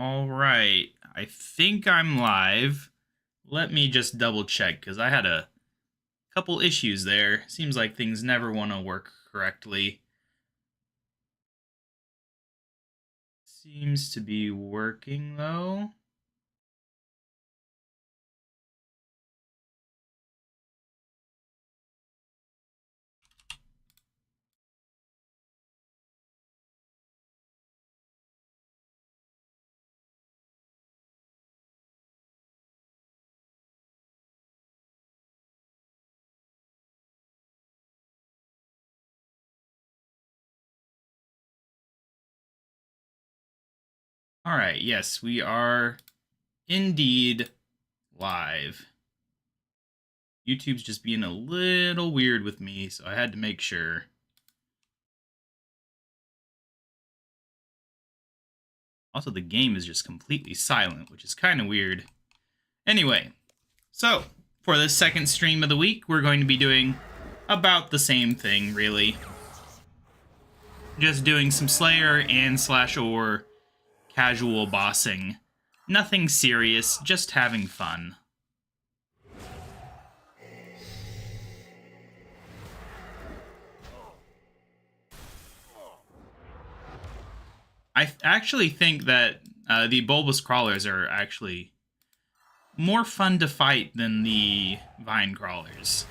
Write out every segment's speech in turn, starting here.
All right, I think I'm live. Let me just double check because I had a couple issues there. Seems like things never want to work correctly. Seems to be working though. All right, yes, we are indeed live. YouTube's just being a little weird with me, so I had to make sure. Also, the game is just completely silent, which is kind of weird. Anyway, so for this second stream of the week, we're going to be doing about the same thing, really. Just doing some Slayer and /or casual bossing. Nothing serious, just having fun. I actually think that the bulbous crawlers are actually more fun to fight than the vine crawlers.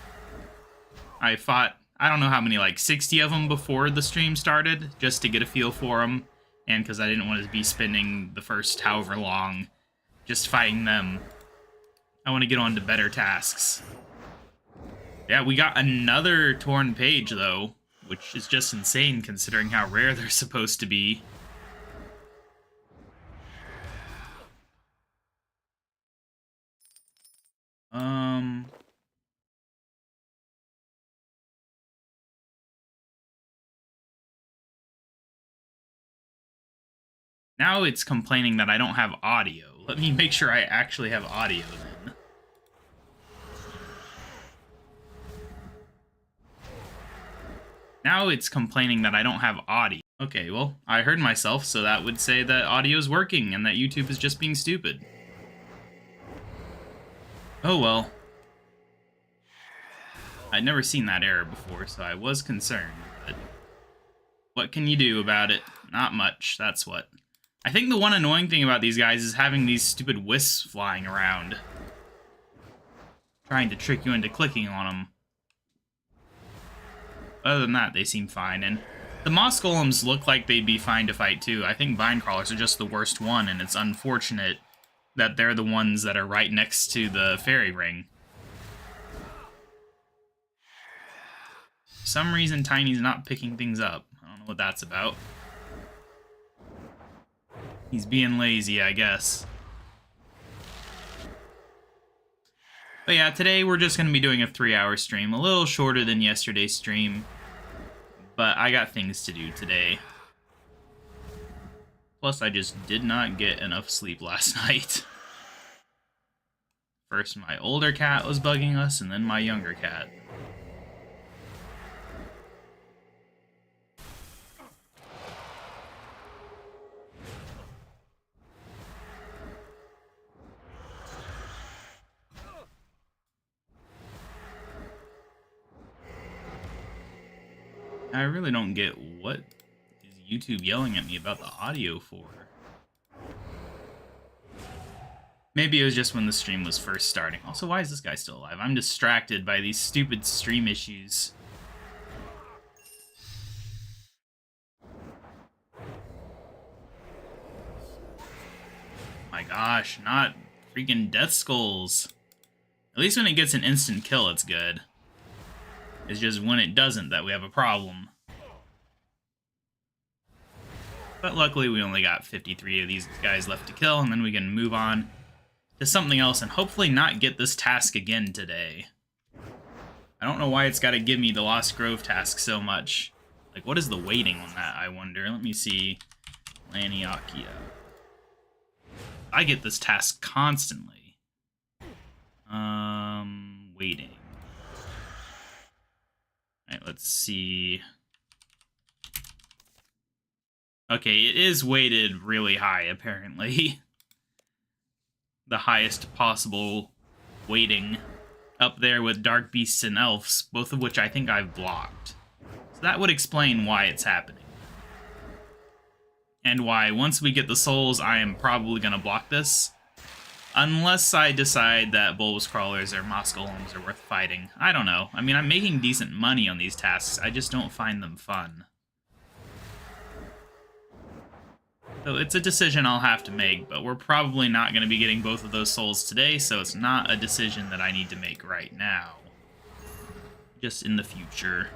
I fought, I don't know how many, like 60 of them before the stream started, just to get a feel for them, and because I didn't want to be spending the first however long just fighting them. I want to get on to better tasks. Yeah, we got another torn page, though, which is just insane considering how rare they're supposed to be. Now it's complaining that I don't have audio. Let me make sure I actually have audio then. Now it's complaining that I don't have audio. Okay, well, I heard myself, so that would say that audio is working and that YouTube is just being stupid. Oh well. I'd never seen that error before, so I was concerned, but what can you do about it? Not much, that's what. I think the one annoying thing about these guys is having these stupid wisps flying around. Trying to trick you into clicking on them. Other than that, they seem fine, and the moss golems look like they'd be fine to fight too. I think vine crawlers are just the worst one, and it's unfortunate that they're the ones that are right next to the fairy ring. For some reason, Tiny's not picking things up. I don't know what that's about. He's being lazy, I guess. But yeah, today we're just going to be doing a 3-hour stream. A little shorter than yesterday's stream. But I got things to do today. Plus, I just did not get enough sleep last night. First, my older cat was bugging us, and then my younger cat. I really don't get what is YouTube yelling at me about the audio for. Maybe it was just when the stream was first starting. Also, why is this guy still alive? I'm distracted by these stupid stream issues. My gosh, not freaking death skulls. At least when it gets an instant kill, it's good. It's just when it doesn't that we have a problem. But luckily, we only got 53 of these guys left to kill, and then we can move on to something else and hopefully not get this task again today. I don't know why it's got to give me the Lost Grove task so much. Like, what is the weighting on that, I wonder? Let me see. Laniakia. I get this task constantly. Waiting. Alright, let's see. Okay, it is weighted really high, apparently. The highest possible weighting. Up there with Dark Beasts and Elves, both of which I think I've blocked. So that would explain why it's happening. And why, once we get the souls, I am probably going to block this. Unless I decide that Bulbous Crawlers or Moss Golems are worth fighting. I don't know. I mean, I'm making decent money on these tasks. I just don't find them fun. So it's a decision I'll have to make, but we're probably not going to be getting both of those souls today, so it's not a decision that I need to make right now. Just in the future.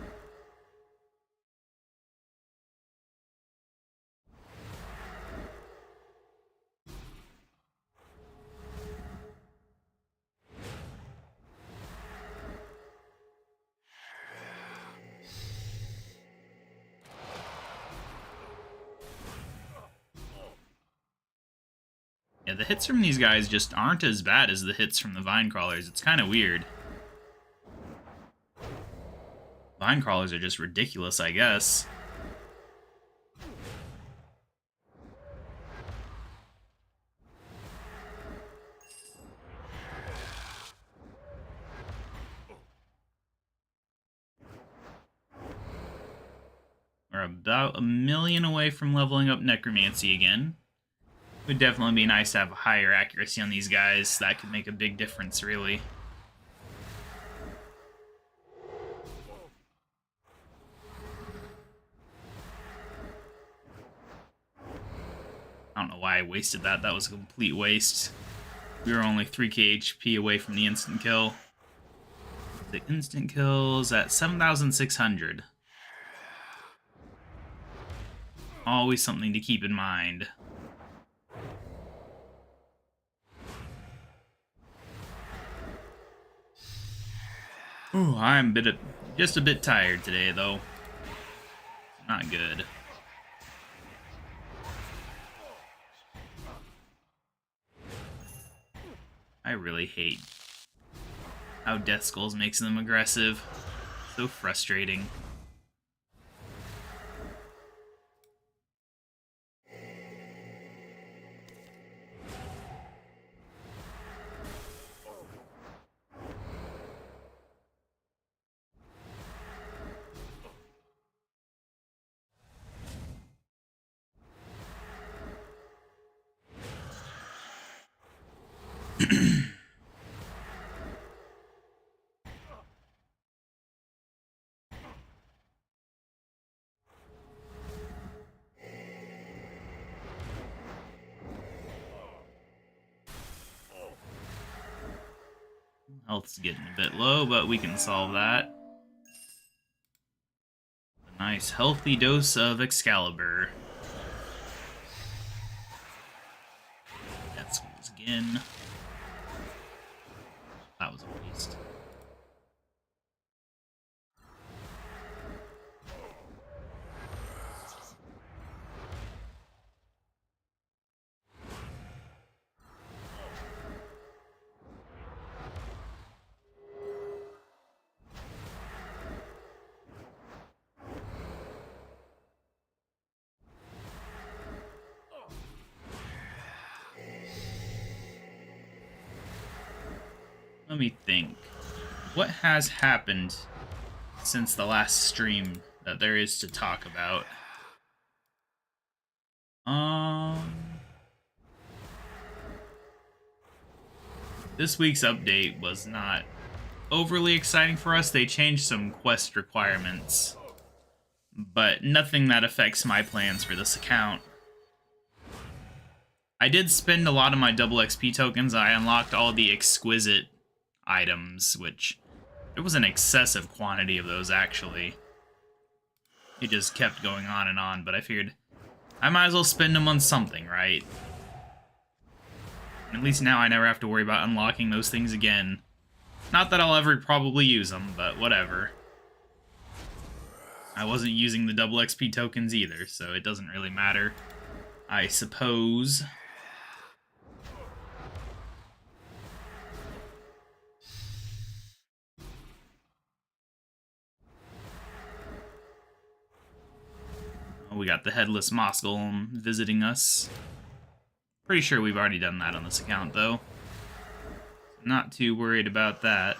Yeah, the hits from these guys just aren't as bad as the hits from the Vine Crawlers. It's kind of weird. Vine Crawlers are just ridiculous, I guess. We're about 1,000,000 away from leveling up Necromancy again. It would definitely be nice to have a higher accuracy on these guys. That could make a big difference, really. I don't know why I wasted that. That was a complete waste. We were only 3k HP away from the instant kill. The instant kills at 7,600. Always something to keep in mind. Ooh, I'm just a bit tired today, though. Not good. I really hate how Death Skulls makes them aggressive. So frustrating. Health's getting a bit low, but we can solve that. A nice healthy dose of Excalibur. Death Skulls again. That was a waste. Let me think. What has happened since the last stream that there is to talk about? This week's update was not overly exciting for us. They changed some quest requirements, but nothing that affects my plans for this account. I did spend a lot of my double XP tokens. I unlocked all the exquisite items, which there was an excessive quantity of those, actually. It just kept going on and on, but I figured I might as well spend them on something, right? At least now I never have to worry about unlocking those things again. Not that I'll ever probably use them, but whatever. I wasn't using the double XP tokens either, so it doesn't really matter, I suppose. Oh, we got the Headless Moss Golem visiting us. Pretty sure we've already done that on this account, though. Not too worried about that.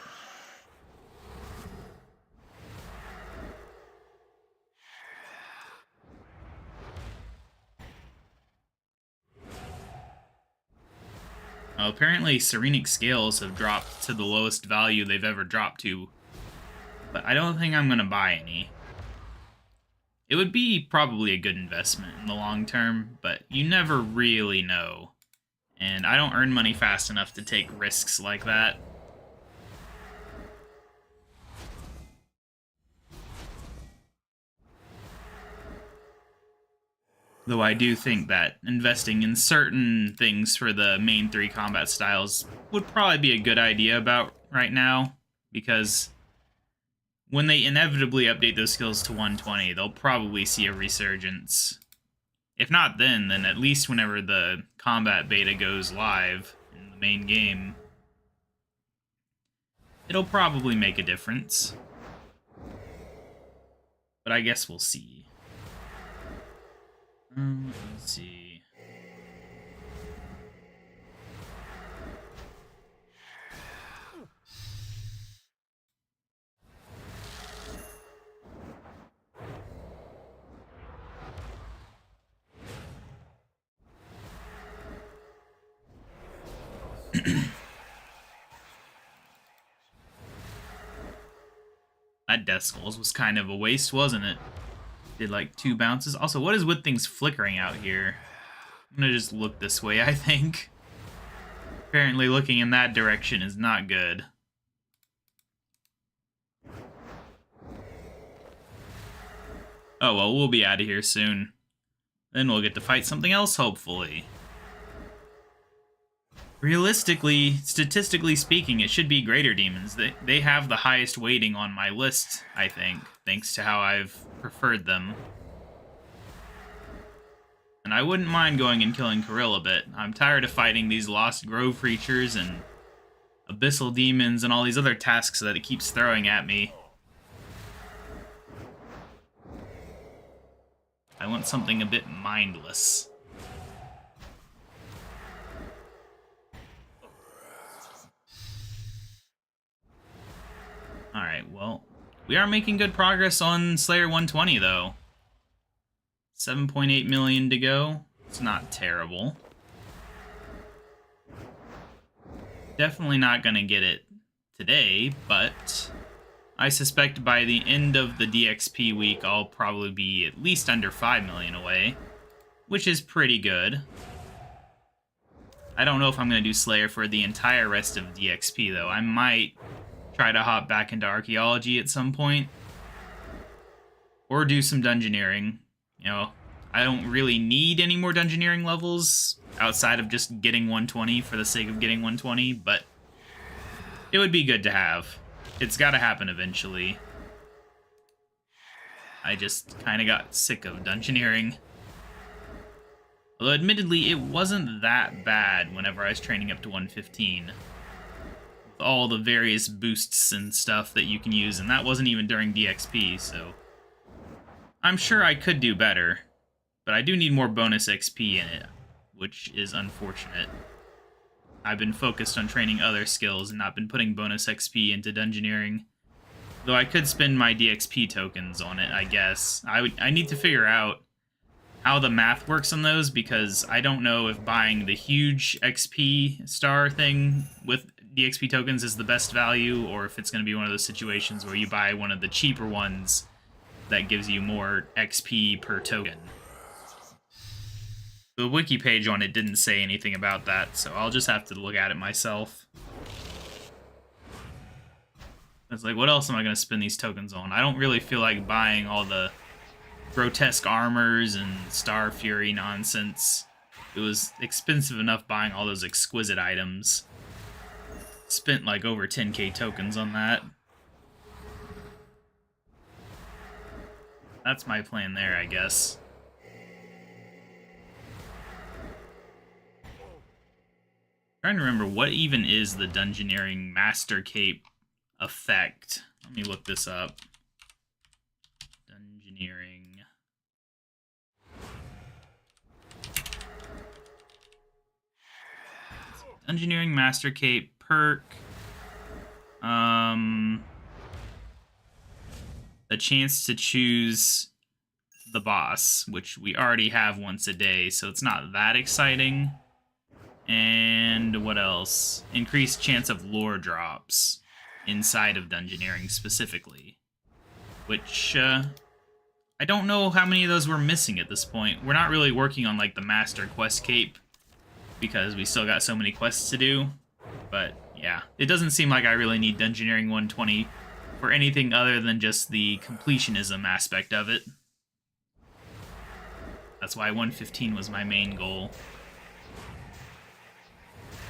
Apparently, Serenic Scales have dropped to the lowest value they've ever dropped to, but I don't think I'm going to buy any. It would be probably a good investment in the long term, but you never really know. And I don't earn money fast enough to take risks like that. Though I do think that investing in certain things for the main 3 combat styles would probably be a good idea about right now, because when they inevitably update those skills to 120, they'll probably see a resurgence. If not then at least whenever the combat beta goes live in the main game, it'll probably make a difference. But I guess we'll see. Let's see. That Death Skulls was kind of a waste, wasn't it? Did like 2 bounces. Also, what is with things flickering out here? I'm gonna just look this way, I think. Apparently looking in that direction is not good. Oh well, we'll be out of here soon. Then we'll get to fight something else, hopefully. Realistically, statistically speaking, it should be Greater Demons. They have the highest weighting on my list, I think, thanks to how I've preferred them. And I wouldn't mind going and killing Kirill a bit. I'm tired of fighting these Lost Grove creatures and Abyssal Demons and all these other tasks that it keeps throwing at me. I want something a bit mindless. Alright, well, we are making good progress on Slayer 120, though. 7.8 million to go. It's not terrible. Definitely not going to get it today, but I suspect by the end of the DXP week, I'll probably be at least under 5 million away, which is pretty good. I don't know if I'm going to do Slayer for the entire rest of DXP, though. I might try to hop back into archaeology at some point, or do some dungeoneering. You know, I don't really need any more dungeoneering levels outside of just getting 120 for the sake of getting 120, but it would be good to have. It's got to happen eventually. I just kind of got sick of dungeoneering. Although admittedly, it wasn't that bad whenever I was training up to 115. All the various boosts and stuff that you can use, and that wasn't even during DXP, so I'm sure I could do better, but I do need more bonus XP in it, which is unfortunate. I've been focused on training other skills and not been putting bonus XP into dungeoneering, though I could spend my DXP tokens on it, I guess. I need to figure out how the math works on those, because I don't know if buying the huge XP star thing with DXP tokens is the best value, or if it's going to be one of those situations where you buy one of the cheaper ones that gives you more XP per token. The wiki page on it didn't say anything about that, so I'll just have to look at it myself. It's like, what else am I going to spend these tokens on? I don't really feel like buying all the grotesque armors and Star Fury nonsense. It was expensive enough buying all those exquisite items. Spent like over 10k tokens on that. That's my plan there, I guess. Trying to remember what even is the Dungeoneering Master Cape effect. Let me look this up. Dungeoneering Engineering Master Cape perk. A chance to choose the boss, which we already have once a day, so it's not that exciting. And what else? Increased chance of lore drops inside of Dungeoneering specifically, which I don't know how many of those we're missing at this point. We're not really working on like the Master Quest Cape because we still got so many quests to do. But yeah, it doesn't seem like I really need Dungeoneering 120 for anything other than just the completionism aspect of it. That's why 115 was my main goal.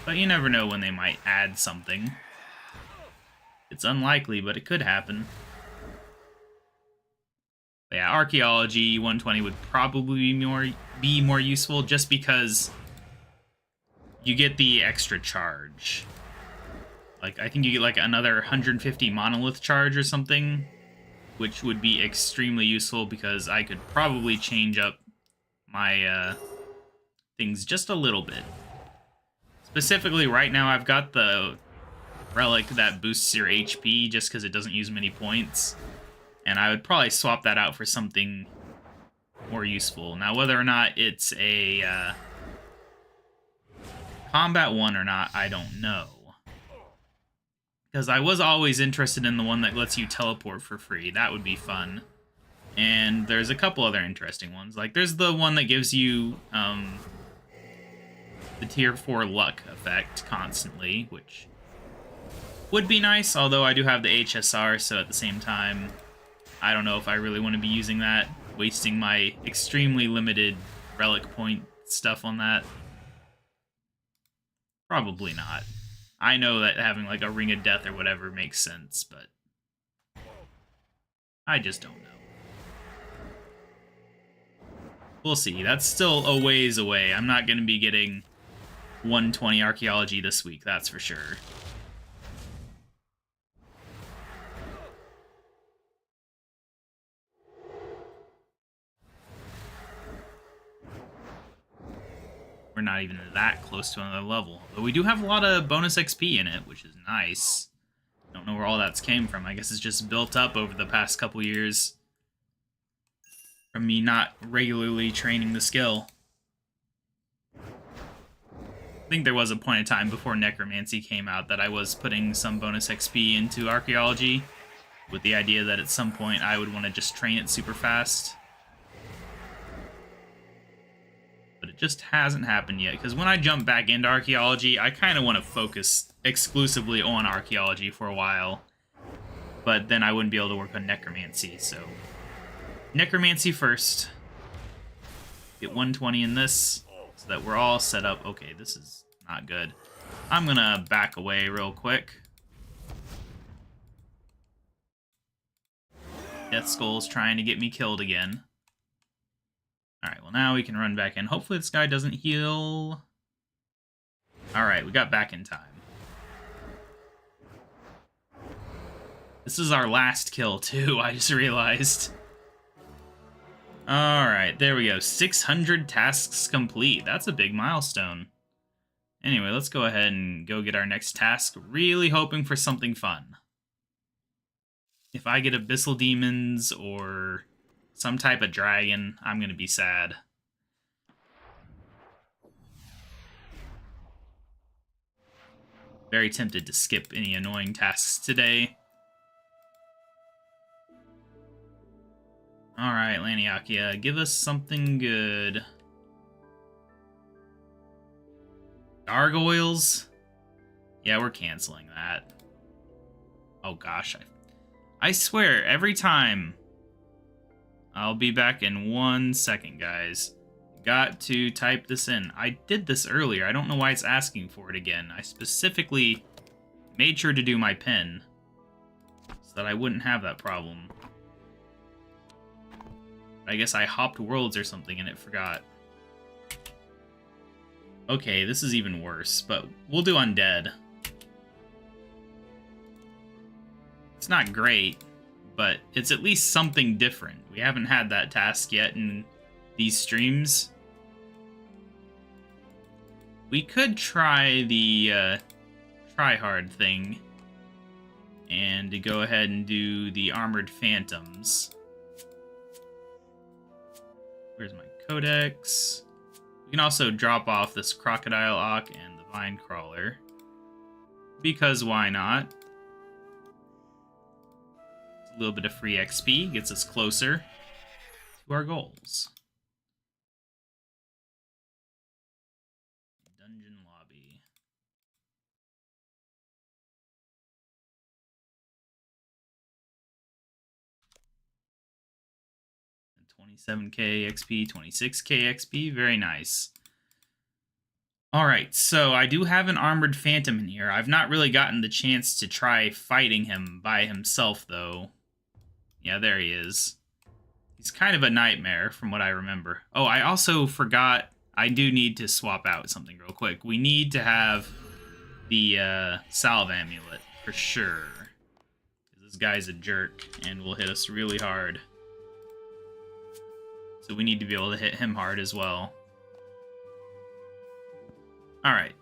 But you never know when they might add something. It's unlikely, but it could happen. But yeah, Archaeology 120 would probably be more useful just because you get the extra charge. Like, I think you get like another 150 monolith charge or something, which would be extremely useful because I could probably change up my things just a little bit. Specifically, right now I've got the relic that boosts your HP just because it doesn't use many points. And I would probably swap that out for something more useful. Now, whether or not it's a combat one or not, I don't know. Because I was always interested in the one that lets you teleport for free. That would be fun. And there's a couple other interesting ones. Like, there's the one that gives you the tier 4 luck effect constantly, which would be nice, although I do have the HSR, so at the same time, I don't know if I really want to be using that, wasting my extremely limited relic point stuff on that. Probably not. I know that having like a Ring of Death or whatever makes sense, but I just don't know. We'll see. That's still a ways away. I'm not going to be getting 120 Archaeology this week, that's for sure. We're not even that close to another level. But we do have a lot of bonus XP in it, which is nice. Don't know where all that's came from. I guess it's just built up over the past couple years from me not regularly training the skill. I think there was a point in time before Necromancy came out that I was putting some bonus XP into Archaeology with the idea that at some point I would want to just train it super fast. But it just hasn't happened yet, because when I jump back into Archaeology, I kind of want to focus exclusively on Archaeology for a while. But then I wouldn't be able to work on Necromancy, so Necromancy first. Get 120 in this, so that we're all set up. Okay, this is not good. I'm gonna back away real quick. Death Skull's trying to get me killed again. Alright, well now we can run back in. Hopefully this guy doesn't heal. Alright, we got back in time. This is our last kill too, I just realized. Alright, there we go. 600 tasks complete. That's a big milestone. Anyway, let's go ahead and go get our next task. Really hoping for something fun. If I get Abyssal Demons or some type of dragon, I'm gonna be sad. Very tempted to skip any annoying tasks today. Alright, Laniakia, give us something good. Gargoyles? Yeah, we're canceling that. Oh gosh, I swear, every time. I'll be back in 1 second, guys. Got to type this in. I did this earlier. I don't know why it's asking for it again. I specifically made sure to do my pin so that I wouldn't have that problem. I guess I hopped worlds or something and it forgot. Okay, this is even worse, but we'll do Undead. It's not great, but it's at least something different. We haven't had that task yet in these streams. We could try the try-hard thing and to go ahead and do the Armored Phantoms. Where's my Codex? We can also drop off this Crocodile Auk and the Vine Crawler. Because why not? A little bit of free XP gets us closer to our goals. Dungeon lobby. And 27k XP, 26k XP, very nice. Alright, so I do have an Armored Phantom in here. I've not really gotten the chance to try fighting him by himself, though. Yeah, there he is. He's kind of a nightmare, from what I remember. Oh, I also forgot, I do need to swap out something real quick. We need to have the Salve Amulet, for sure. This guy's a jerk, and will hit us really hard. So we need to be able to hit him hard as well. Alright,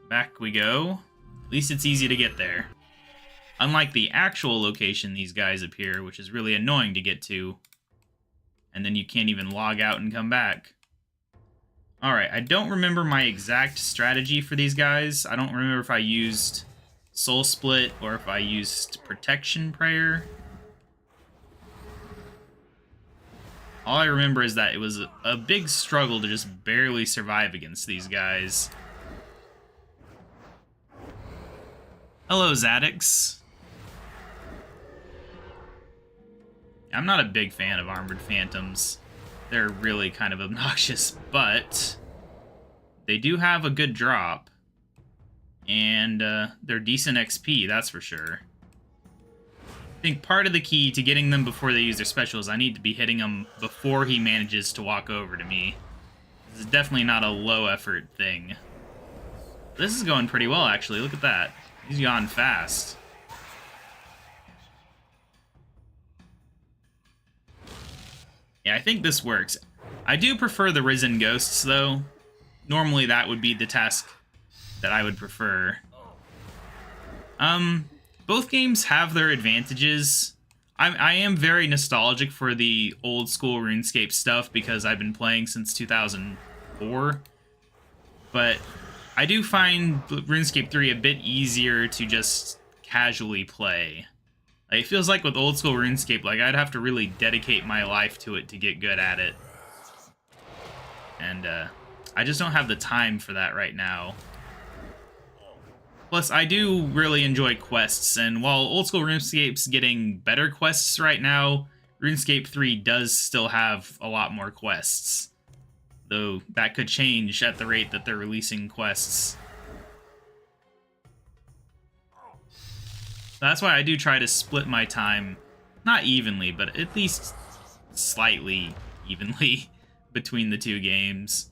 back we go. At least it's easy to get there. Unlike the actual location these guys appear, which is really annoying to get to. And then you can't even log out and come back. Alright, I don't remember my exact strategy for these guys. I don't remember if I used Soul Split or if I used Protection Prayer. All I remember is that it was a big struggle to just barely survive against these guys. Hello, Zadix. I'm not a big fan of Armored Phantoms. They're really kind of obnoxious, but they do have a good drop. And they're decent XP, that's for sure. I think part of the key to getting them before they use their specials, I need to be hitting him before he manages to walk over to me. This is definitely not a low effort thing. This is going pretty well, actually. Look at that. He's gone fast. Yeah, I think this works. I do prefer the Risen Ghosts, though. Normally that would be the task that I would prefer. Both games have their advantages. I am very nostalgic for the old school RuneScape stuff because I've been playing since 2004. But I do find RuneScape 3 a bit easier to just casually play. Like, it feels like with old school RuneScape, like I'd have to really dedicate my life to it to get good at it. And I just don't have the time for that right now. Plus, I do really enjoy quests, and while old school RuneScape's getting better quests right now, RuneScape 3 does still have a lot more quests. Though that could change at the rate that they're releasing quests. That's why I do try to split my time, not evenly, but at least slightly evenly between the two games.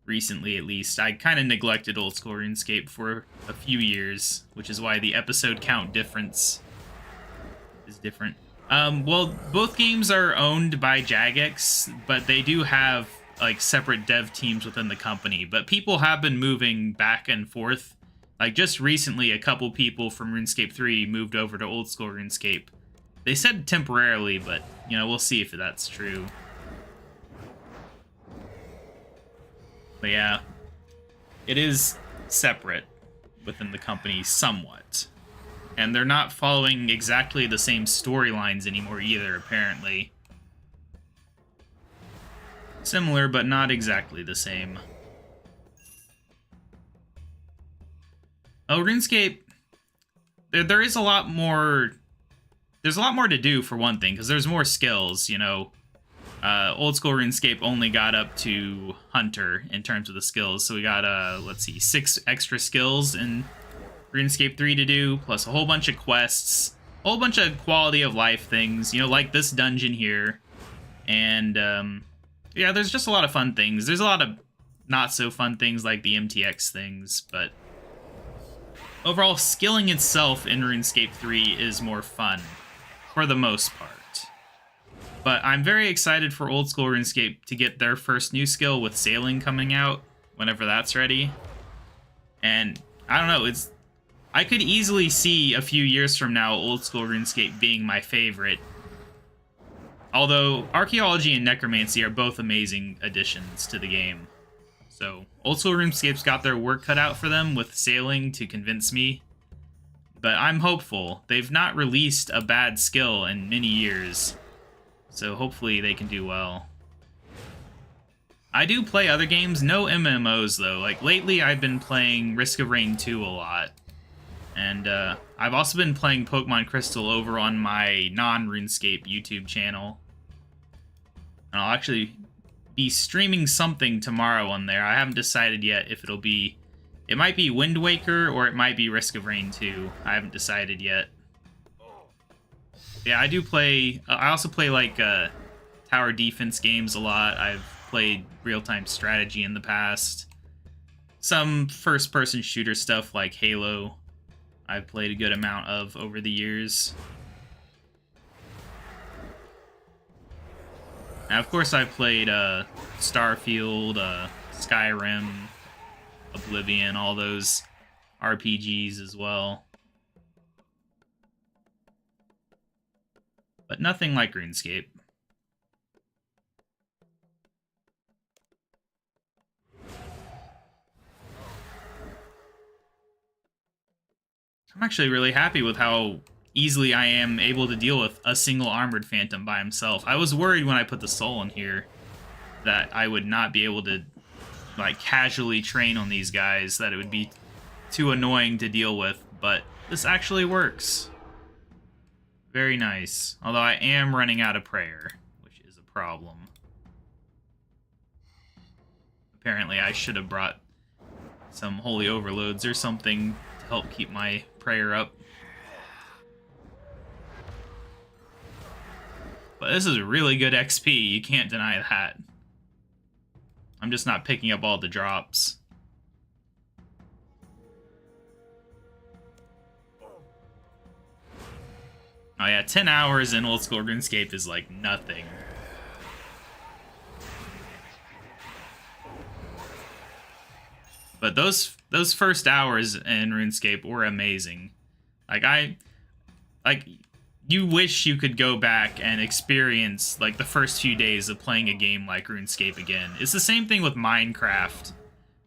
Recently, at least. I kind of neglected old school RuneScape for a few years, which is why the episode count difference is different. Well, both games are owned by Jagex, but they do have like separate dev teams within the company. But people have been moving back and forth. Like just recently, a couple people from RuneScape 3 moved over to old school RuneScape. They said temporarily, but you know, we'll see if that's true. But yeah, it is separate within the company somewhat. And they're not following exactly the same storylines anymore either, apparently. Similar, but not exactly the same. Oh, RuneScape, there is a lot more... There's a lot more to do, for one thing, because there's more skills, you know. Old school RuneScape only got up to Hunter in terms of the skills, so we got, let's see, 6 extra skills in RuneScape 3 to do, plus a whole bunch of quests, a whole bunch of quality of life things, you know, like this dungeon here, and, yeah, there's just a lot of fun things. There's a lot of not so fun things like the MTX things, but overall, skilling itself in RuneScape 3 is more fun, for the most part. But I'm very excited for old school RuneScape to get their first new skill with sailing coming out, whenever that's ready. And I don't know, I could easily see a few years from now old school RuneScape being my favorite. Although archaeology and necromancy are both amazing additions to the game. So old school RuneScape's got their work cut out for them with sailing to convince me. But I'm hopeful. They've not released a bad skill in many years. So hopefully they can do well. I do play other games, no MMOs though. Like lately I've been playing Risk of Rain 2 a lot. And I've also been playing Pokemon Crystal over on my non-RuneScape YouTube channel. And I'll actually be streaming something tomorrow on there. I haven't decided yet if it'll be... It might be Wind Waker or it might be Risk of Rain 2. I haven't decided yet. Yeah, I do play... I also play like tower defense games a lot. I've played real-time strategy in the past. Some first-person shooter stuff like Halo I've played a good amount of over the years. Now, of course, I've played Starfield, Skyrim, Oblivion, all those RPGs as well. But nothing like RuneScape. I'm actually really happy with how easily I am able to deal with a single armored phantom by himself. I was worried when I put the soul in here that I would not be able to like casually train on these guys, that it would be too annoying to deal with, but this actually works. Very nice. Although I am running out of prayer, which is a problem. Apparently I should have brought some holy overloads or something to help keep my prayer up. But this is really good XP, you can't deny that. I'm just not picking up all the drops. Oh yeah, 10 hours in old school RuneScape is like nothing. But those first hours in RuneScape were amazing. Like you wish you could go back and experience like the first few days of playing a game like RuneScape again. It's the same thing with Minecraft.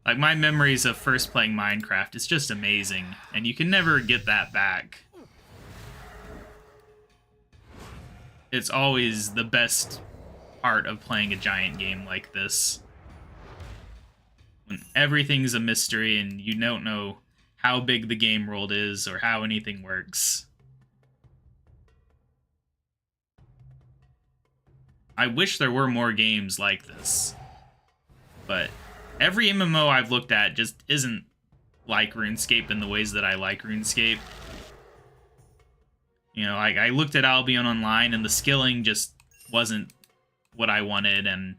Like my memories of first playing Minecraft, it's just amazing, and you can never get that back. It's always the best part of playing a giant game like this. When everything's a mystery and you don't know how big the game world is or how anything works. I wish there were more games like this. But every MMO I've looked at just isn't like RuneScape in the ways that I like RuneScape. You know, I looked at Albion Online and the skilling just wasn't what I wanted, and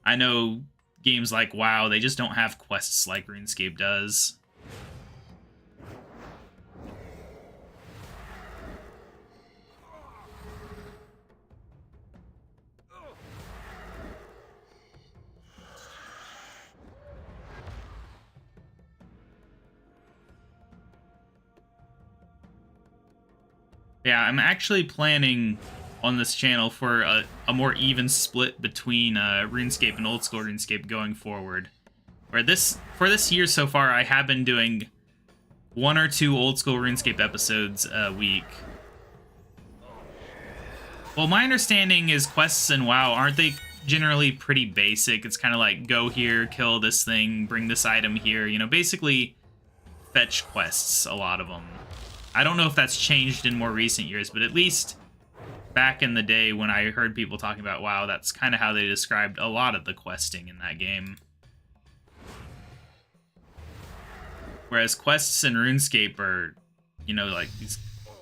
I know games like WoW, they just don't have quests like RuneScape does. Yeah, I'm actually planning on this channel for a more even split between RuneScape and old school RuneScape going forward. For this year so far, I have been doing 1 or 2 old school RuneScape episodes a week. Well, my understanding is quests in WoW, aren't they generally pretty basic? It's kind of like, go here, kill this thing, bring this item here, you know, basically fetch quests, a lot of them. I don't know if that's changed in more recent years, but at least back in the day when I heard people talking about WoW, that's kind of how they described a lot of the questing in that game. Whereas quests in RuneScape are, you know, like these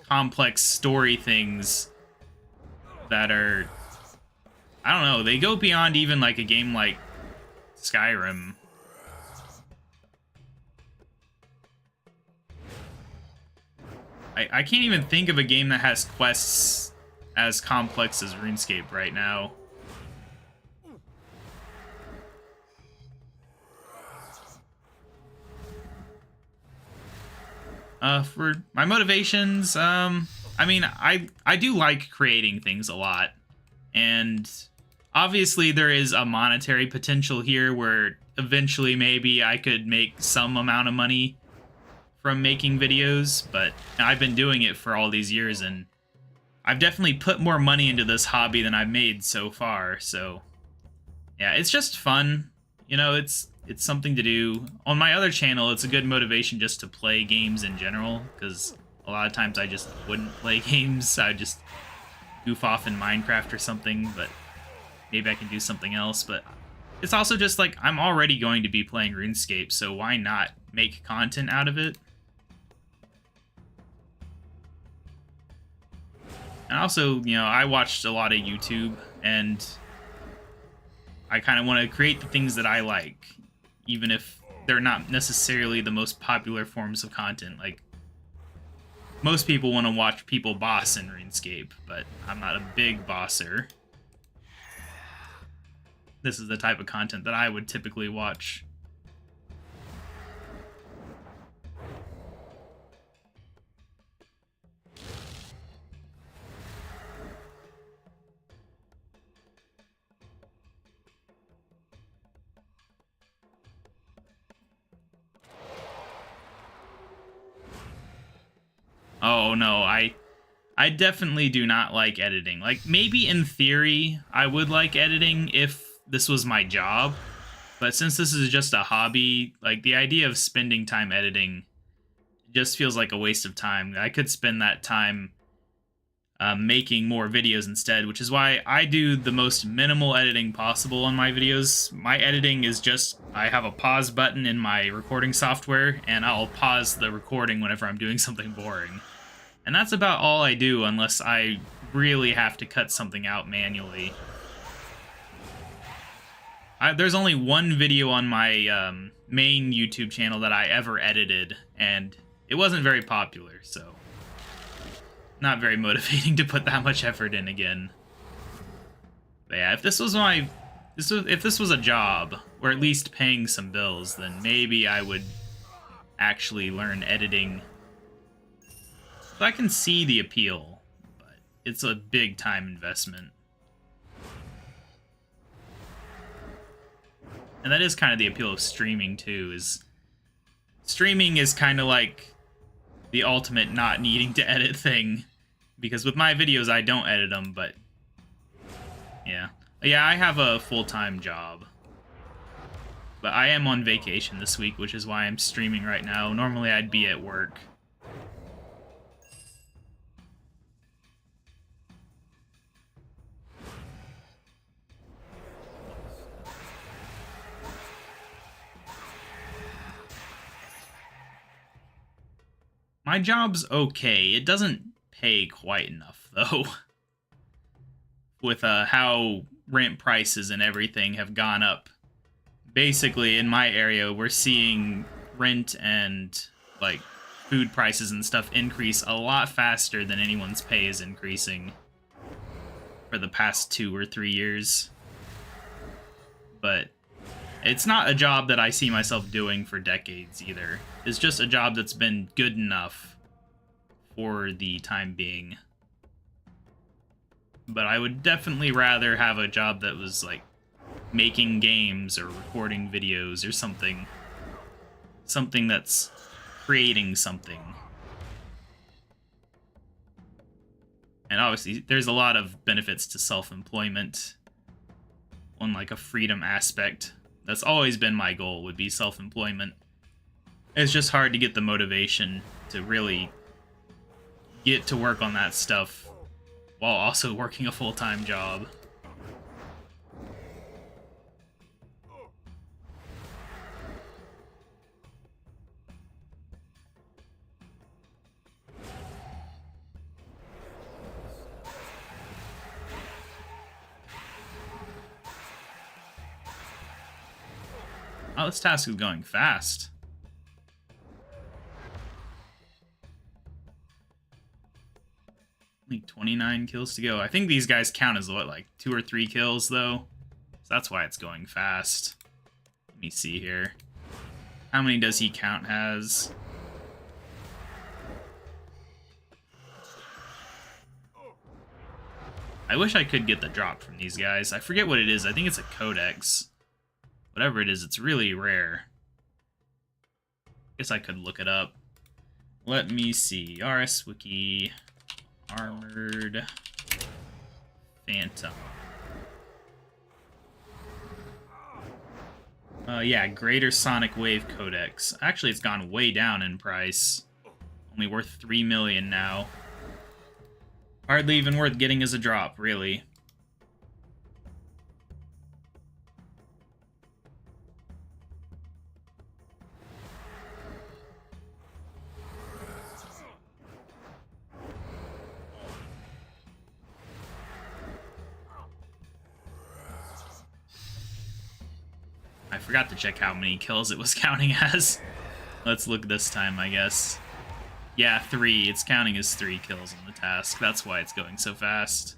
complex story things that are, I don't know, they go beyond even like a game like Skyrim. I can't even think of a game that has quests as complex as RuneScape right now. For my motivations, I mean, I do like creating things a lot, and obviously there is a monetary potential here where eventually maybe I could make some amount of money from making videos, but I've been doing it for all these years, and I've definitely put more money into this hobby than I've made so far. So yeah, it's just fun. You know, it's something to do. On my other channel, it's a good motivation just to play games in general, because a lot of times I just wouldn't play games. I would just goof off in Minecraft or something, but maybe I can do something else. But it's also just like, I'm already going to be playing RuneScape, so why not make content out of it? And also, you know, I watched a lot of YouTube, and I kind of want to create the things that I like, even if they're not necessarily the most popular forms of content. Like, most people want to watch people boss in RuneScape, but I'm not a big bosser. This is the type of content that I would typically watch. Oh no, I definitely do not like editing. Like, maybe in theory I would like editing if this was my job, but since this is just a hobby, like, the idea of spending time editing just feels like a waste of time. I could spend that time making more videos instead, which is why I do the most minimal editing possible on my videos. My editing is just, I have a pause button in my recording software, and I'll pause the recording whenever I'm doing something boring. And that's about all I do, unless I really have to cut something out manually. There's only one video on my main YouTube channel that I ever edited, and it wasn't very popular, so not very motivating to put that much effort in again. But yeah, if this was if this was a job, or at least paying some bills, then maybe I would actually learn editing. So I can see the appeal, but it's a big time investment. And that is kind of the appeal of streaming too, is streaming is kind of like the ultimate not needing to edit thing, because with my videos I don't edit them, but yeah, I have a full-time job, but I am on vacation this week, which is why I'm streaming right now. Normally I'd be at work. My job's okay. It doesn't pay quite enough, though. With how rent prices and everything have gone up. Basically, in my area, we're seeing rent and, like, food prices and stuff increase a lot faster than anyone's pay is increasing for the past 2 or 3 years. But it's not a job that I see myself doing for decades either. It's just a job that's been good enough for the time being. But I would definitely rather have a job that was like making games or recording videos or something. Something that's creating something. And obviously, there's a lot of benefits to self-employment on like a freedom aspect. That's always been my goal, would be self-employment. It's just hard to get the motivation to really get to work on that stuff while also working a full-time job. Oh, this task is going fast. Only 29 kills to go. I think these guys count as what, like 2 or 3 kills though? So that's why it's going fast. Let me see here. How many does he count as? I wish I could get the drop from these guys. I forget what it is. I think it's a codex. Whatever it is, it's really rare. Guess I could look it up. Let me see. RS Wiki. Armored Phantom. Yeah, Greater Sonic Wave Codex. Actually, it's gone way down in price. Only worth 3 million now. Hardly even worth getting as a drop, really. I forgot to check how many kills it was counting as. Let's look this time, I guess. Yeah, 3. It's counting as 3 kills on the task. That's why it's going so fast.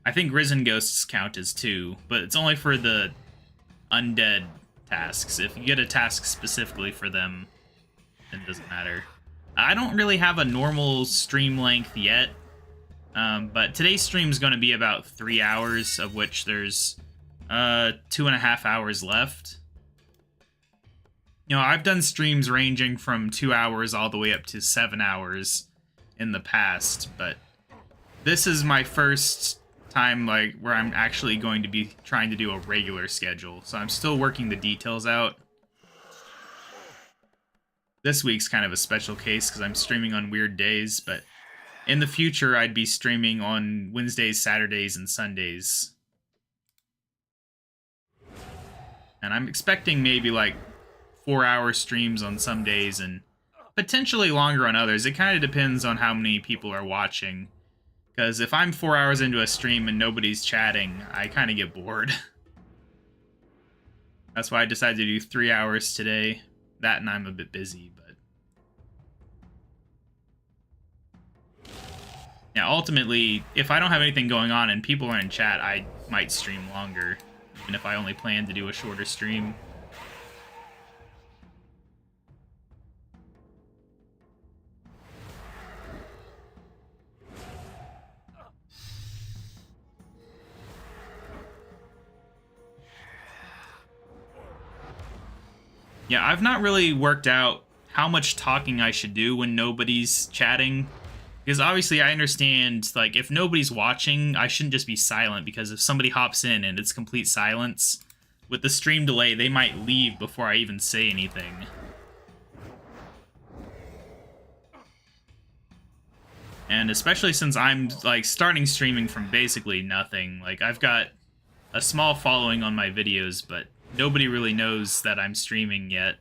I think Risen Ghosts count as 2, but it's only for the undead tasks. If you get a task specifically for them, then it doesn't matter. I don't really have a normal stream length yet, but today's stream is going to be about 3 hours, of which there's 2.5 hours left. You know, I've done streams ranging from 2 hours all the way up to 7 hours in the past, but this is my first time, like, where I'm actually going to be trying to do a regular schedule, so I'm still working the details out. This week's kind of a special case because I'm streaming on weird days, but in the future I'd be streaming on Wednesdays, Saturdays, and Sundays. And I'm expecting maybe like 4-hour streams on some days and potentially longer on others. It kind of depends on how many people are watching. Because if I'm 4 hours into a stream and nobody's chatting, I kind of get bored. That's why I decided to do 3 hours today. That and I'm a bit busy, but... yeah, ultimately, if I don't have anything going on and people are in chat, I might stream longer. Even if I only plan to do a shorter stream. Yeah, I've not really worked out how much talking I should do when nobody's chatting. Because obviously I understand, like, if nobody's watching, I shouldn't just be silent, because if somebody hops in and it's complete silence, with the stream delay, they might leave before I even say anything. And especially since I'm, like, starting streaming from basically nothing. Like, I've got a small following on my videos, but nobody really knows that I'm streaming yet.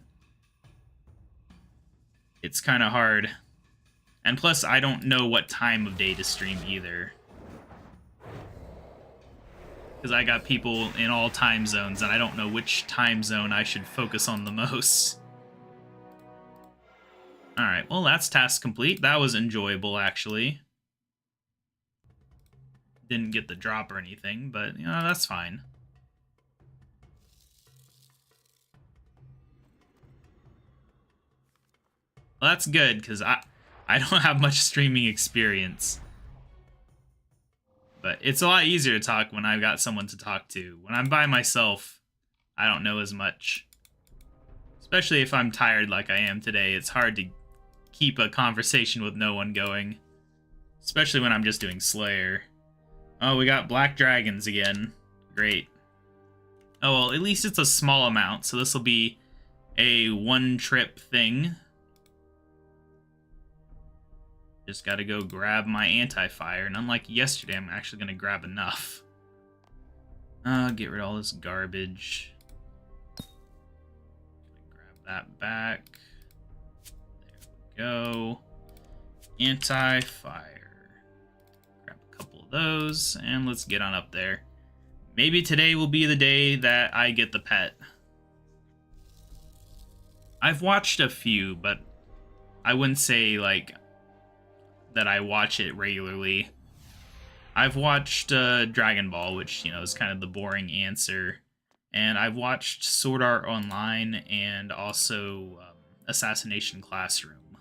It's kind of hard. And plus, I don't know what time of day to stream either. Because I got people in all time zones, and I don't know which time zone I should focus on the most. Alright, well, that's task complete. That was enjoyable, actually. Didn't get the drop or anything, but, you know, that's fine. Well, that's good, because I don't have much streaming experience. But it's a lot easier to talk when I've got someone to talk to. When I'm by myself, I don't know as much. Especially if I'm tired like I am today, it's hard to keep a conversation with no one going. Especially when I'm just doing Slayer. Oh, we got black dragons again. Great. Oh, well, at least it's a small amount, so this will be a one-trip thing. Just gotta go grab my anti-fire, and unlike yesterday, I'm actually gonna grab enough. Get rid of all this garbage. Grab that back. There we go. Anti-fire. Grab a couple of those, and let's get on up there. Maybe today will be the day that I get the pet. I've watched a few, but I wouldn't say, like, that I watch it regularly. I've watched Dragon Ball, which, you know, is kind of the boring answer. And I've watched Sword Art Online and also Assassination Classroom.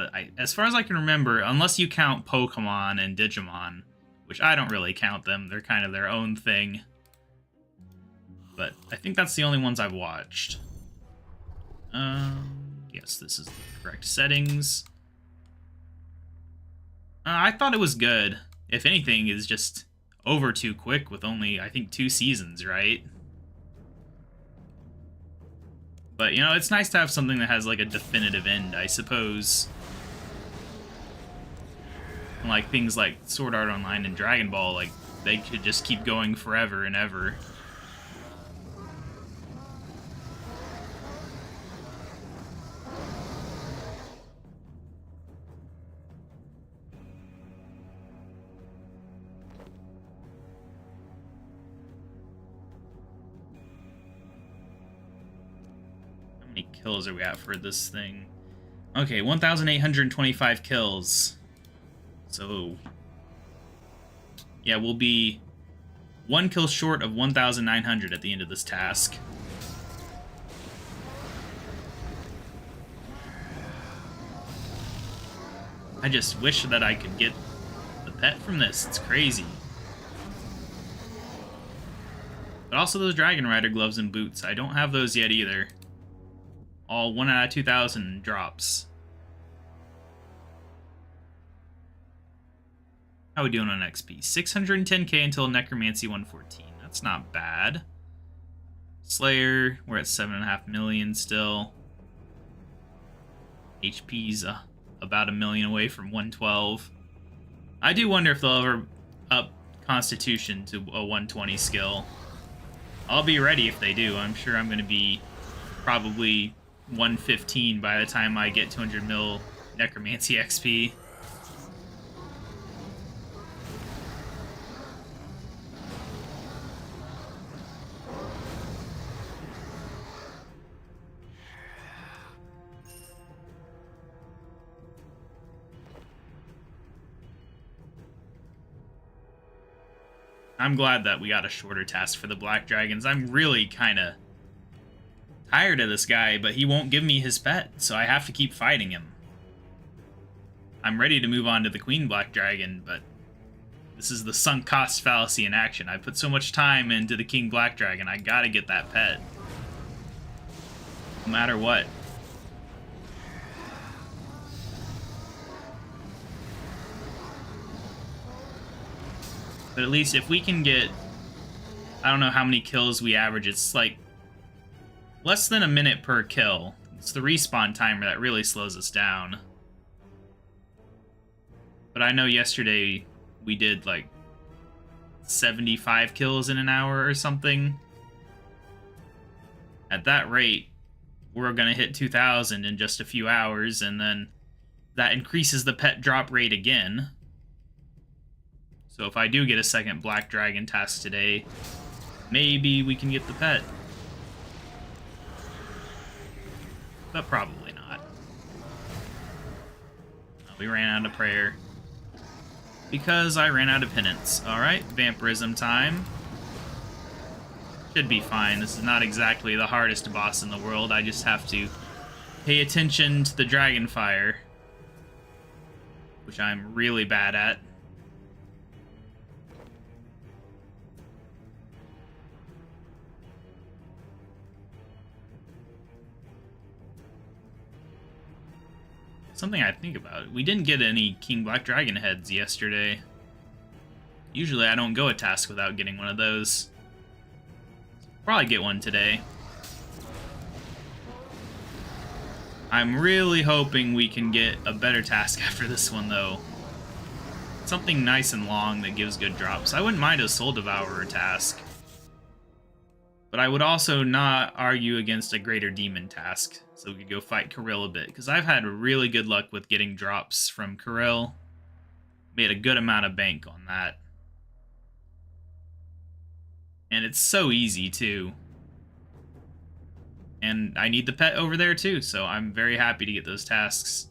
But as far as I can remember, unless you count Pokemon and Digimon, which I don't really count them, they're kind of their own thing. But I think that's the only ones I've watched. Yes, this is the correct settings. I thought it was good. If anything, it's just over too quick with only, I think, 2 seasons, right? But, you know, it's nice to have something that has, like, a definitive end, I suppose. Like, things like Sword Art Online and Dragon Ball, like, they could just keep going forever and ever. How many kills are we at for this thing? Okay, 1,825 kills. So, yeah, we'll be 1 kill short of 1,900 at the end of this task. I just wish that I could get the pet from this. It's crazy. But also those Dragon Rider gloves and boots. I don't have those yet either. All 1 out of 2,000 drops. How are we doing on XP? 610k until Necromancy 114. That's not bad. Slayer, we're at 7.5 million still. HP's about 1 million away from 112. I do wonder if they'll ever up Constitution to a 120 skill. I'll be ready if they do. I'm sure I'm going to be probably 115 by the time I get 200 mil Necromancy XP. I'm glad that we got a shorter task for the Black Dragons. I'm really kind of tired of this guy, but he won't give me his pet, so I have to keep fighting him. I'm ready to move on to the Queen Black Dragon, but this is the sunk cost fallacy in action. I put so much time into the King Black Dragon, I gotta get that pet. No matter what. But at least if we can get, I don't know how many kills we average, it's like less than a minute per kill. It's the respawn timer that really slows us down. But I know yesterday we did like 75 kills in an hour or something. At that rate, we're gonna hit 2,000 in just a few hours, and then that increases the pet drop rate again. So if I do get a second Black Dragon task today, maybe we can get the pet. But probably not. Oh, we ran out of prayer. Because I ran out of penance. Alright, vampirism time. Should be fine. This is not exactly the hardest boss in the world. I just have to pay attention to the dragon fire, which I'm really bad at. Something I think about. We didn't get any King Black Dragon heads yesterday. Usually I don't go a task without getting one of those. Probably get one today. I'm really hoping we can get a better task after this one, though. Something nice and long that gives good drops. I wouldn't mind a Soul Devourer task. But I would also not argue against a Greater Demon task, so we could go fight Kirill a bit, because I've had really good luck with getting drops from Kirill. Made a good amount of bank on that. And it's so easy, too. And I need the pet over there, too, so I'm very happy to get those tasks.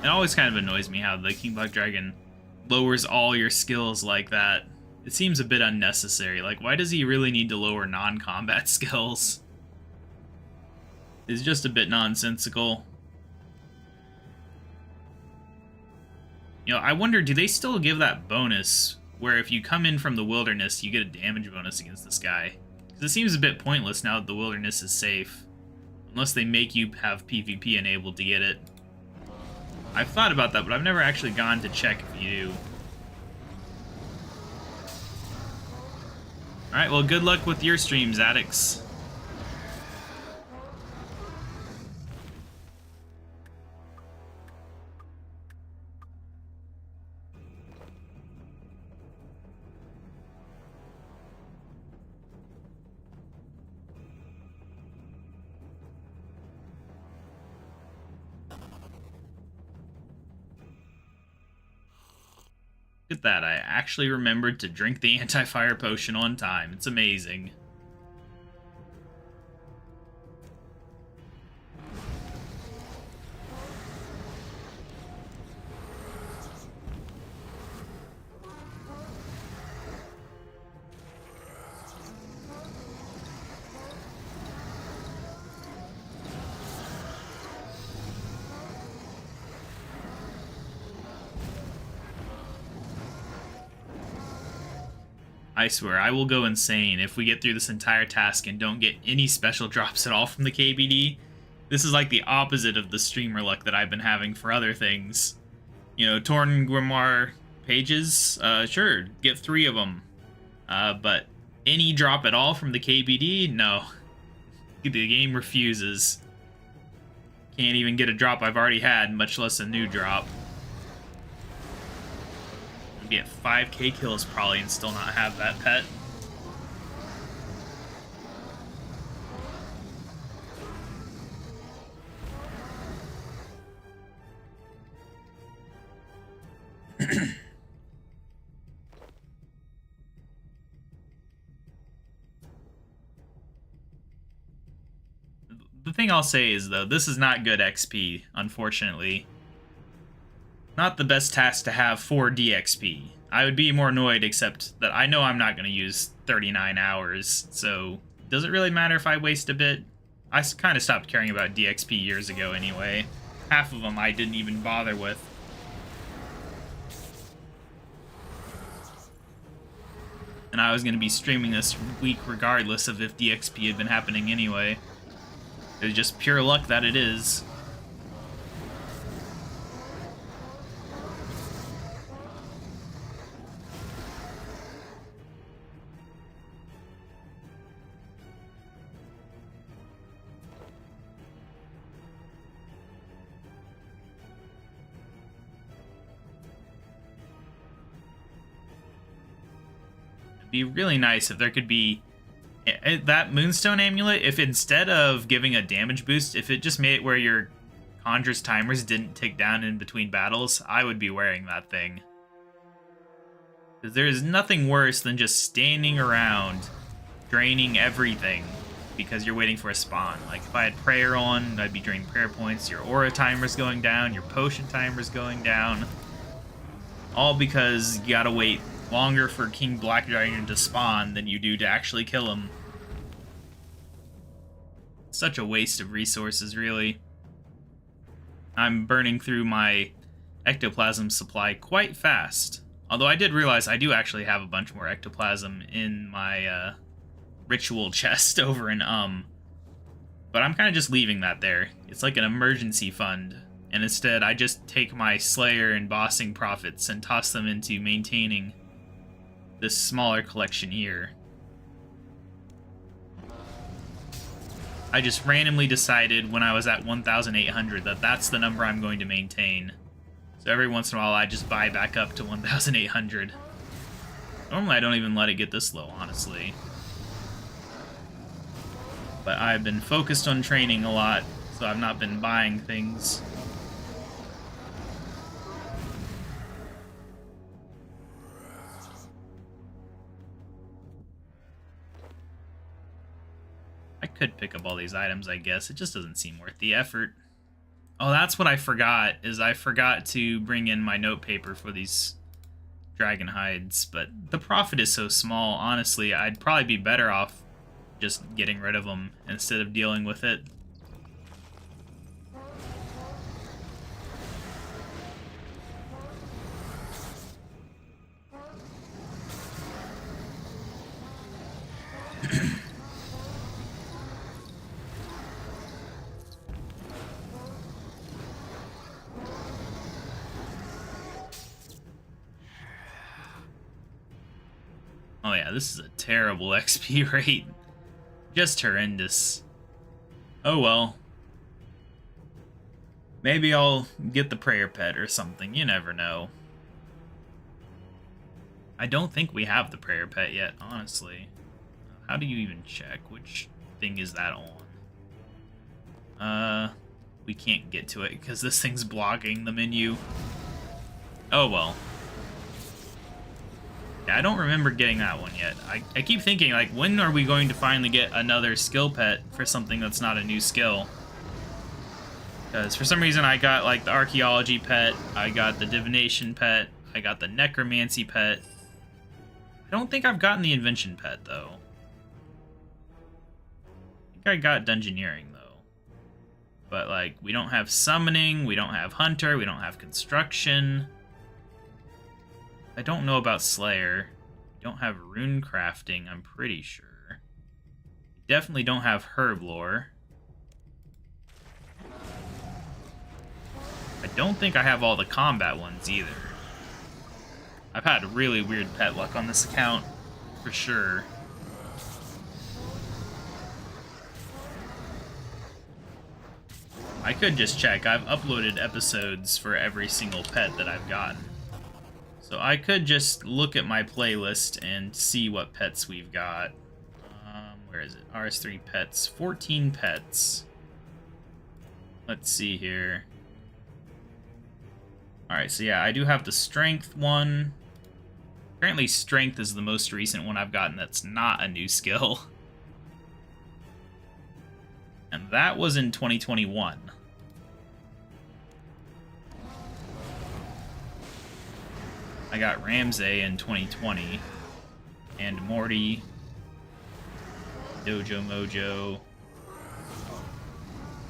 It always kind of annoys me how the King Black Dragon lowers all your skills like that. It seems a bit unnecessary. Like, why does he really need to lower non-combat skills? It's just a bit nonsensical. You know, I wonder, do they still give that bonus where if you come in from the wilderness, you get a damage bonus against this guy? Because it seems a bit pointless now that the wilderness is safe. Unless they make you have PvP enabled to get it. I've thought about that, but I've never actually gone to check if you do. Alright, well, good luck with your streams, addicts. Look at that, I actually remembered to drink the anti-fire potion on time. It's amazing. I swear, I will go insane if we get through this entire task and don't get any special drops at all from the KBD. This is like the opposite of the streamer luck that I've been having for other things. You know, Torn Grimoire pages, sure, get 3 of them. But any drop at all from the KBD? No. The game refuses. Can't even get a drop I've already had, much less a new drop. Be at 5k kills probably and still not have that pet. The thing I'll say is, though, this is not good XP, unfortunately. Not the best task to have for DXP. I would be more annoyed, except that I know I'm not going to use 39 hours, so does it really matter if I waste a bit? I kind of stopped caring about DXP years ago anyway. Half of them I didn't even bother with. And I was going to be streaming this week regardless of if DXP had been happening anyway. It was just pure luck that it is. Be really nice if there could be that Moonstone amulet, if instead of giving a damage boost, if it just made it where your Conjure's timers didn't tick down in between battles, I would be wearing that thing. Because there is nothing worse than just standing around draining everything because you're waiting for a spawn. Like if I had prayer on, I'd be draining prayer points, your aura timer's going down, your potion timer's going down. All because you gotta wait longer for King Black Dragon to spawn than you do to actually kill him. Such a waste of resources, really. I'm burning through my ectoplasm supply quite fast. Although I did realize I do actually have a bunch more ectoplasm in my ritual chest over in But I'm kind of just leaving that there. It's like an emergency fund. And instead, I just take my Slayer and Bossing profits and toss them into maintaining this smaller collection here. I just randomly decided when I was at 1,800 that that's the number I'm going to maintain. So every once in a while I just buy back up to 1,800. Normally I don't even let it get this low, honestly. But I've been focused on training a lot, so I've not been buying things. I could pick up all these items, I guess. It just doesn't seem worth the effort. Oh, that's what I forgot, is I forgot to bring in my note paper for these dragon hides, but the profit is so small, honestly, I'd probably be better off just getting rid of them instead of dealing with it. Oh yeah, this is a terrible XP rate. Just horrendous. Oh well. Maybe I'll get the prayer pet or something, you never know. I don't think we have the prayer pet yet, honestly. How do you even check? Which thing is that on? We can't get to it because this thing's blocking the menu. Oh well. Yeah, I don't remember getting that one yet. I keep thinking, like, when are we going to finally get another skill pet for something that's not a new skill? Because for some reason I got, like, the archaeology pet, I got the divination pet, I got the necromancy pet. I don't think I've gotten the invention pet, though. I think I got dungeoneering, though. But, like, we don't have summoning, we don't have hunter, we don't have construction. I don't know about Slayer. We don't have rune crafting, I'm pretty sure. We definitely don't have herb lore. I don't think I have all the combat ones either. I've had really weird pet luck on this account, for sure. I could just check. I've uploaded episodes for every single pet that I've gotten. So I could just look at my playlist and see what pets we've got. Where is it? RS3 pets. 14 pets. Let's see here. Alright, so yeah, I do have the strength one. Apparently strength is the most recent one I've gotten that's not a new skill. And that was in 2021. I got Ramsay in 2020. And Morty. Dojo Mojo.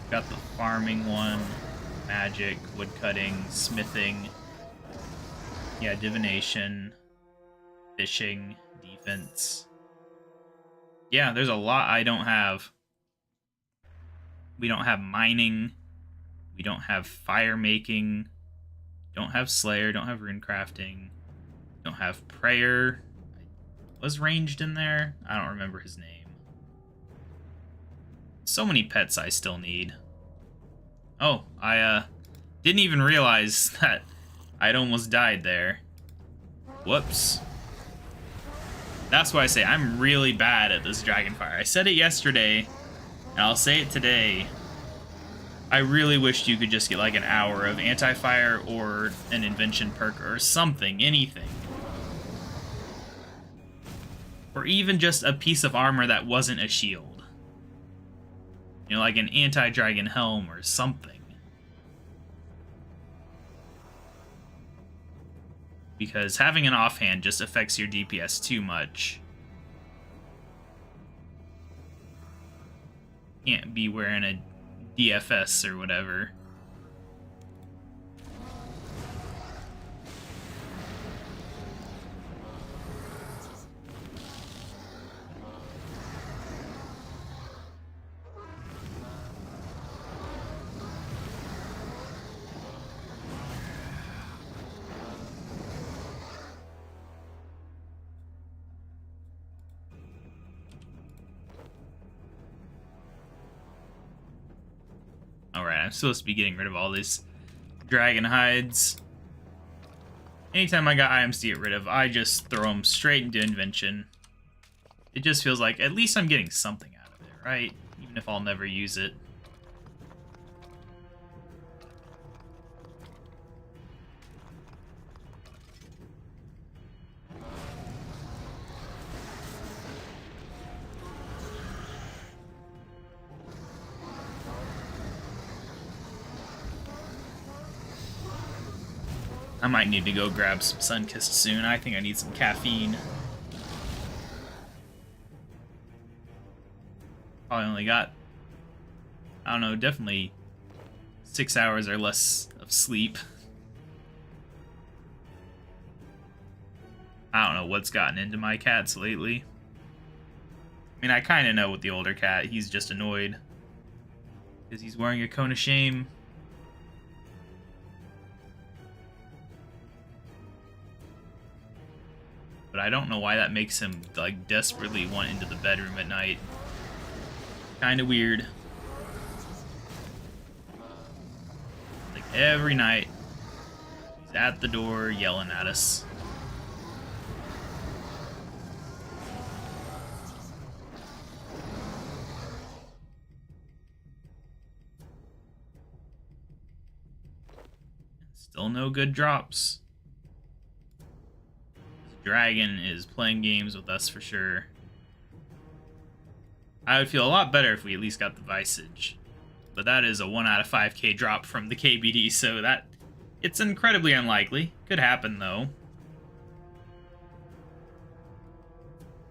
Got the farming one. Magic, woodcutting, smithing. Yeah, divination. Fishing. Defense. Yeah, there's a lot I don't have. We don't have mining. We don't have fire making. Don't have Slayer. Don't have rune crafting. Don't have prayer. Was ranged in there? I don't remember his name. So many pets I still need. Oh, I didn't even realize that I'd almost died there. Whoops. That's why I say I'm really bad at this Dragonfire. I said it yesterday, and I'll say it today. I really wished you could just get like an hour of anti-fire or an invention perk or something, anything. Or even just a piece of armor that wasn't a shield. You know, like an anti-dragon helm or something. Because having an offhand just affects your DPS too much. Can't be wearing a DFS or whatever. Alright, I'm supposed to be getting rid of all these dragon hides. Anytime I got items to get rid of, I just throw them straight into invention. It just feels like at least I'm getting something out of it, right? Even if I'll never use it. I might need to go grab some Sunkist soon. I think I need some caffeine. Probably only got, I don't know, definitely 6 hours or less of sleep. I don't know what's gotten into my cats lately. I mean, I kind of know with the older cat, he's just annoyed because he's wearing a cone of shame. But I don't know why that makes him, like, desperately want into the bedroom at night. Kind of weird. Like, every night, he's at the door yelling at us. Still no good drops. Dragon is playing games with us for sure. I would feel a lot better if we at least got the Visage. But that is a 1 out of 5k drop from the KBD, so that it's incredibly unlikely. Could happen though.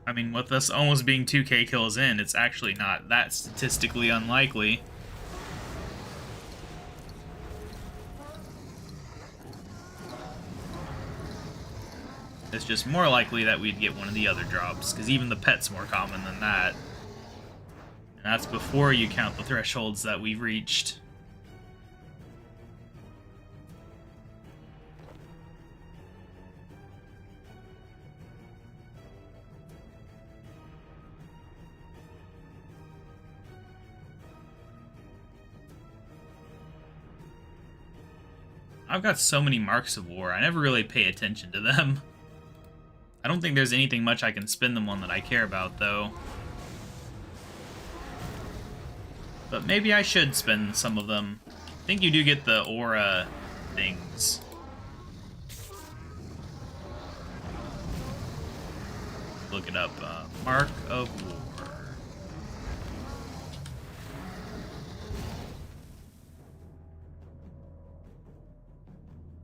I mean, with us almost being 2k kills in, it's actually not that statistically unlikely. It's just more likely that we'd get one of the other drops, because even the pet's more common than that. And that's before you count the thresholds that we've reached. I've got so many Marks of War, I never really pay attention to them. I don't think there's anything much I can spend them on that I care about, though. But maybe I should spend some of them. I think you do get the aura things. Look it up. Mark of War.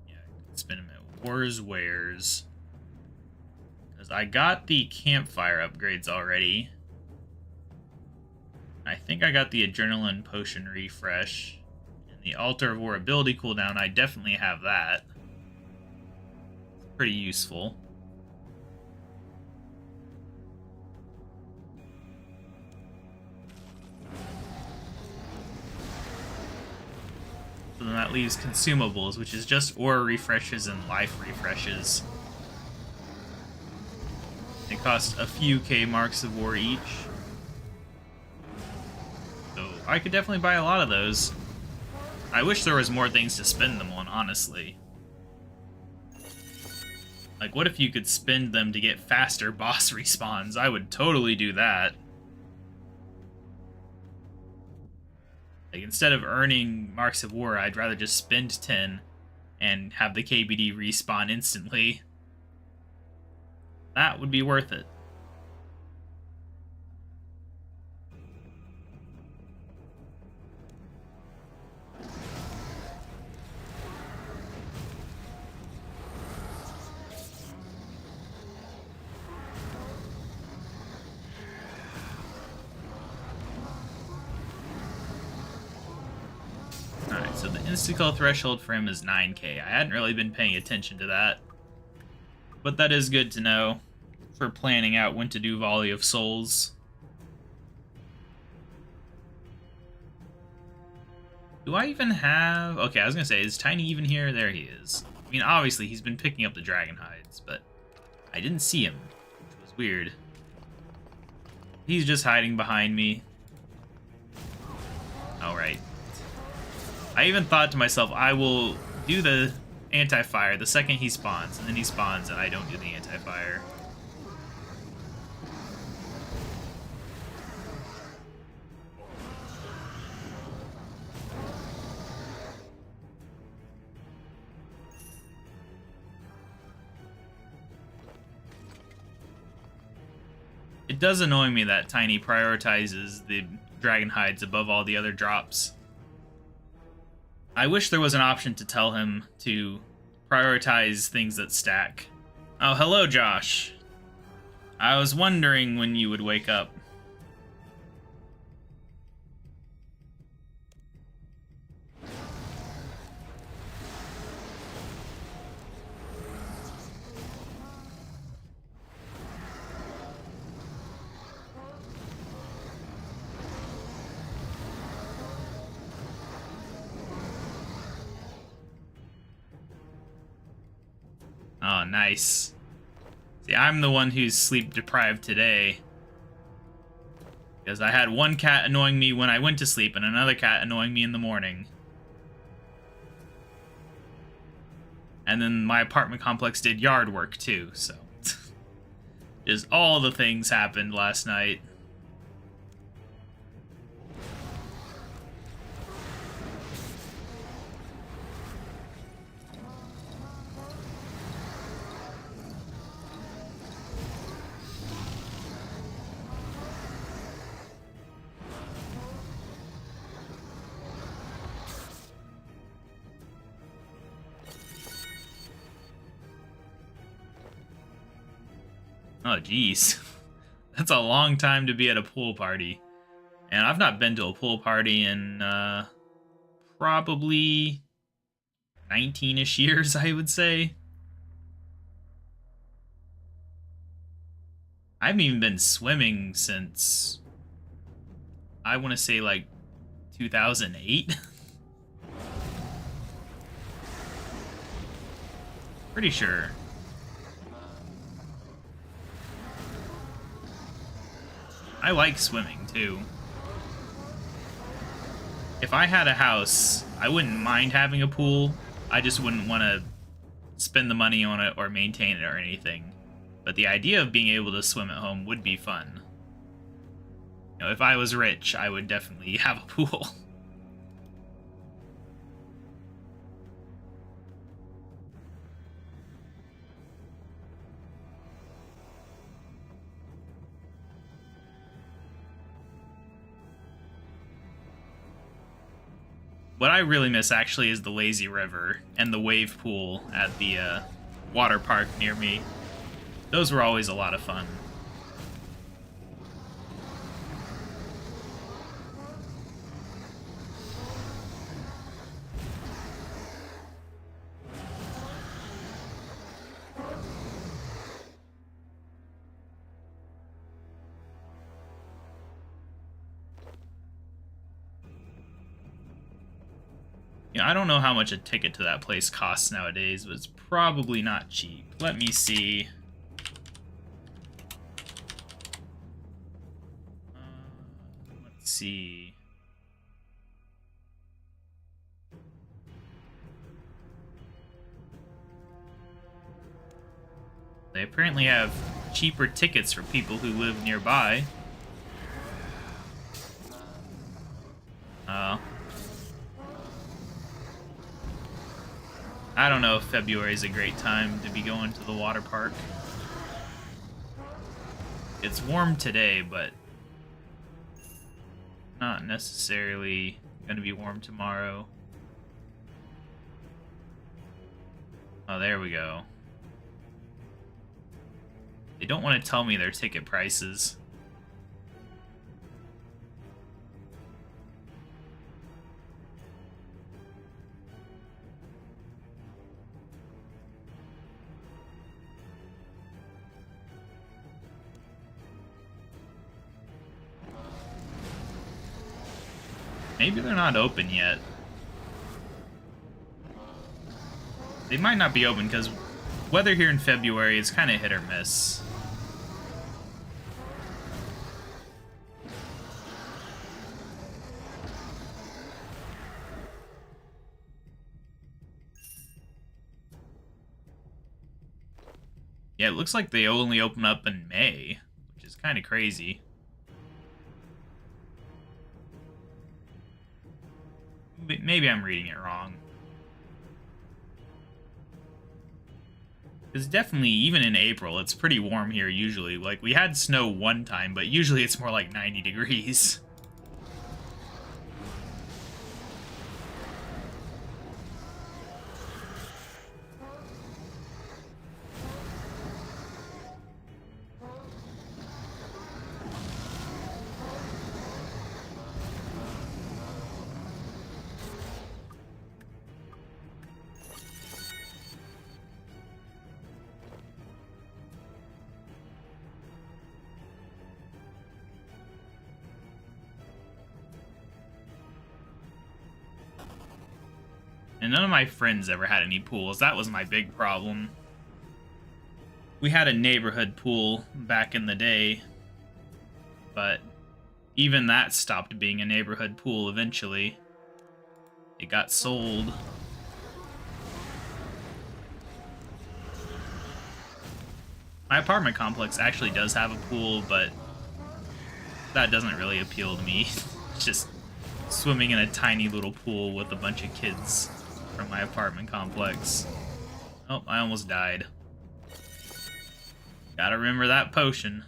Yeah, I can spend them at Wars Wares. I got the campfire upgrades already. I think I got the adrenaline potion refresh. And the Altar of War ability cooldown, I definitely have that. It's pretty useful. So then that leaves consumables, which is just aura refreshes and life refreshes. They cost a few K Marks of War each. So I could definitely buy a lot of those. I wish there was more things to spend them on, honestly. Like, what if you could spend them to get faster boss respawns? I would totally do that. Like, instead of earning Marks of War, I'd rather just spend 10 and have the KBD respawn instantly. That would be worth it. Alright, so the insta-kill threshold for him is 9k. I hadn't really been paying attention to that. But that is good to know for planning out when to do Volley of Souls. Do I even have... Okay, I was gonna say, is Tiny even here? There he is. I mean, obviously, he's been picking up the dragon hides, but I didn't see him, which was weird. He's just hiding behind me. Alright. I even thought to myself, I will do the anti-fire the second he spawns, and then he spawns and I don't do the anti-fire. It does annoy me that Tiny prioritizes the dragon hides above all the other drops. I wish there was an option to tell him to prioritize things that stack. Oh, hello, Josh. I was wondering when you would wake up. Oh, nice. See, I'm the one who's sleep deprived today. Because I had one cat annoying me when I went to sleep and another cat annoying me in the morning. And then my apartment complex did yard work too, so... just all the things happened last night. Oh, geez. That's a long time to be at a pool party. And I've not been to a pool party in, probably 19-ish years, I would say. I haven't even been swimming since, I want to say, like, 2008? Pretty sure. I like swimming, too. If I had a house, I wouldn't mind having a pool. I just wouldn't want to spend the money on it or maintain it or anything. But the idea of being able to swim at home would be fun. You know, if I was rich, I would definitely have a pool. What I really miss, actually, is the lazy river and the wave pool at the water park near me. Those were always a lot of fun. I don't know how much a ticket to that place costs nowadays, but it's probably not cheap. Let me see. Let's see. They apparently have cheaper tickets for people who live nearby. I don't know if February is a great time to be going to the water park. It's warm today, but not necessarily going to be warm tomorrow. Oh, there we go. They don't want to tell me their ticket prices. Maybe they're not open yet. They might not be open because weather here in February is kind of hit or miss. Yeah, it looks like they only open up in May, which is kind of crazy. Maybe I'm reading it wrong. Because definitely, even in April, it's pretty warm here usually. Like, we had snow one time, but usually it's more like 90 degrees. And none of my friends ever had any pools. That was my big problem. We had a neighborhood pool back in the day, but even that stopped being a neighborhood pool eventually. It got sold. My apartment complex actually does have a pool, but that doesn't really appeal to me. It's just swimming in a tiny little pool with a bunch of kids from my apartment complex. Oh, I almost died. Gotta remember that potion.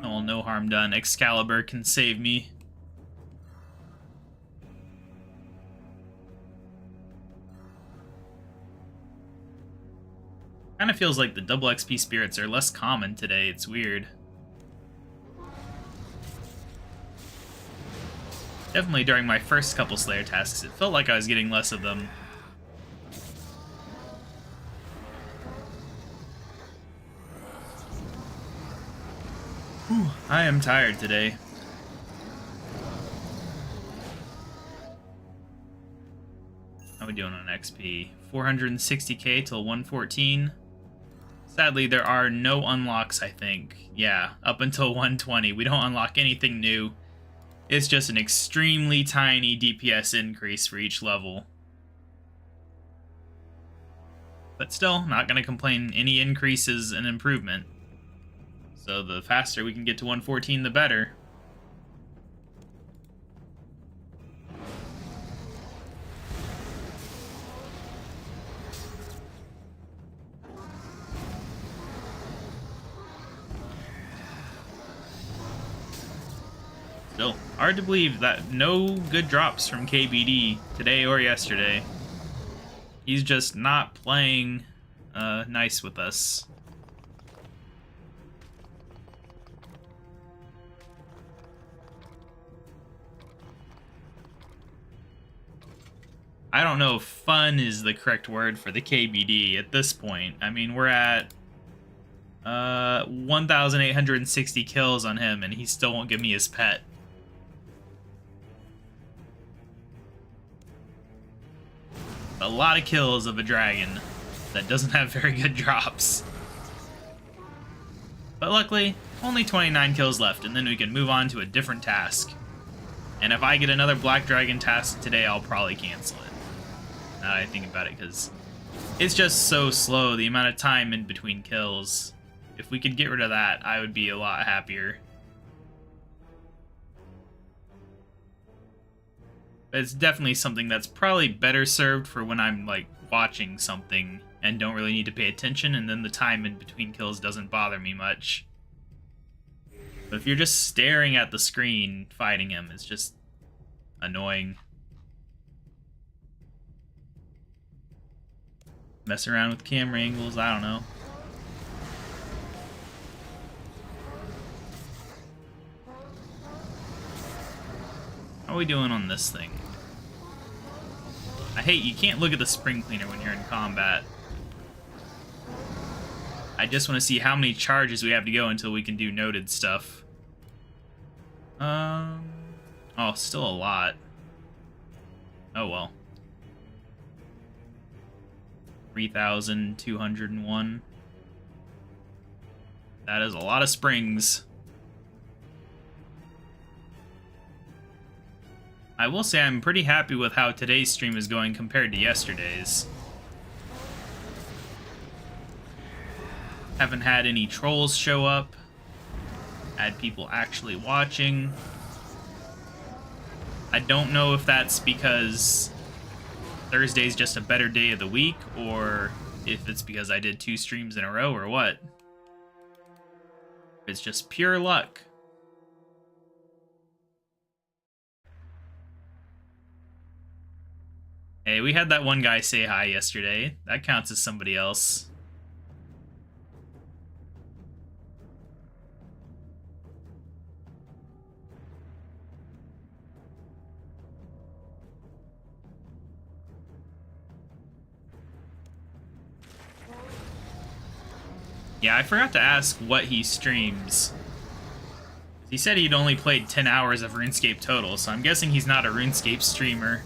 Oh, no harm done. Excalibur can save me. Kinda feels like the double XP spirits are less common today. It's weird. Definitely during my first couple Slayer tasks, it felt like I was getting less of them. Whew, I am tired today. How are we doing on XP? 460k till 114. Sadly, there are no unlocks, I think. Yeah, up until 120. We don't unlock anything new. It's just an extremely tiny DPS increase for each level. But still, not going to complain. Any increase is an improvement. So the faster we can get to 114, the better. Still, hard to believe that no good drops from KBD today or yesterday. He's just not playing nice with us. I don't know if fun is the correct word for the KBD at this point. I mean, we're at 1,860 kills on him, and he still won't give me his pet. A lot of kills of a dragon that doesn't have very good drops. But luckily, only 29 kills left, and then we can move on to a different task. And if I get another Black Dragon task today, I'll probably cancel it. Now that I think about it, because it's just so slow, the amount of time in between kills. If we could get rid of that, I would be a lot happier. But it's definitely something that's probably better served for when I'm, like, watching something and don't really need to pay attention, and then the time in between kills doesn't bother me much. But if you're just staring at the screen fighting him, it's just annoying. Mess around with camera angles, I don't know. How are we doing on this thing? I hate you can't look at the spring cleaner when you're in combat. I just want to see how many charges we have to go until we can do noted stuff. Oh, still a lot. Oh well. 3,201. That is a lot of springs. I will say I'm pretty happy with how today's stream is going compared to yesterday's. Haven't had any trolls show up. Had people actually watching. I don't know if that's because Thursday's just a better day of the week, or if it's because I did 2 streams in a row, or what. It's just pure luck. Hey, we had that one guy say hi yesterday. That counts as somebody else. Yeah, I forgot to ask what he streams. He said he'd only played 10 hours of RuneScape total, so I'm guessing he's not a RuneScape streamer.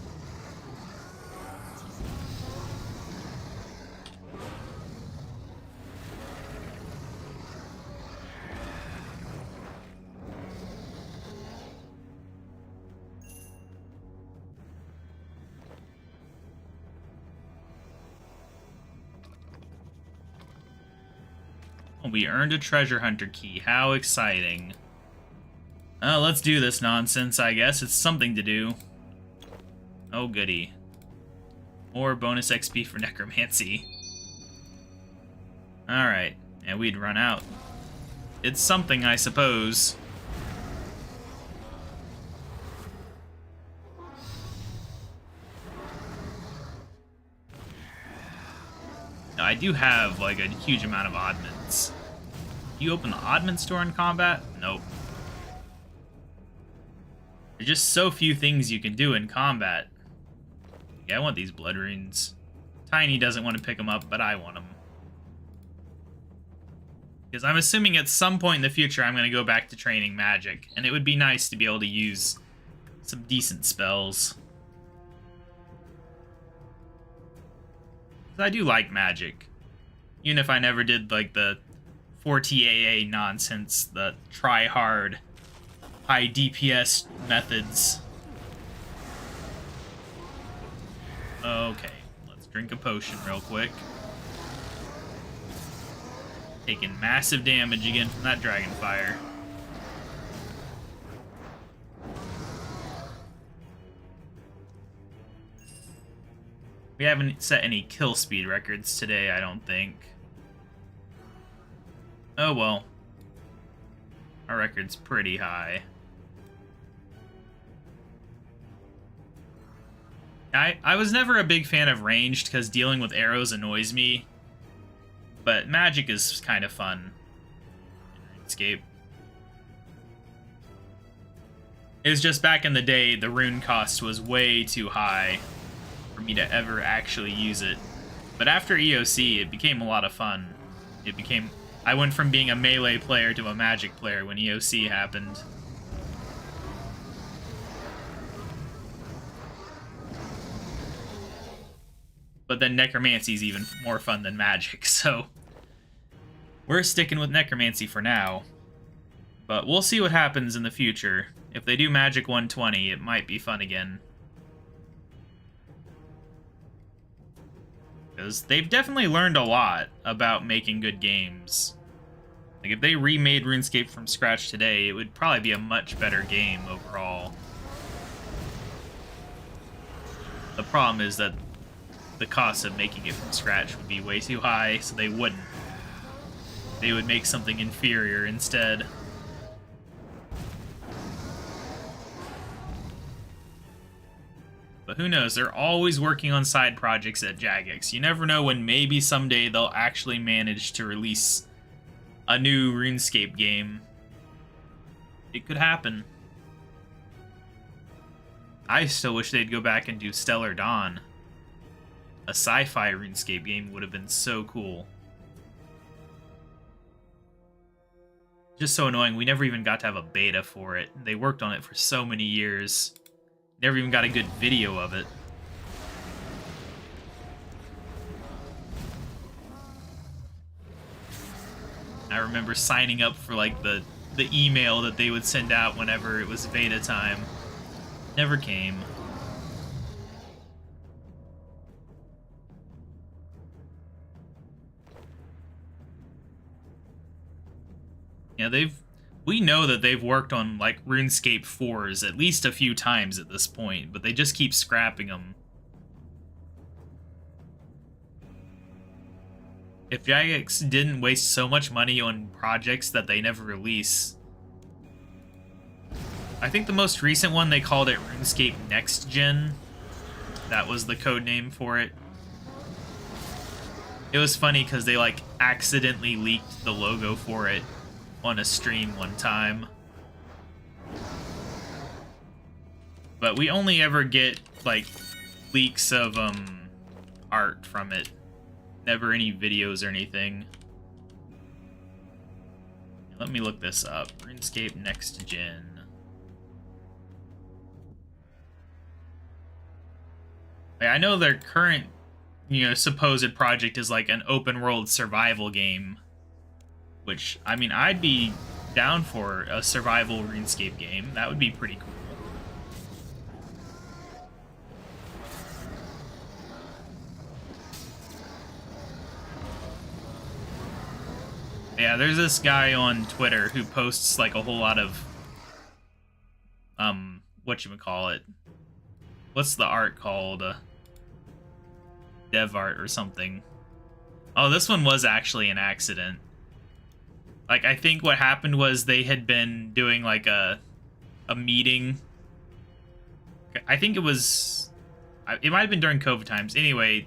We earned a treasure hunter key. How exciting. Let's do this nonsense, I guess. It's something to do. Oh, goody. More bonus XP for necromancy. Alright. And we'd run out. It's something, I suppose. Now, I do have, like, a huge amount of oddments. You open the oddment store in combat? Nope. There's just so few things you can do in combat. Yeah, I want these blood runes. Tiny doesn't want to pick them up, but I want them. Because I'm assuming at some point in the future I'm going to go back to training magic, and it would be nice to be able to use some decent spells. I do like magic. Even if I never did, like, the 4TAA nonsense, the try-hard, high DPS methods. Okay, let's drink a potion real quick. Taking massive damage again from that dragon fire. We haven't set any kill speed records today, I don't think. Oh well. Our record's pretty high. I was never a big fan of ranged because dealing with arrows annoys me. But magic is kind of fun in RuneScape. It was just back in the day, the rune cost was way too high for me to ever actually use it. But after EOC, it became a lot of fun. I went from being a melee player to a magic player when EOC happened. But then necromancy's even more fun than magic, so we're sticking with necromancy for now. But we'll see what happens in the future. If they do Magic 120, it might be fun again. Because they've definitely learned a lot about making good games. Like, if they remade RuneScape from scratch today, it would probably be a much better game overall. The problem is that the cost of making it from scratch would be way too high, so they wouldn't. They would make something inferior instead. But who knows, they're always working on side projects at Jagex. You never know when maybe someday they'll actually manage to release a new RuneScape game. It could happen. I still wish they'd go back and do Stellar Dawn. A sci-fi RuneScape game would have been so cool. Just so annoying, we never even got to have a beta for it. They worked on it for so many years. Never even got a good video of it. I remember signing up for, like, the email that they would send out whenever it was beta time. Never came. Yeah, we know that they've worked on, like, RuneScape 4s at least a few times at this point, but they just keep scrapping them. If Jagex didn't waste so much money on projects that they never release... I think the most recent one, they called it RuneScape Next Gen. That was the code name for it. It was funny because they, like, accidentally leaked the logo for it on a stream one time. But we only ever get, like, leaks of art from it. Never any videos or anything. Let me look this up. RuneScape Next Gen. I know their current, supposed project is like an open world survival game. Which, I mean, I'd be down for a survival RuneScape game. That would be pretty cool. Yeah, there's this guy on Twitter who posts like a whole lot of whatchamacallit. What's the art called? Dev art or something. Oh, this one was actually an accident. Like, I think what happened was they had been doing like a meeting. I think it might have been during COVID times. Anyway,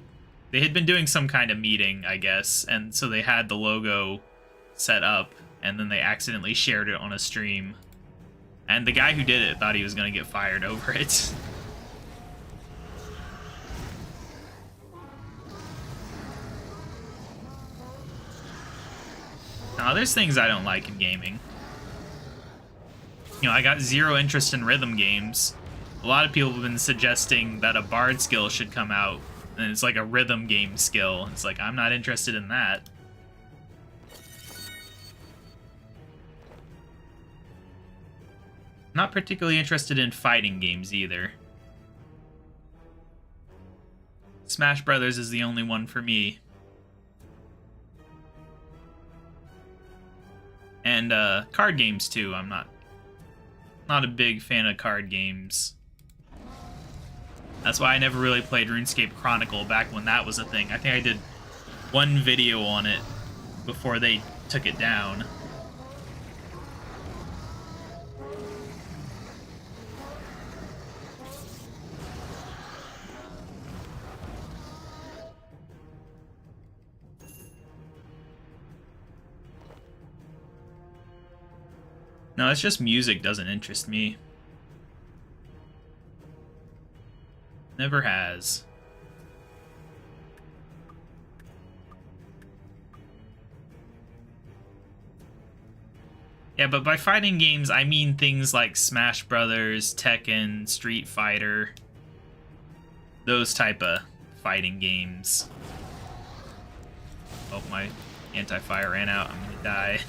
they had been doing some kind of meeting, I guess, and so they had the logo set up, and then they accidentally shared it on a stream. And the guy who did it thought he was going to get fired over it. Now, there's things I don't like in gaming. I got zero interest in rhythm games. A lot of people have been suggesting that a bard skill should come out, and it's like a rhythm game skill. It's like, I'm not interested in that. Not particularly interested in fighting games either. Smash Brothers is the only one for me. And card games too. I'm not a big fan of card games. That's why I never really played RuneScape Chronicle back when that was a thing. I think I did one video on it before they took it down. No, it's just music doesn't interest me. Never has. Yeah, but by fighting games, I mean things like Smash Brothers, Tekken, Street Fighter. Those type of fighting games. Oh, my anti-fire ran out. I'm gonna die.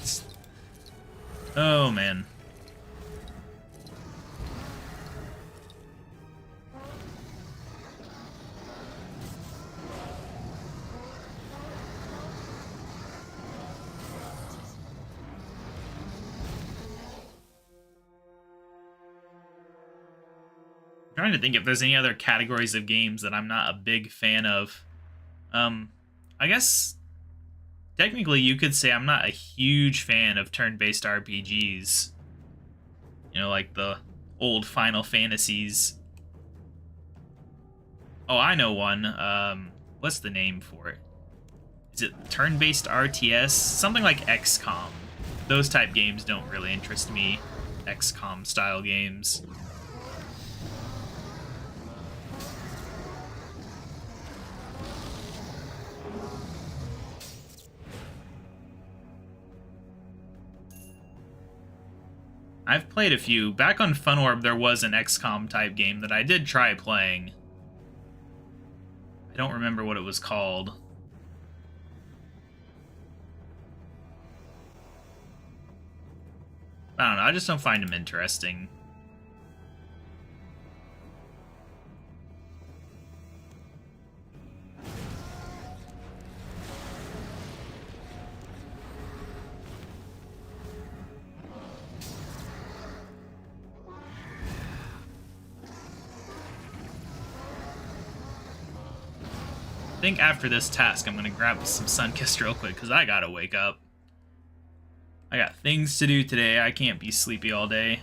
Oh, man. I'm trying to think if there's any other categories of games that I'm not a big fan of. I guess technically you could say I'm not a huge fan of turn-based RPGs. Like the old Final Fantasies. Oh, I know one. What's the name for it? Is it turn-based RTS? Something like XCOM. Those type games don't really interest me. XCOM style games. I've played a few. Back on FunOrb, there was an XCOM type game that I did try playing. I don't remember what it was called. I don't know, I just don't find them interesting. I think after this task, I'm gonna grab some Sunkist real quick, because I gotta wake up. I got things to do today. I can't be sleepy all day.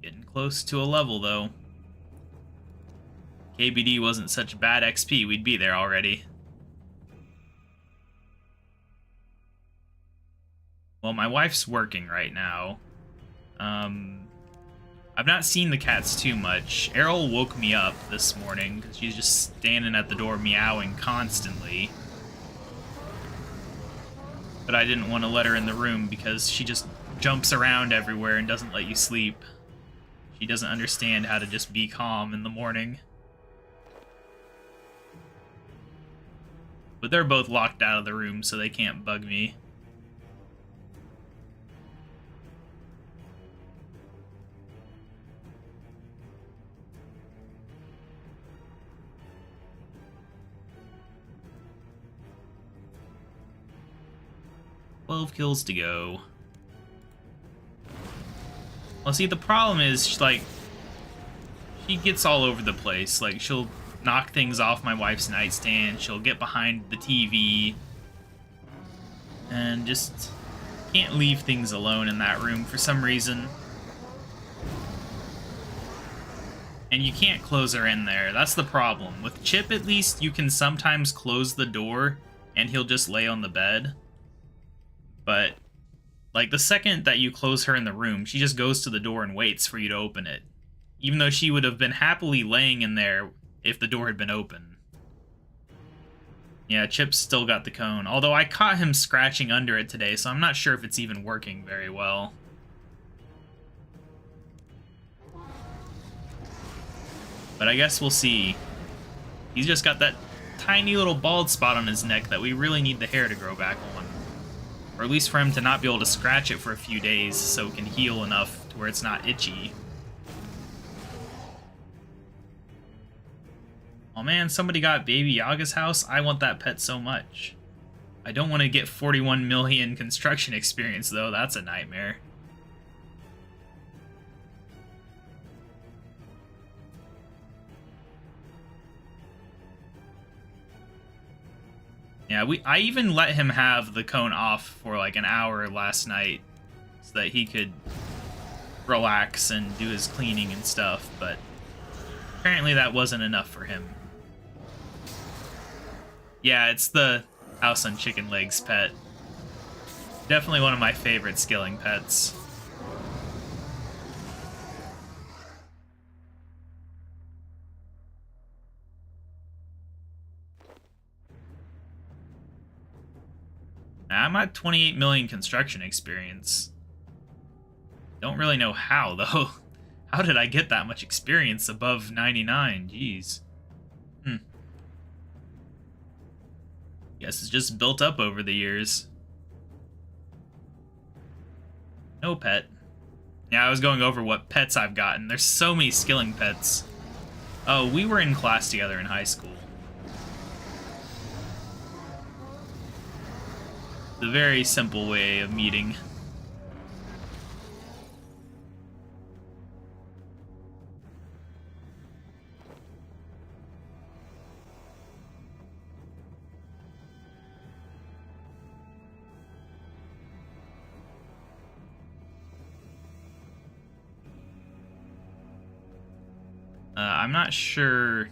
Getting close to a level, though. KBD wasn't such bad XP, we'd be there already. Well, my wife's working right now. I've not seen the cats too much. Errol woke me up this morning because she's just standing at the door meowing constantly. But I didn't want to let her in the room because she just jumps around everywhere and doesn't let you sleep. She doesn't understand how to just be calm in the morning. But they're both locked out of the room, so they can't bug me. $12 kills to go. Well, see, the problem is, like, she gets all over the place. Like, she'll knock things off my wife's nightstand, she'll get behind the TV, and just can't leave things alone in that room for some reason. And you can't close her in there. That's the problem. With Chip, at least, you can sometimes close the door, and he'll just lay on the bed. But, like, the second that you close her in the room, she just goes to the door and waits for you to open it. Even though she would have been happily laying in there if the door had been open. Yeah, Chip's still got the cone. Although I caught him scratching under it today, so I'm not sure if it's even working very well. But I guess we'll see. He's just got that tiny little bald spot on his neck that we really need the hair to grow back on. Or at least for him to not be able to scratch it for a few days so it can heal enough to where it's not itchy. Oh man, somebody got Baby Yaga's house? I want that pet so much. I don't want to get 41 million construction experience though, that's a nightmare. Yeah, I even let him have the cone off for like an hour last night so that he could relax and do his cleaning and stuff, but apparently that wasn't enough for him. Yeah, it's the House on Chicken Legs pet. Definitely one of my favorite skilling pets. I'm at 28 million construction experience. Don't really know how, though. How did I get that much experience above 99? Jeez. Guess it's just built up over the years. No pet. Yeah, I was going over what pets I've gotten. There's so many skilling pets. Oh, we were in class together in high school. It's a very simple way of meeting. I'm not sure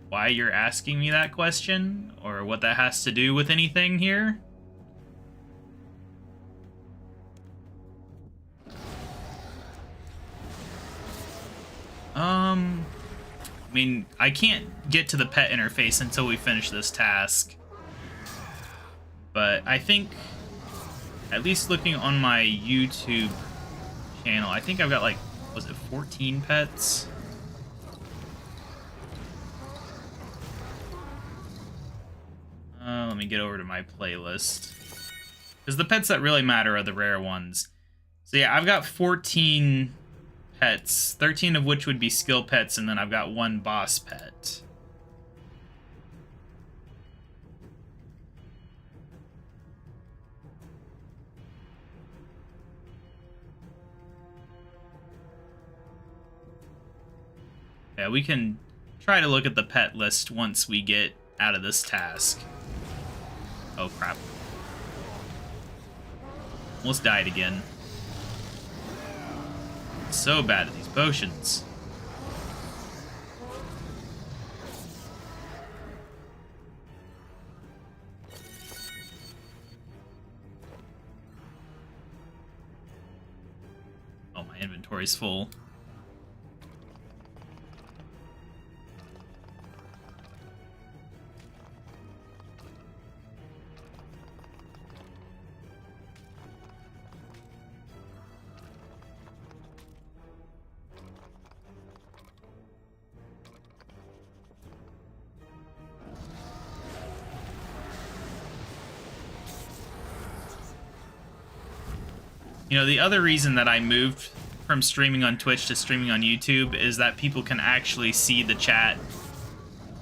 why you're asking me that question, or what that has to do with anything here. I mean, I can't get to the pet interface until we finish this task. But I think, at least looking on my YouTube channel, I think I've got like, was it 14 pets? Let me get over to my playlist. Because the pets that really matter are the rare ones. So yeah, I've got 14 pets, 13 of which would be skill pets, and then I've got one boss pet. Yeah, we can try to look at the pet list once we get out of this task. Oh crap. Almost died again. So bad at these potions. Oh, my inventory's full. You know, the other reason that I moved from streaming on Twitch to streaming on YouTube is that people can actually see the chat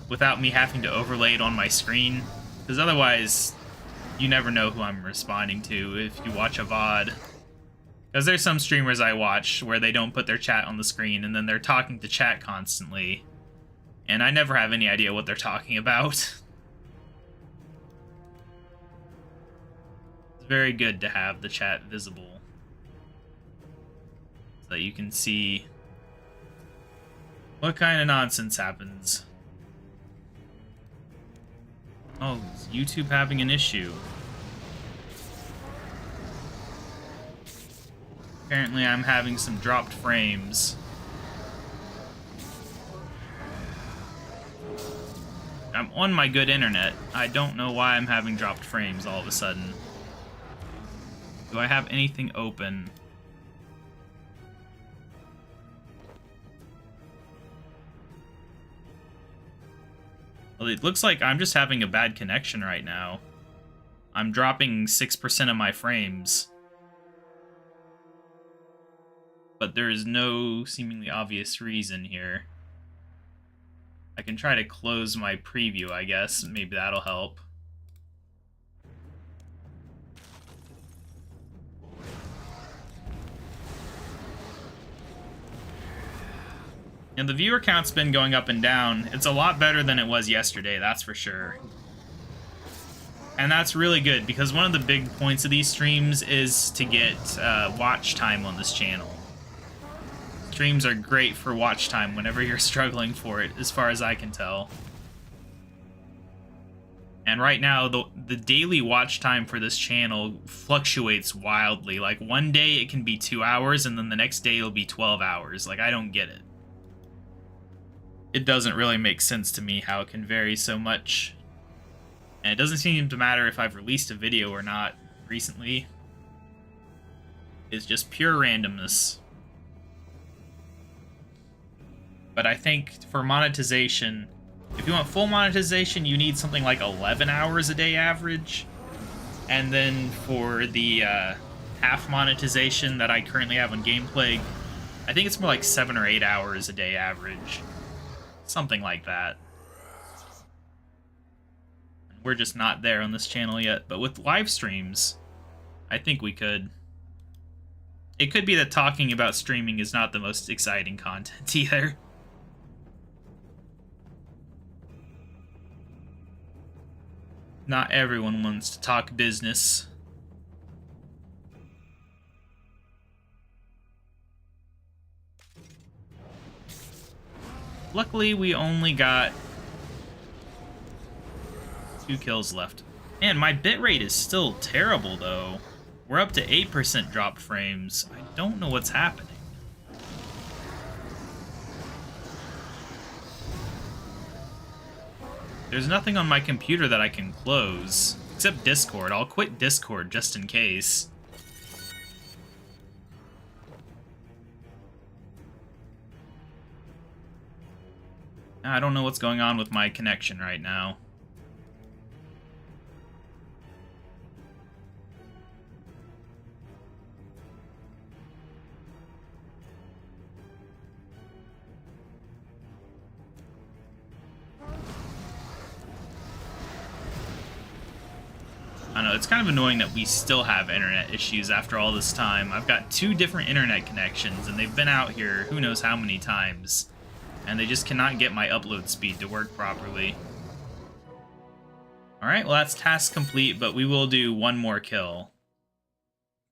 without me having to overlay it on my screen. Because otherwise, you never know who I'm responding to if you watch a VOD. Because there's some streamers I watch where they don't put their chat on the screen and then they're talking to chat constantly. And I never have any idea what they're talking about. It's very good to have the chat visible, so that you can see what kind of nonsense happens. Oh, is YouTube having an issue? Apparently I'm having some dropped frames. I'm on my good internet. I don't know why I'm having dropped frames all of a sudden. Do I have anything open? Well, it looks like I'm just having a bad connection right now. I'm dropping 6% of my frames. But there is no seemingly obvious reason here. I can try to close my preview, I guess. Maybe that'll help. And the viewer count's been going up and down. It's a lot better than it was yesterday, that's for sure. And that's really good, because one of the big points of these streams is to get watch time on this channel. Streams are great for watch time whenever you're struggling for it, as far as I can tell. And right now, the daily watch time for this channel fluctuates wildly. Like, one day it can be 2 hours, and then the next day it'll be 12 hours. Like, I don't get it. It doesn't really make sense to me how it can vary so much. And it doesn't seem to matter if I've released a video or not recently. It's just pure randomness. But I think for monetization, if you want full monetization, you need something like 11 hours a day average. And then for the half monetization that I currently have on Gameplay, I think it's more like 7 or 8 hours a day average. Something like that. We're just not there on this channel yet, but with live streams, I think we could. It could be that talking about streaming is not the most exciting content either. Not everyone wants to talk business. Luckily, we only got 2 kills left. Man, my bitrate is still terrible, though. We're up to 8% dropped frames. I don't know what's happening. There's nothing on my computer that I can close, except Discord. I'll quit Discord just in case. I don't know what's going on with my connection right now. I know, it's kind of annoying that we still have internet issues after all this time. I've got 2 different internet connections, and they've been out here who knows how many times. And they just cannot get my upload speed to work properly. Alright, well that's task complete, but we will do 1 more kill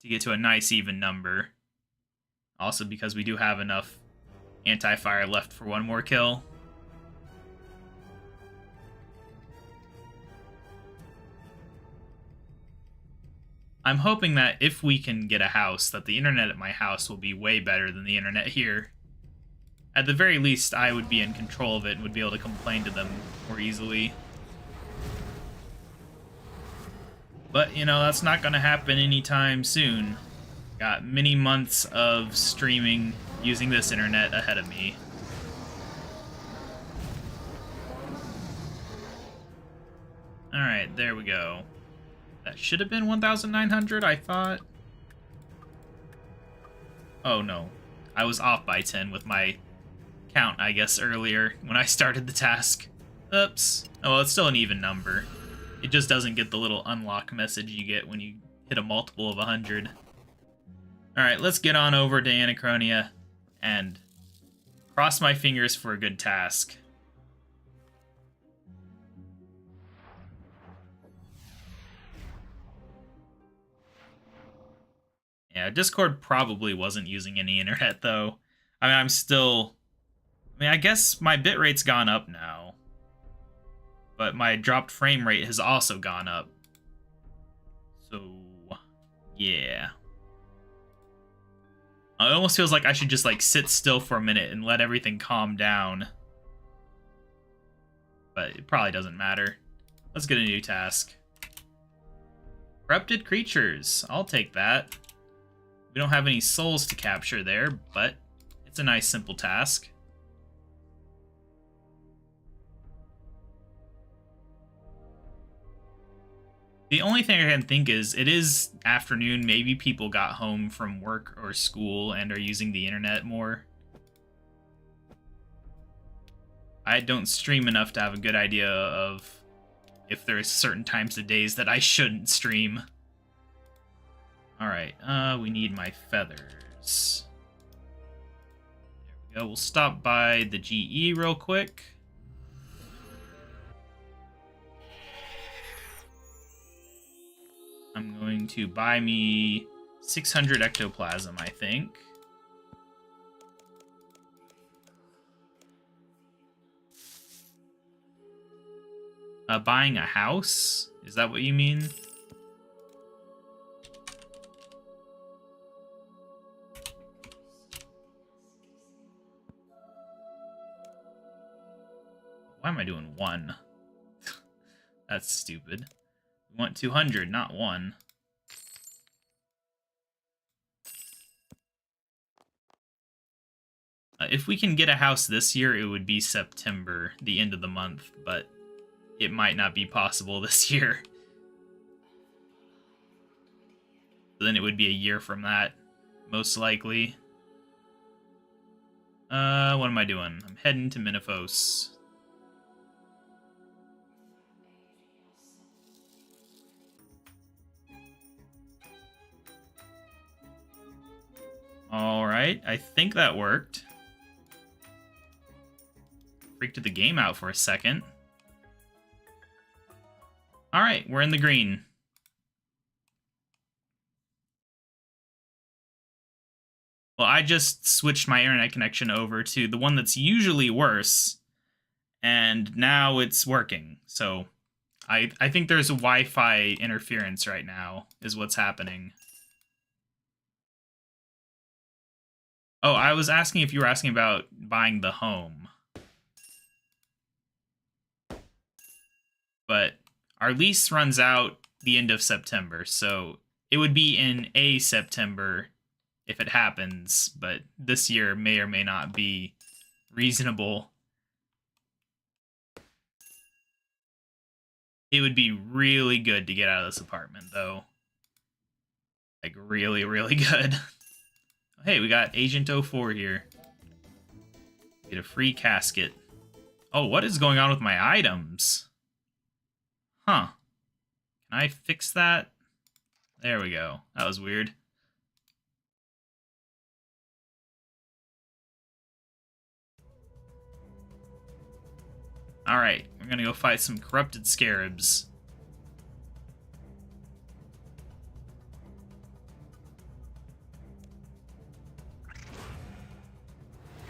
to get to a nice even number. Also because we do have enough anti-fire left for 1 more kill. I'm hoping that if we can get a house, that the internet at my house will be way better than the internet here. At the very least, I would be in control of it and would be able to complain to them more easily. But, you know, that's not going to happen anytime soon. Got many months of streaming using this internet ahead of me. Alright, there we go. That should have been 1,900, I thought. Oh no, I was off by 10 with my count, I guess, earlier when I started the task. Oops. Oh, well, it's still an even number. It just doesn't get the little unlock message you get when you hit a multiple of 100. Alright, let's get on over to Anachronia and cross my fingers for a good task. Yeah, Discord probably wasn't using any internet, though. I mean, I guess my bitrate's gone up now. But my dropped frame rate has also gone up. So, yeah. It almost feels like I should just, like, sit still for a minute and let everything calm down. But it probably doesn't matter. Let's get a new task. Corrupted creatures. I'll take that. We don't have any souls to capture there, but it's a nice, simple task. The only thing I can think is, it is afternoon, maybe people got home from work or school and are using the internet more. I don't stream enough to have a good idea of if there's certain times of days that I shouldn't stream. Alright, we need my feathers. There we go, we'll stop by the GE real quick. I'm going to buy me 600 ectoplasm, I think. Buying a house? Is that what you mean? Why am I doing 1? That's stupid. We want 200, not 1. If we can get a house this year, it would be September, the end of the month, but it might not be possible this year. Then it would be a year from that, most likely. What am I doing? I'm heading to Minifos. Alright, I think that worked. Freaked the game out for a second. Alright, we're in the green. Well, I just switched my internet connection over to the one that's usually worse, and now it's working. So I think there's a Wi-Fi interference right now, is what's happening. Oh, I was asking if you were asking about buying the home. But our lease runs out the end of September, so it would be in a September if it happens, but this year may or may not be reasonable. It would be really good to get out of this apartment, though. Like, really, really good. Hey, we got Agent 04 here. Get a free casket. Oh, what is going on with my items? Huh. Can I fix that? There we go. That was weird. Alright, we're gonna go fight some corrupted scarabs.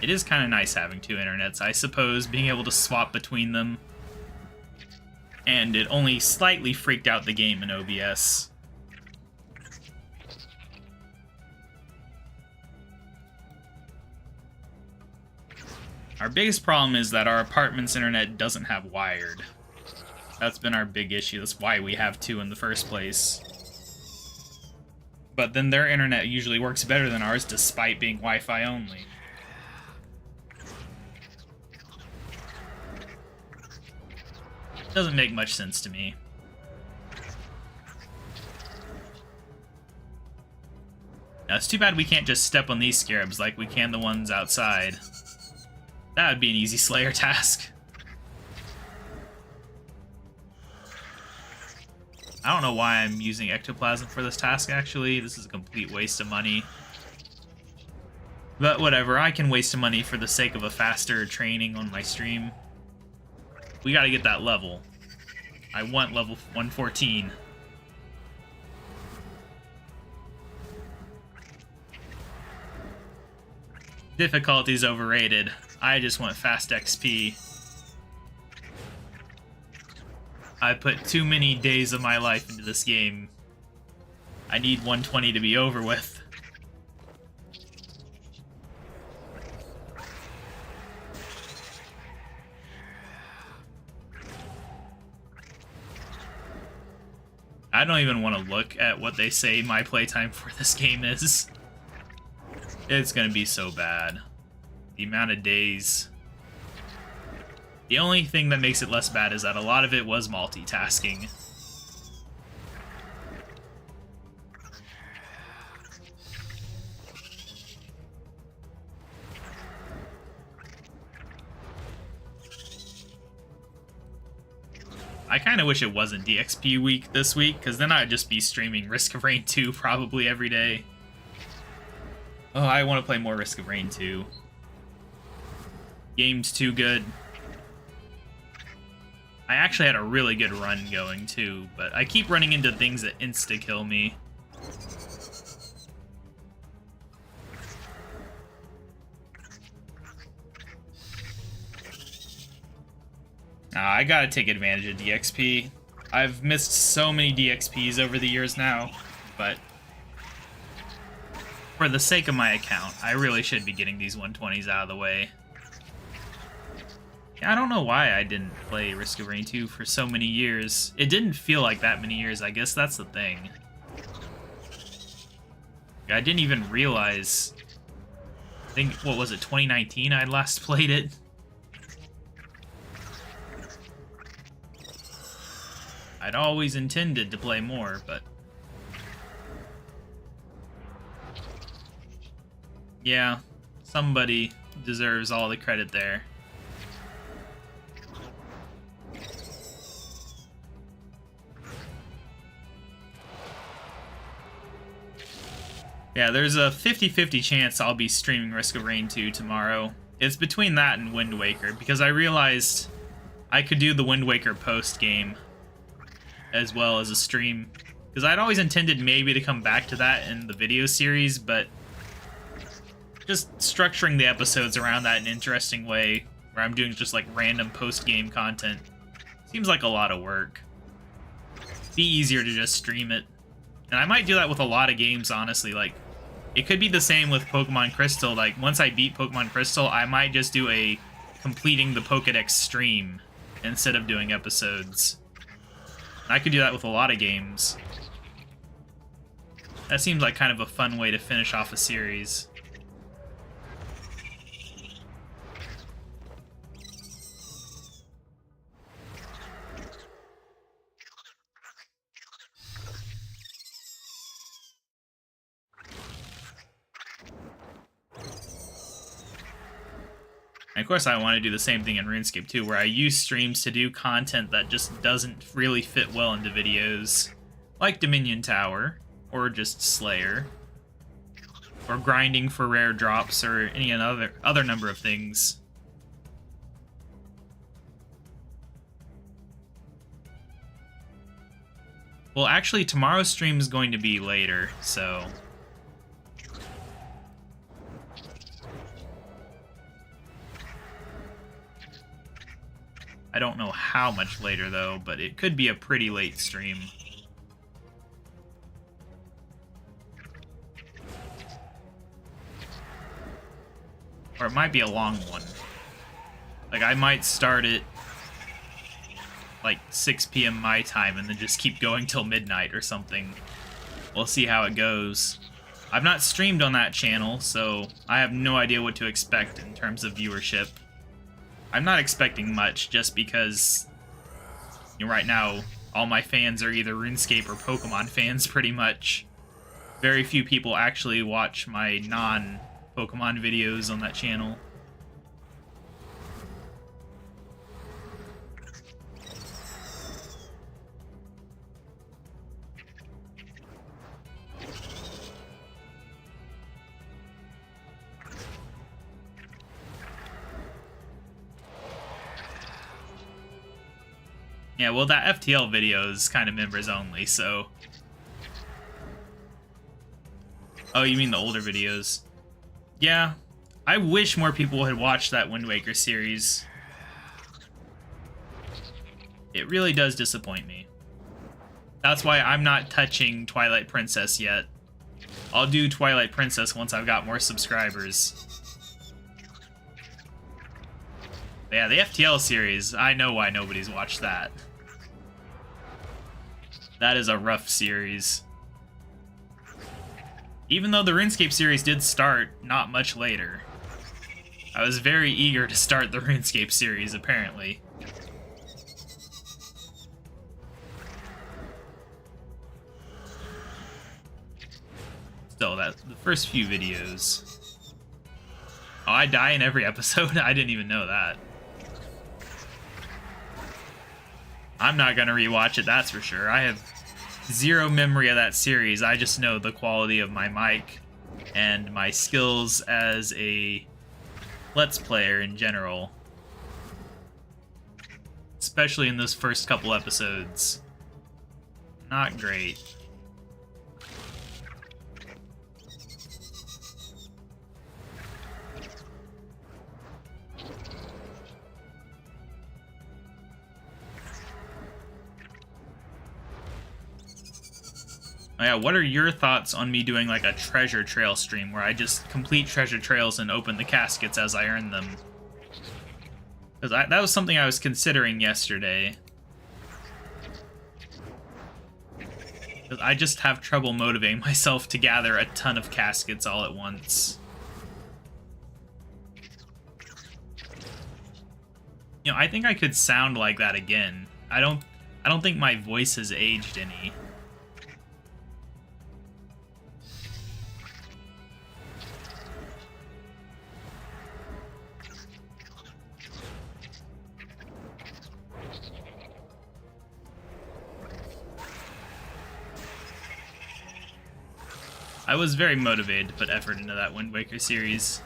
It is kind of nice having 2 internets, I suppose, being able to swap between them. And it only slightly freaked out the game in OBS. Our biggest problem is that our apartment's internet doesn't have wired. That's been our big issue. That's why we have 2 in the first place. But then their internet usually works better than ours, despite being Wi-Fi only. Doesn't make much sense to me. Now, it's too bad we can't just step on these scarabs like we can the ones outside. That would be an easy Slayer task. I don't know why I'm using ectoplasm for this task, actually. This is a complete waste of money. But whatever, I can waste money for the sake of a faster training on my stream. We gotta get that level. I want level 114. Difficulty's overrated. I just want fast XP. I put too many days of my life into this game. I need 120 to be over with. I don't even want to look at what they say my playtime for this game is. It's gonna be so bad. The amount of days. The only thing that makes it less bad is that a lot of it was multitasking. I kind of wish it wasn't DXP week this week, because then I'd just be streaming Risk of Rain 2 probably every day. Oh, I want to play more Risk of Rain 2. Game's too good. I actually had a really good run going too, but I keep running into things that insta-kill me. I gotta take advantage of DXP. I've missed so many DXPs over the years now, but for the sake of my account, I really should be getting these 120s out of the way. Yeah, I don't know why I didn't play Risk of Rain 2 for so many years. It didn't feel like that many years, I guess that's the thing. I didn't even realize... I think, what was it, 2019 I last played it? I'd always intended to play more, but... yeah, somebody deserves all the credit there. Yeah, there's a 50-50 chance I'll be streaming Risk of Rain 2 tomorrow. It's between that and Wind Waker, because I realized I could do the Wind Waker post-game as well as a stream. Because I'd always intended maybe to come back to that in the video series, but just structuring the episodes around that in an interesting way, where I'm doing just like random post-game content, seems like a lot of work. Be easier to just stream it. And I might do that with a lot of games, honestly. Like, it could be the same with Pokemon Crystal. Like, once I beat Pokemon Crystal, I might just do a completing the Pokedex stream instead of doing episodes. I could do that with a lot of games. That seems like kind of a fun way to finish off a series. And of course, I want to do the same thing in RuneScape too, where I use streams to do content that just doesn't really fit well into videos, like Dominion Tower, or just Slayer, or grinding for rare drops, or any other number of things. Well, actually, tomorrow's stream is going to be later, so... I don't know how much later, though, but it could be a pretty late stream. Or it might be a long one. Like, I might start it like 6 p.m. my time and then just keep going till midnight or something. We'll see how it goes. I've not streamed on that channel, so I have no idea what to expect in terms of viewership. I'm not expecting much, just because, you know, right now, all my fans are either RuneScape or Pokemon fans, pretty much. Very few people actually watch my non-Pokemon videos on that channel. Yeah, well, that FTL video is kind of members only, so... Oh, you mean the older videos? Yeah, I wish more people had watched that Wind Waker series. It really does disappoint me. That's why I'm not touching Twilight Princess yet. I'll do Twilight Princess once I've got more subscribers. But yeah, the FTL series, I know why nobody's watched that. That is a rough series. Even though the RuneScape series did start not much later. I was very eager to start the RuneScape series, apparently. Still, the first few videos. Oh, I die in every episode? I didn't even know that. I'm not gonna rewatch it, that's for sure. I have zero memory of that series. I just know the quality of my mic and my skills as a Let's Player in general. Especially in those first couple episodes. Not great. Oh yeah, what are your thoughts on me doing like a treasure trail stream where I just complete treasure trails and open the caskets as I earn them? Because that was something I was considering yesterday. Because I just have trouble motivating myself to gather a ton of caskets all at once. You know, I think I could sound like that again. I don't think my voice has aged any. I was very motivated to put effort into that Wind Waker series.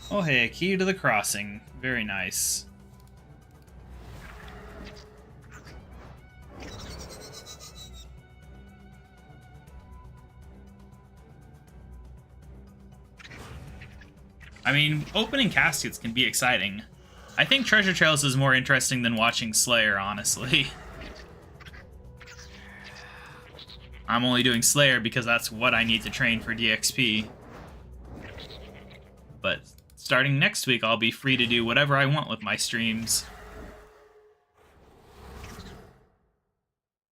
Oh hey, a key to the crossing. Very nice. I mean, opening caskets can be exciting. I think Treasure Trails is more interesting than watching Slayer, honestly. I'm only doing Slayer because that's what I need to train for DXP. But starting next week, I'll be free to do whatever I want with my streams.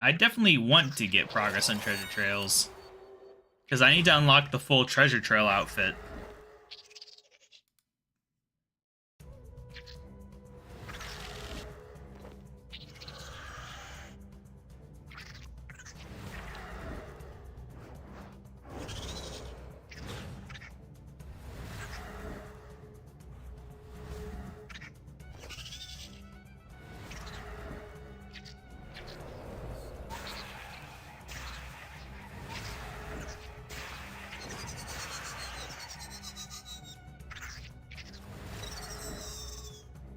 I definitely want to get progress on Treasure Trails, because I need to unlock the full Treasure Trail outfit.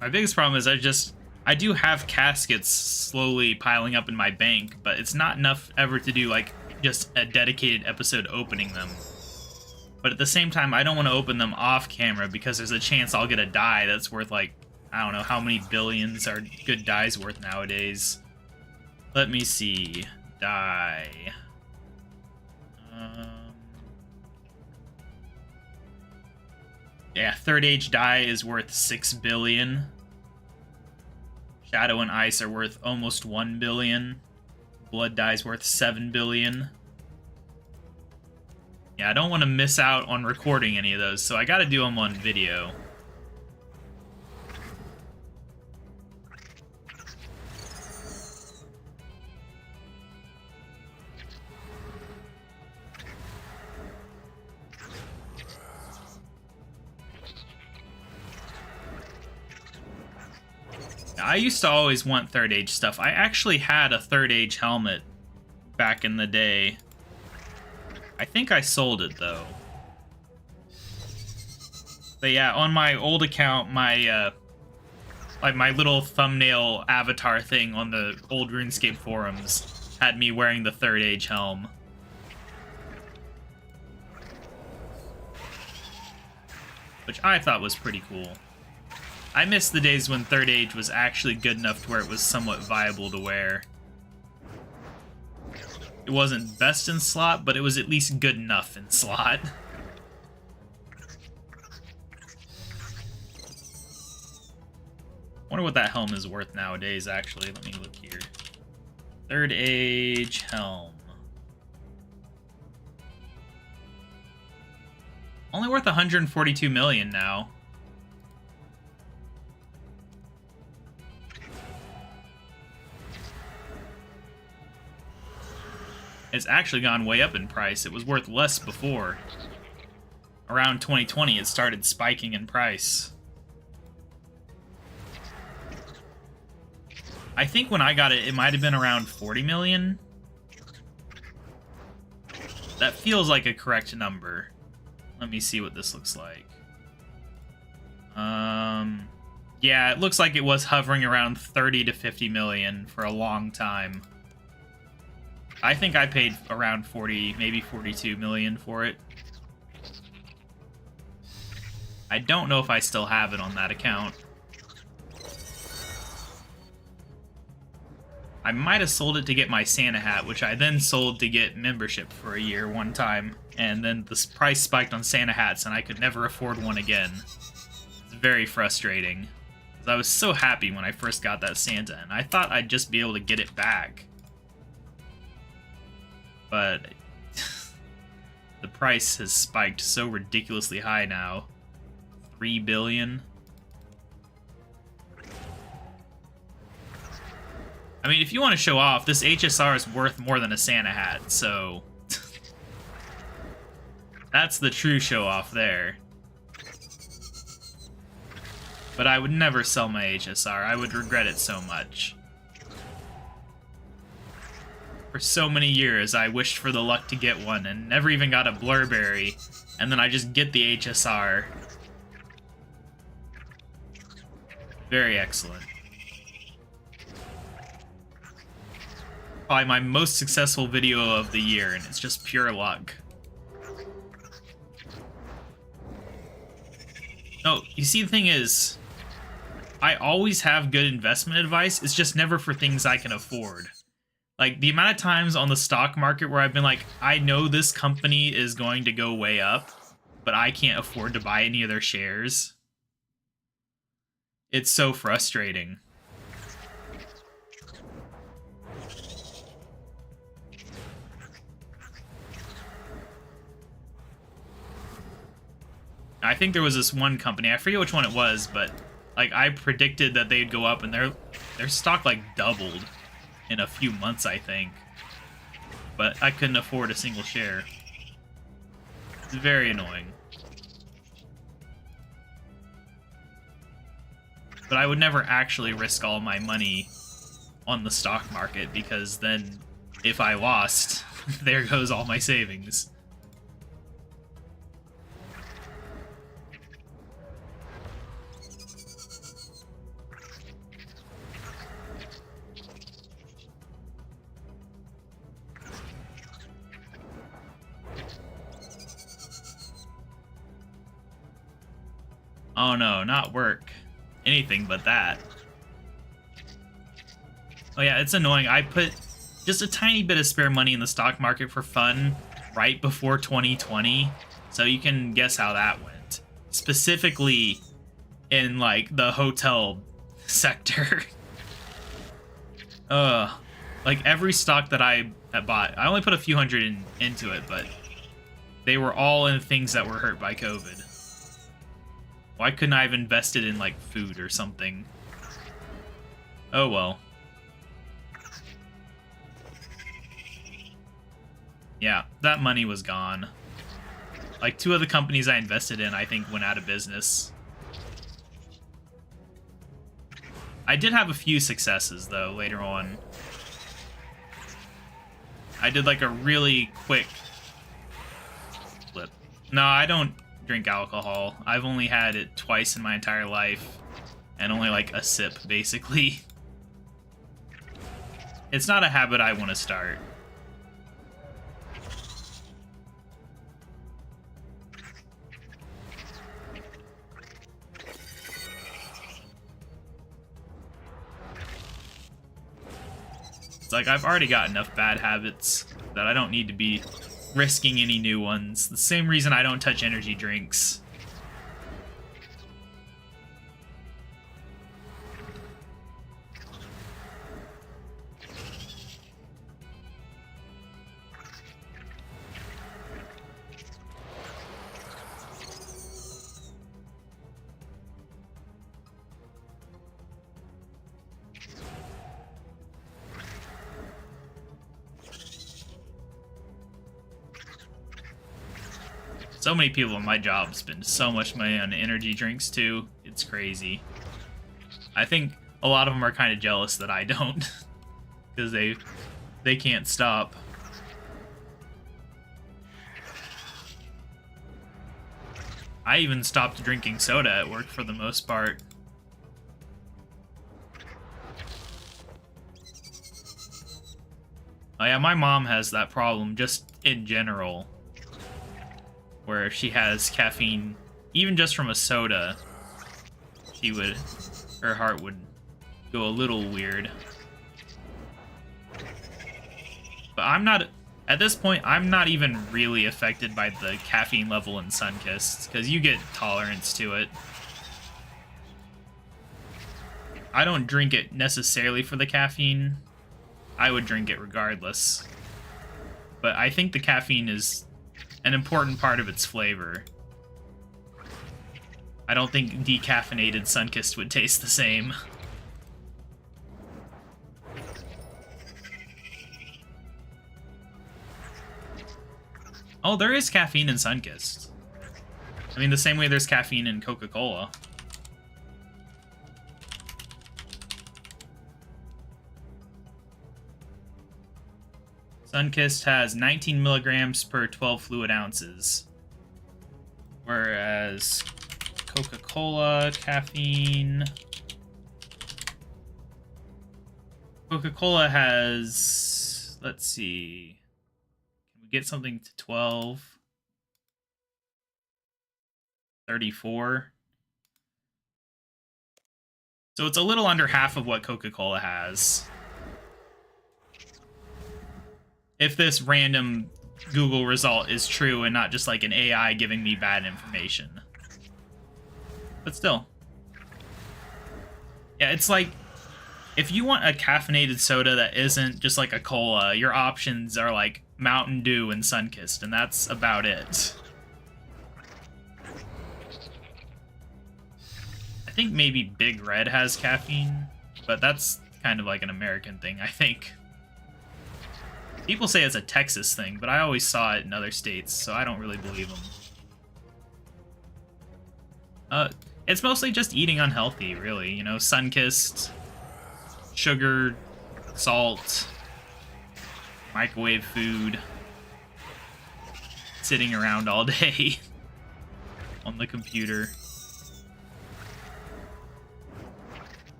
My biggest problem is I do have caskets slowly piling up in my bank, but it's not enough ever to do like just a dedicated episode opening them. But at the same time, I don't want to open them off camera because there's a chance I'll get a die that's worth like, I don't know how many billions are good dies worth nowadays. Let me see. Die. Yeah, Third Age die is worth 6 billion. Shadow and Ice are worth almost 1 billion. Blood die is worth 7 billion. Yeah, I don't want to miss out on recording any of those, so I gotta do them on video. I used to always want third age stuff. I actually had a third age helmet back in the day. I think I sold it though. But yeah, on my old account, my like my little thumbnail avatar thing on the old RuneScape forums had me wearing the third age helm. Which I thought was pretty cool. I miss the days when third age was actually good enough to where it was somewhat viable to wear. It wasn't best in slot, but it was at least good enough in slot. Wonder what that helm is worth nowadays, actually. Let me look here. Third age helm. Only worth 142 million now. It's actually gone way up in price. It was worth less before. Around 2020, it started spiking in price. I think when I got it, it might have been around 40 million. That feels like a correct number. Let me see what this looks like. Yeah, it looks like it was hovering around 30 to 50 million for a long time. I think I paid around 40, maybe 42 million for it. I don't know if I still have it on that account. I might have sold it to get my Santa hat, which I then sold to get membership for a year one time. And then the price spiked on Santa hats, and I could never afford one again. It's very frustrating. I was so happy when I first got that Santa, and I thought I'd just be able to get it back. But the price has spiked so ridiculously high now. 3 billion. I mean, if you want to show off, this HSR is worth more than a Santa hat, so that's the true show off there. But I would never sell my HSR. I would regret it so much. For so many years, I wished for the luck to get one and never even got a Blurberry, and then I just get the HSR. Very excellent. Probably my most successful video of the year, and it's just pure luck. No, you see, the thing is, I always have good investment advice. It's just never for things I can afford. Like, the amount of times on the stock market where I've been like, I know this company is going to go way up, but I can't afford to buy any of their shares. It's so frustrating. I think there was this one company, I forget which one it was, but like I predicted that they'd go up, and their stock like doubled in a few months, I think. But I couldn't afford a single share. It's very annoying. But I would never actually risk all my money on the stock market, because then if I lost, there goes all my savings. Oh no, not work. Anything but that. Oh yeah, it's annoying. I put just a tiny bit of spare money in the stock market for fun right before 2020. So you can guess how that went. Specifically in like the hotel sector. Like every stock that I bought, I only put a few hundred into it, but they were all in things that were hurt by COVID. Why couldn't I have invested in, like, food or something? Oh, well. Yeah, that money was gone. Like, 2 of the companies I invested in, I think, went out of business. I did have a few successes, though, later on. I did, like, a really quick flip. No, I don't drink alcohol. I've only had it twice in my entire life, and only, like, a sip, basically. It's not a habit I want to start. It's like, I've already got enough bad habits that I don't need to be risking any new ones. The same reason I don't touch energy drinks. So many people in my job spend so much money on energy drinks, too. It's crazy. I think a lot of them are kind of jealous that I don't. Because they can't stop. I even stopped drinking soda at work for the most part. Oh yeah, my mom has that problem just in general. Where if she has caffeine, even just from a soda, her heart would go a little weird. But at this point, I'm not even really affected by the caffeine level in Sunkist, because you get tolerance to it. I don't drink it necessarily for the caffeine. I would drink it regardless. But I think the caffeine is an important part of its flavor. I don't think decaffeinated Sunkist would taste the same. Oh, there is caffeine in Sunkist. I mean, the same way there's caffeine in Coca-Cola. Sunkist has 19 milligrams per 12 fluid ounces. Whereas Coca-Cola caffeine... Coca-Cola has... Let's see... Can we get something to 12? 34? So it's a little under half of what Coca-Cola has. If this random Google result is true and not just like an AI giving me bad information. But still. Yeah, it's like, if you want a caffeinated soda that isn't just like a cola, your options are like Mountain Dew and Sunkist, and that's about it. I think maybe Big Red has caffeine, but that's kind of like an American thing, I think. People say it's a Texas thing, but I always saw it in other states, so I don't really believe them. It's mostly just eating unhealthy, really. You know, Sunkist, sugar, salt, microwave food, sitting around all day on the computer.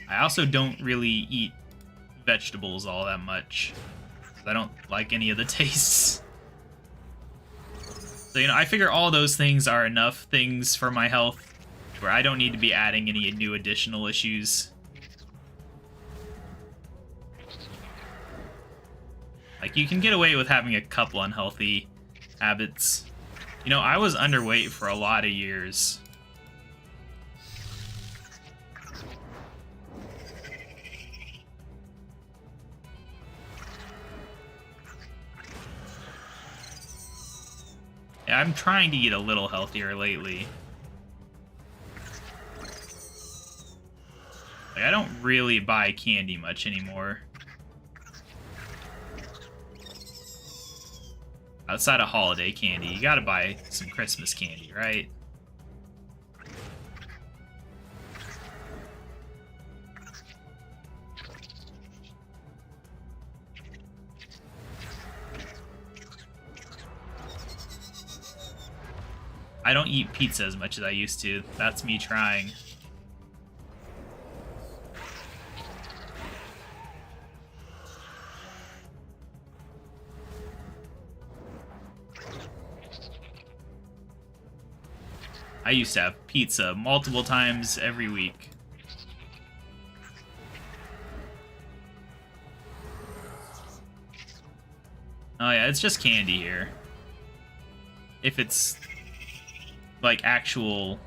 I also don't really eat vegetables all that much. I don't like any of the tastes. So, you know, I figure all those things are enough things for my health where I don't need to be adding any new additional issues. Like, you can get away with having a couple unhealthy habits. You know, I was underweight for a lot of years. Yeah, I'm trying to eat a little healthier lately. Like, I don't really buy candy much anymore. Outside of holiday candy, you gotta buy some Christmas candy, right? I don't eat pizza as much as I used to. That's me trying. I used to have pizza multiple times every week. Oh yeah, it's just candy here. If it's like actual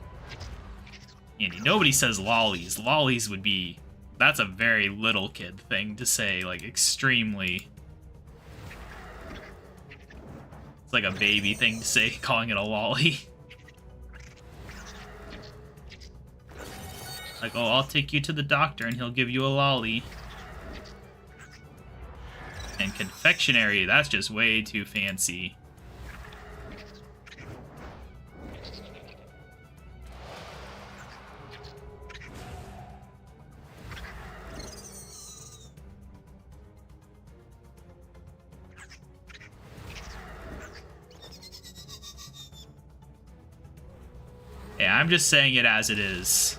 candy. Nobody says lollies. Lollies would be... That's a very little kid thing to say, like extremely... It's like a baby thing to say, calling it a lolly. Like, oh, I'll take you to the doctor and he'll give you a lolly. And confectionery, that's just way too fancy. Yeah, I'm just saying it as it is.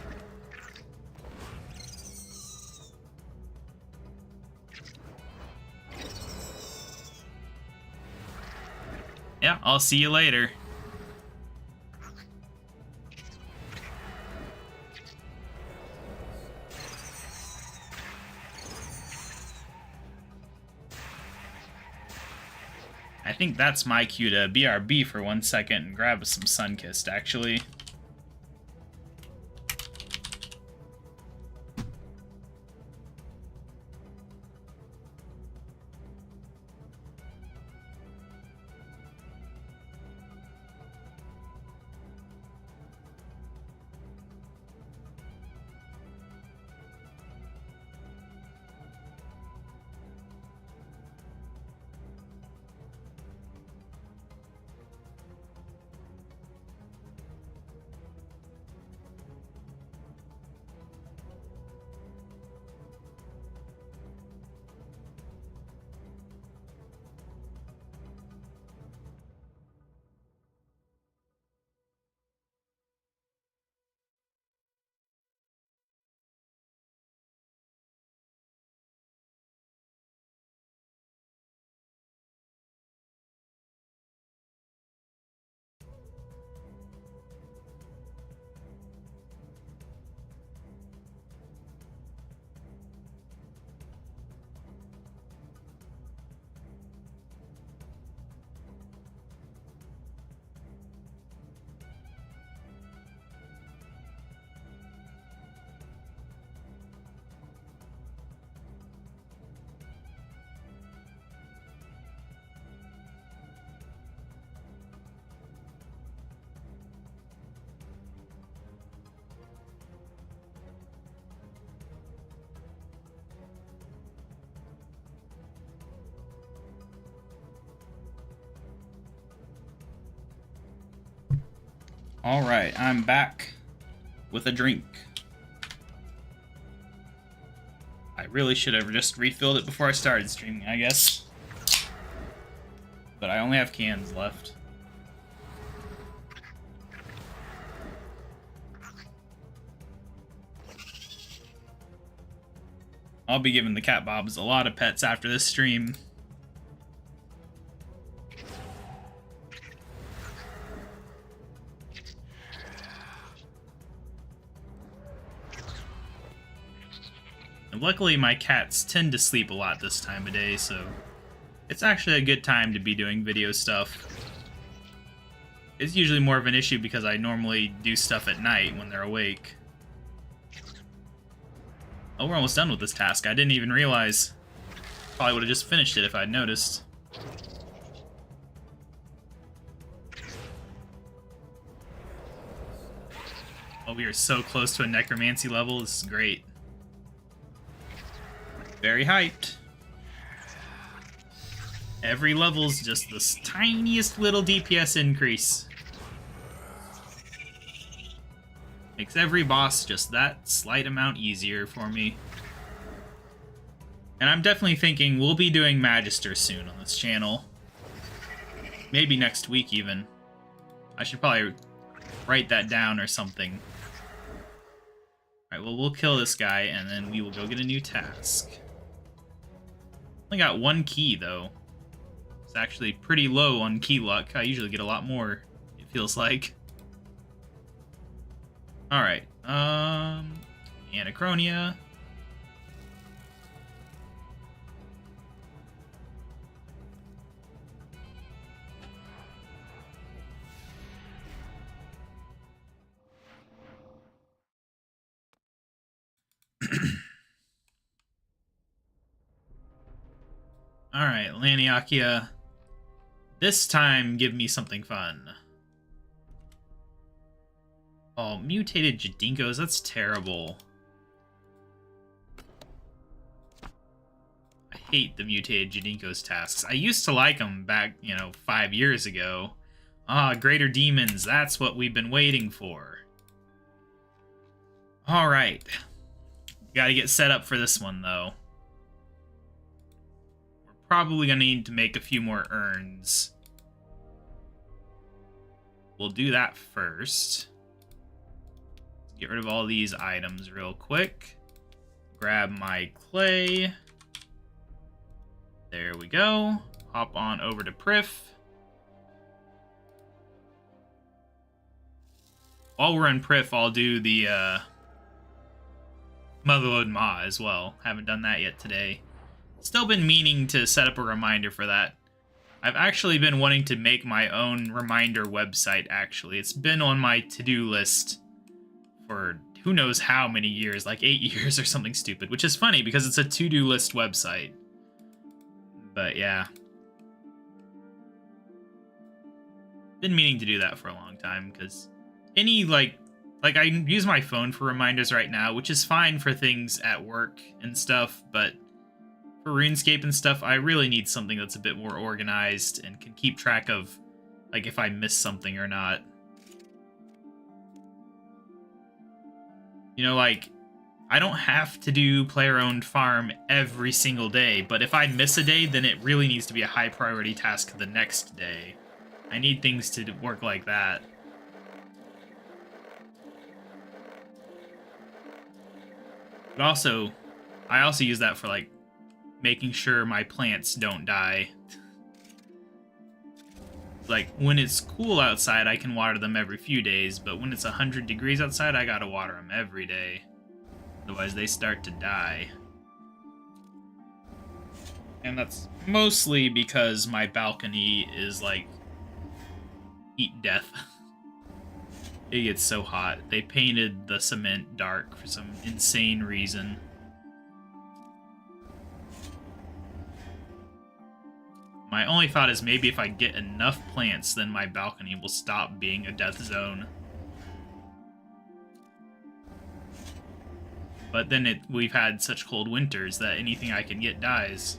Yeah, I'll see you later. I think that's my cue to BRB for 1 second and grab some Sunkist, actually. Alright, I'm back with a drink. I really should have just refilled it before I started streaming, I guess. But I only have cans left. I'll be giving the cat bobs a lot of pets after this stream. And luckily my cats tend to sleep a lot this time of day, so it's actually a good time to be doing video stuff. It's usually more of an issue because I normally do stuff at night when they're awake. Oh, we're almost done with this task. I didn't even realize. Probably would have just finished it if I'd noticed. Oh, we are so close to a necromancy level. This is great. Very hyped. Every level's just this tiniest little DPS increase. Makes every boss just that slight amount easier for me. And I'm definitely thinking we'll be doing Magister soon on this channel. Maybe next week even. I should probably write that down or something. Alright, well, we'll kill this guy, and then we will go get a new task. Only got 1 key, though. It's actually pretty low on key luck. I usually get a lot more, it feels like. Alright, Anachronia. Alright, Laniakia. This time, give me something fun. Oh, mutated Jadinkos, that's terrible. I hate the mutated Jadinkos tasks. I used to like them back, 5 years ago. Ah, Greater Demons, that's what we've been waiting for. Alright. Gotta get set up for this one, though. We're probably gonna need to make a few more urns. We'll do that first. Get rid of all these items real quick. Grab my clay. There we go. Hop on over to Prif. While we're in Prif, I'll do the Motherlode Ma as well. Haven't done that yet today. Still been meaning to set up a reminder for that. I've actually been wanting to make my own reminder website, actually. It's been on my to-do list for who knows how many years, like 8 years or something stupid, which is funny because it's a to-do list website. But yeah. Been meaning to do that for a long time because any, like I use my phone for reminders right now, which is fine for things at work and stuff, but for RuneScape and stuff, I really need something that's a bit more organized and can keep track of, like, if I miss something or not. Like, I don't have to do player-owned farm every single day, but if I miss a day, then it really needs to be a high-priority task the next day. I need things to work like that. But also, I also use that for, like, making sure my plants don't die. Like, when it's cool outside, I can water them every few days, but when it's 100 degrees outside, I gotta water them every day. Otherwise, they start to die. And that's mostly because my balcony is, like, heat death. It gets so hot. They painted the cement dark for some insane reason. My only thought is maybe if I get enough plants, then my balcony will stop being a death zone. But then we've had such cold winters that anything I can get dies.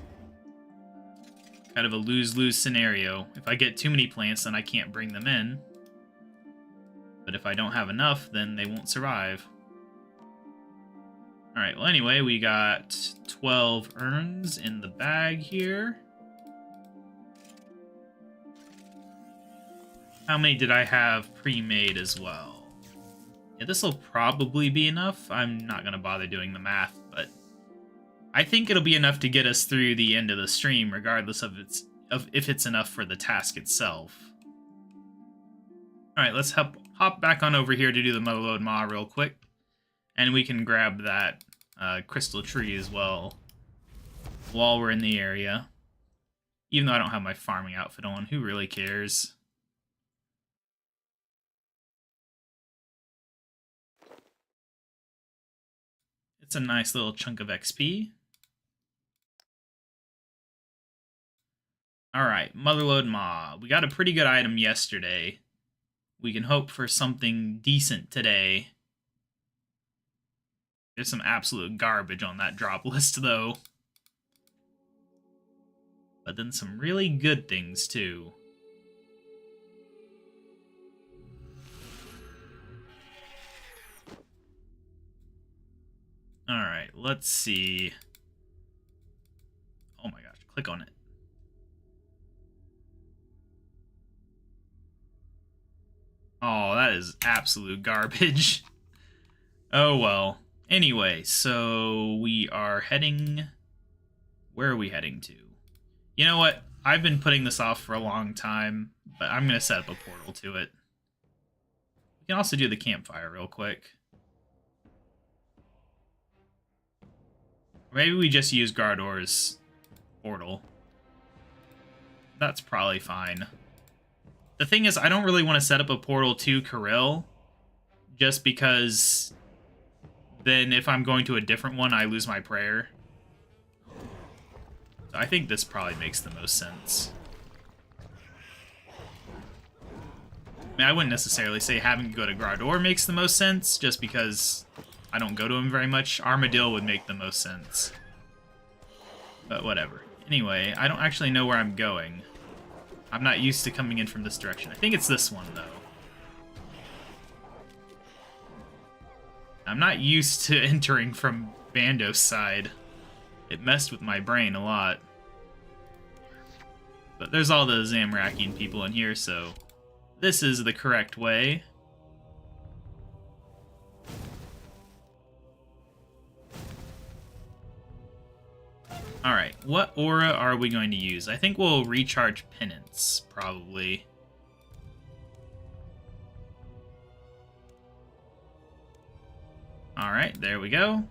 Kind of a lose-lose scenario. If I get too many plants, then I can't bring them in. But if I don't have enough, then they won't survive. Alright, well anyway, we got 12 urns in the bag here. How many did I have pre-made as well? Yeah, this will probably be enough. I'm not going to bother doing the math, but I think it'll be enough to get us through the end of the stream, regardless of if it's enough for the task itself. Alright, let's hop back on over here to do the Motherlode Ma real quick. And we can grab that crystal tree as well while we're in the area. Even though I don't have my farming outfit on, who really cares? It's a nice little chunk of XP. Alright, Motherlode Ma. We got a pretty good item yesterday. We can hope for something decent today. There's some absolute garbage on that drop list, though. But then some really good things, too. Alright, let's see. Oh my gosh, click on it. Oh, That is absolute garbage. Oh well. Anyway, so we are heading... Where are we heading to? You know what? I've been putting this off for a long time, but I'm going to set up a portal to it. We can also do the campfire real quick. Or maybe we just use Gardor's portal. That's probably fine. The thing is, I don't really want to set up a portal to Kirill, just because then if I'm going to a different one, I lose my prayer. So I think this probably makes the most sense. I mean, I wouldn't necessarily say having to go to Gardor makes the most sense, just because I don't go to him very much. Armadillo would make the most sense. But whatever. Anyway, I don't actually know where I'm going. I'm not used to coming in from this direction. I think it's this one, though. I'm not used to entering from Bando's side. It messed with my brain a lot. But there's all the Zamrakian people in here, so this is the correct way. Alright, what aura are we going to use? I think we'll recharge Penance, probably. Alright, there we go.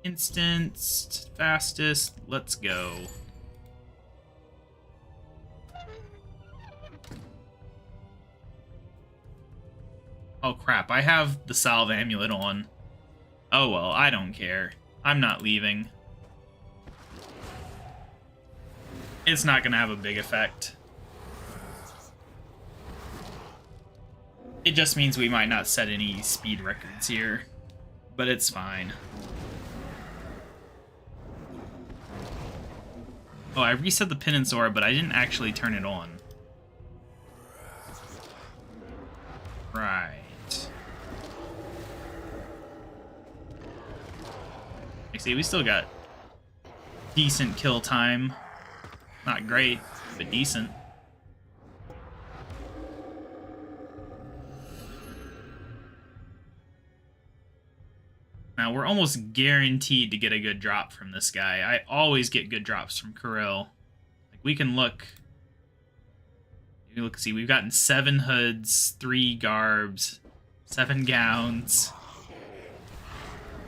Instanced, fastest, let's go. Oh crap, I have the Salve Amulet on. Oh well, I don't care. I'm not leaving. It's not gonna have a big effect. It just means we might not set any speed records here, but it's fine. Oh, I reset the Penance Aura, but I didn't actually turn it on. Right. You see, we still got decent kill time. Not great, but decent. Now, we're almost guaranteed to get a good drop from this guy. I always get good drops from Kirill. Like, we can look... See, we've gotten 7 hoods, 3 garbs, 7 gowns,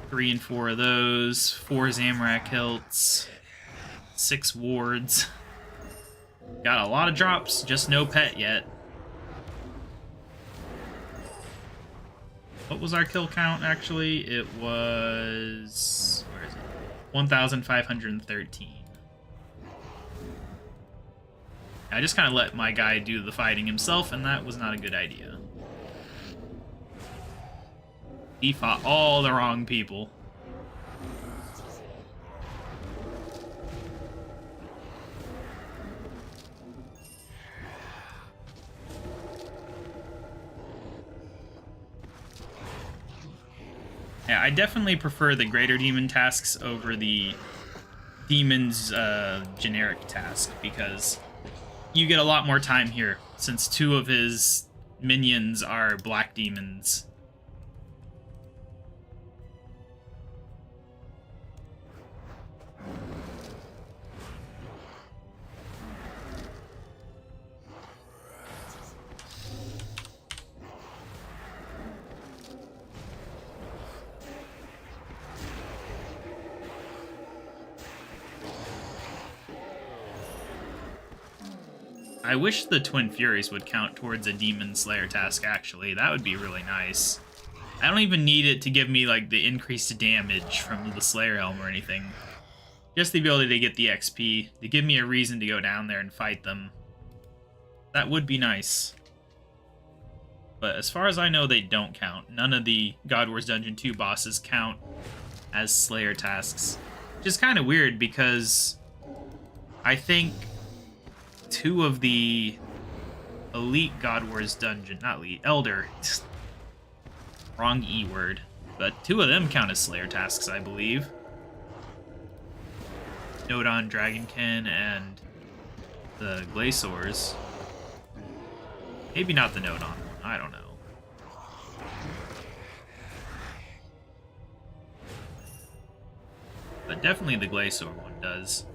3 and 4 of those, 4 Zamrak hilts, 6 wards. Got a lot of drops, just no pet yet. What was our kill count, actually? It was... where is it? 1,513. I just kind of let my guy do the fighting himself, and that was not a good idea. He fought all the wrong people. Yeah, I definitely prefer the Greater Demon tasks over the Demon's generic task, because you get a lot more time here, since 2 of his minions are Black Demons. I wish the Twin Furies would count towards a Demon Slayer task, actually. That would be really nice. I don't even need it to give me, like, the increased damage from the Slayer Helm or anything. Just the ability to get the XP, to give me a reason to go down there and fight them. That would be nice. But as far as I know, they don't count. None of the God Wars Dungeon 2 bosses count as Slayer tasks. Which is kind of weird, because I think 2 of the Elite God Wars Dungeon, not Elite, Elder, wrong E word, but 2 of them count as Slayer tasks, I believe. Nodon Dragonkin and the Glaciers. Maybe not the Nodon one. I don't know. But definitely the Glacior one does.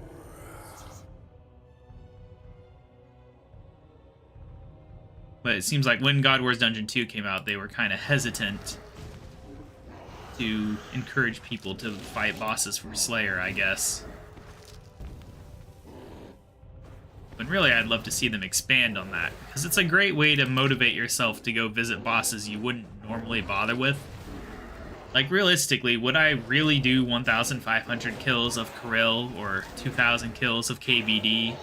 But it seems like when God Wars Dungeon 2 came out, they were kind of hesitant to encourage people to fight bosses for Slayer, I guess. But really, I'd love to see them expand on that, because it's a great way to motivate yourself to go visit bosses you wouldn't normally bother with. Like, realistically, would I really do 1,500 kills of Kirill or 2,000 kills of KBD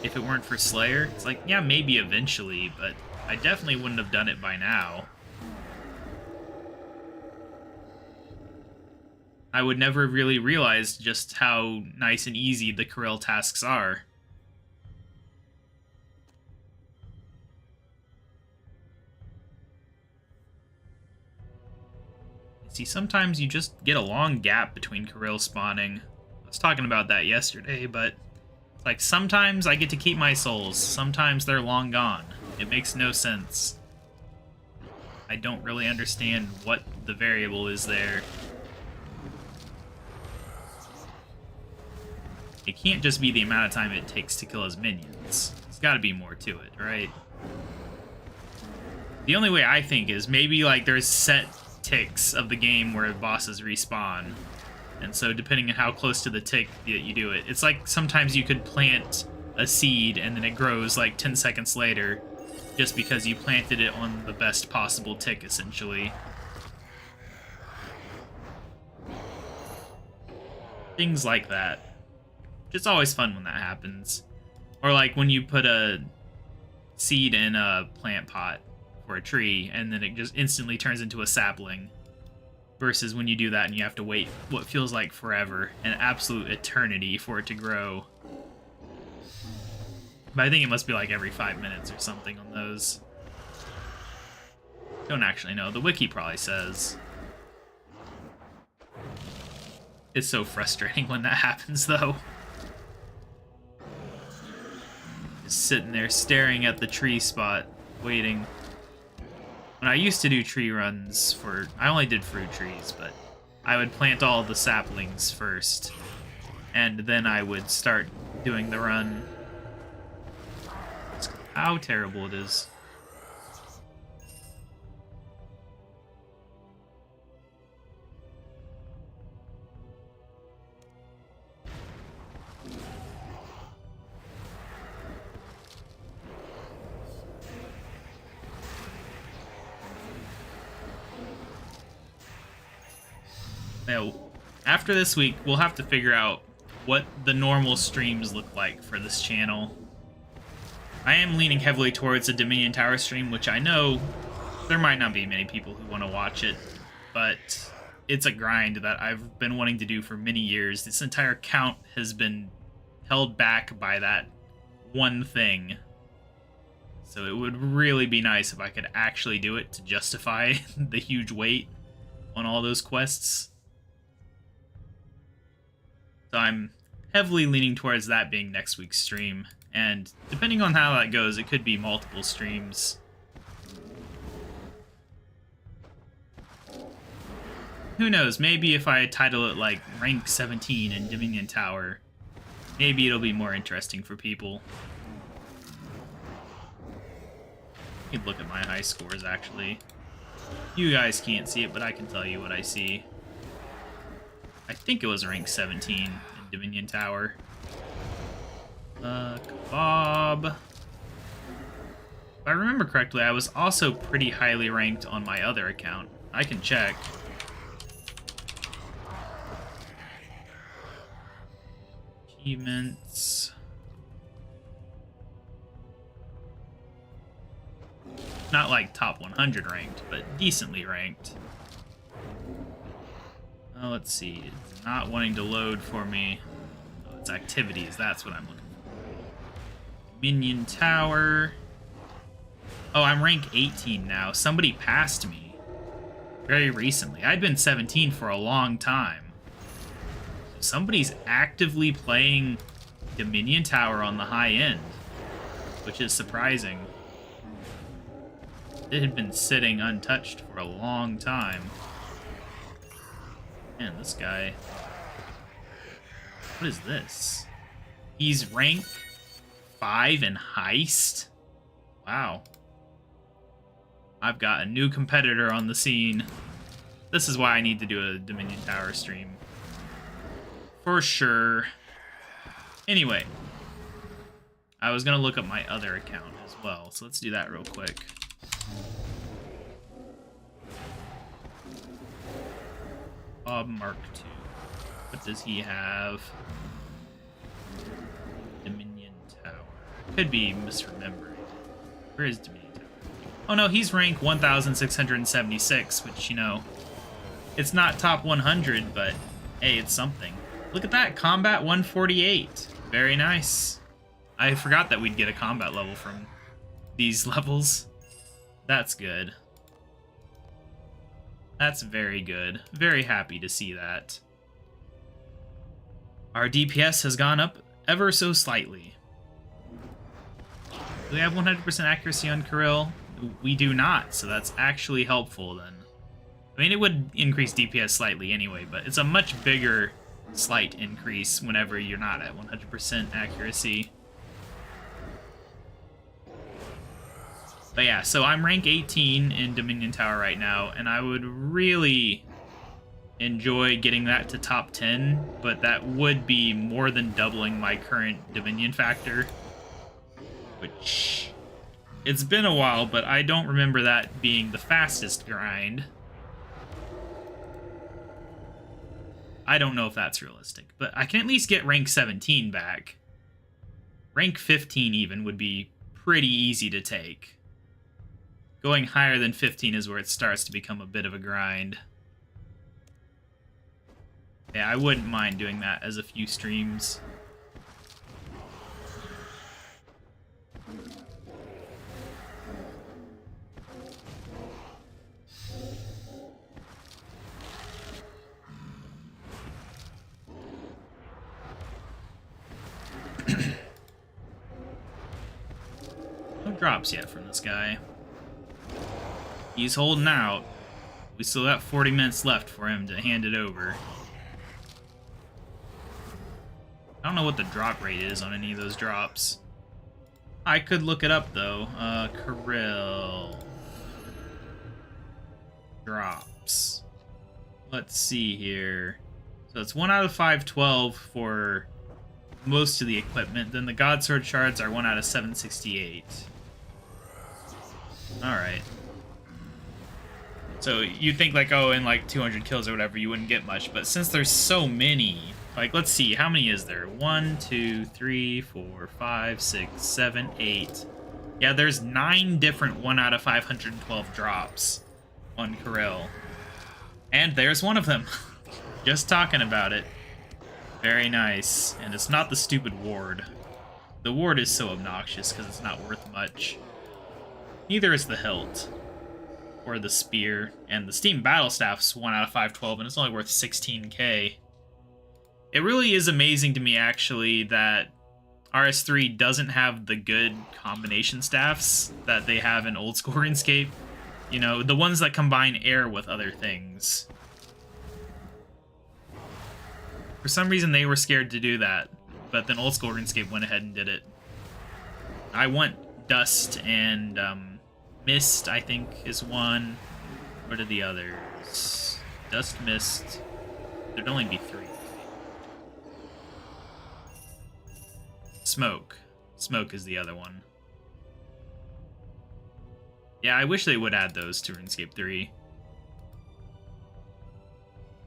if it weren't for Slayer? It's like, yeah, maybe eventually, but I definitely wouldn't have done it by now. I would never really realize just how nice and easy the Kirill tasks are. See, sometimes you just get a long gap between Kirill spawning. I was talking about that yesterday, but it's like sometimes I get to keep my souls, sometimes they're long gone. It makes no sense. I don't really understand what the variable is there. It can't just be the amount of time it takes to kill his minions. There's got to be more to it, right? The only way I think is maybe like there's set ticks of the game where bosses respawn, and so depending on how close to the tick that you do it, it's like sometimes you could plant a seed and then it grows like 10 seconds later just because you planted it on the best possible tick, essentially. Things like that. It's always fun when that happens. Or like when you put a seed in a plant pot for a tree and then it just instantly turns into a sapling, versus when you do that and you have to wait what feels like forever, an absolute eternity for it to grow. But I think it must be like every 5 minutes or something on those. Don't actually know. The wiki probably says. It's so frustrating when that happens, though. Just sitting there staring at the tree spot, waiting. When I used to do tree runs for... I only did fruit trees, but I would plant all the saplings first, and then I would start doing the run. How terrible it is. Now, after this week, we'll have to figure out what the normal streams look like for this channel. I am leaning heavily towards a Dominion Tower stream, which I know there might not be many people who want to watch it, but it's a grind that I've been wanting to do for many years. This entire account has been held back by that one thing. So it would really be nice if I could actually do it to justify the huge weight on all those quests. So I'm heavily leaning towards that being next week's stream. And depending on how that goes, it could be multiple streams. Who knows, maybe if I title it like Rank 17 in Dominion Tower, maybe it'll be more interesting for people. You can look at my high scores, actually. You guys can't see it, but I can tell you what I see. I think it was rank 17 in Dominion Tower. Kebab. If I remember correctly, I was also pretty highly ranked on my other account. I can check. Achievements. Not like top 100 ranked, but decently ranked. Let's see. It's not wanting to load for me. Oh, it's activities. That's what I'm looking for. Dominion Tower. Oh, I'm rank 18 now. Somebody passed me very recently. I'd been 17 for a long time. So somebody's actively playing Dominion Tower on the high end, which is surprising. It had been sitting untouched for a long time. Man, this guy... What is this? He's rank 5 in Heist? Wow. I've got a new competitor on the scene. This is why I need to do a Dominion Tower stream. For sure. Anyway. I was going to look up my other account as well, so let's do that real quick. Bob Mark II. What does he have? Dominion Tower. Could be misremembering. Where is Dominion Tower? Oh no, he's rank 1,676, which, you know, it's not top 100, but hey, it's something. Look at that, combat 148. Very nice. I forgot that we'd get a combat level from these levels. That's good. That's very good. Very happy to see that. Our DPS has gone up ever so slightly. Do we have 100% accuracy on Kirill? We do not, so that's actually helpful then. I mean, it would increase DPS slightly anyway, but it's a much bigger slight increase whenever you're not at 100% accuracy. But yeah, so I'm rank 18 in Dominion Tower right now, and I would really enjoy getting that to top 10, but that would be more than doubling my current Dominion factor, which... It's been a while, but I don't remember that being the fastest grind. I don't know if that's realistic, but I can at least get rank 17 back. Rank 15 even would be pretty easy to take. Going higher than 15 is where it starts to become a bit of a grind. Yeah, I wouldn't mind doing that as a few streams. No drops yet from this guy. He's holding out. We still got 40 minutes left for him to hand it over. I don't know what the drop rate is on any of those drops. I could look it up though. Kirill. Drops. Let's see here. So it's 1 out of 512 for most of the equipment. Then the Godsword shards are 1 out of 768. Alright. So you'd think like, oh, in like 200 kills or whatever, you wouldn't get much. But since there's so many, like, let's see, how many is there? 1, 2, 3, 4, 5, 6, 7, 8. Yeah, there's 9 different 1 out of 512 drops on Kirill. And there's one of them. Just talking about it. Very nice. And it's not the stupid ward. The ward is so obnoxious because it's not worth much. Neither is the hilt. Or the spear. And the Steam Battle Staff's 1 out of 512, and it's only worth 16k. It really is amazing to me, actually, that RS3 doesn't have the good combination staffs that they have in old school RuneScape. You know, the ones that combine air with other things. For some reason, they were scared to do that, but then old school RuneScape went ahead and did it. I want Dust and Mist, I think, is one. What are the others? Dust, Mist. There'd only be 3. Smoke. Smoke is the other one. Yeah, I wish they would add those to RuneScape 3.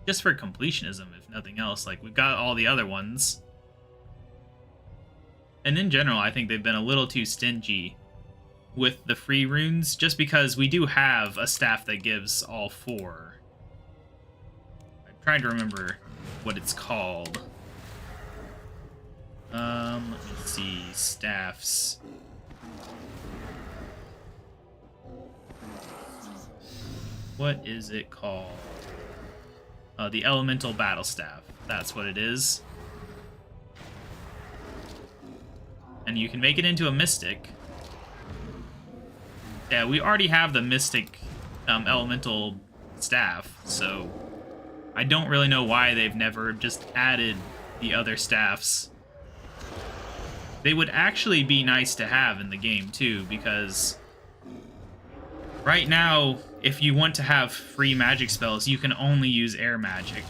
Just for completionism, if nothing else. Like, we've got all the other ones. And in general, I think they've been a little too stingy with the free runes, just because we do have a staff that gives all 4. I'm trying to remember what it's called. Let me see. Staffs. What is it called? The Elemental Battle Staff. That's what it is. And you can make it into a Mystic. Yeah, we already have the Mystic Elemental staff, so I don't really know why they've never just added the other staffs. They would actually be nice to have in the game, too, because right now, if you want to have free magic spells, you can only use air magic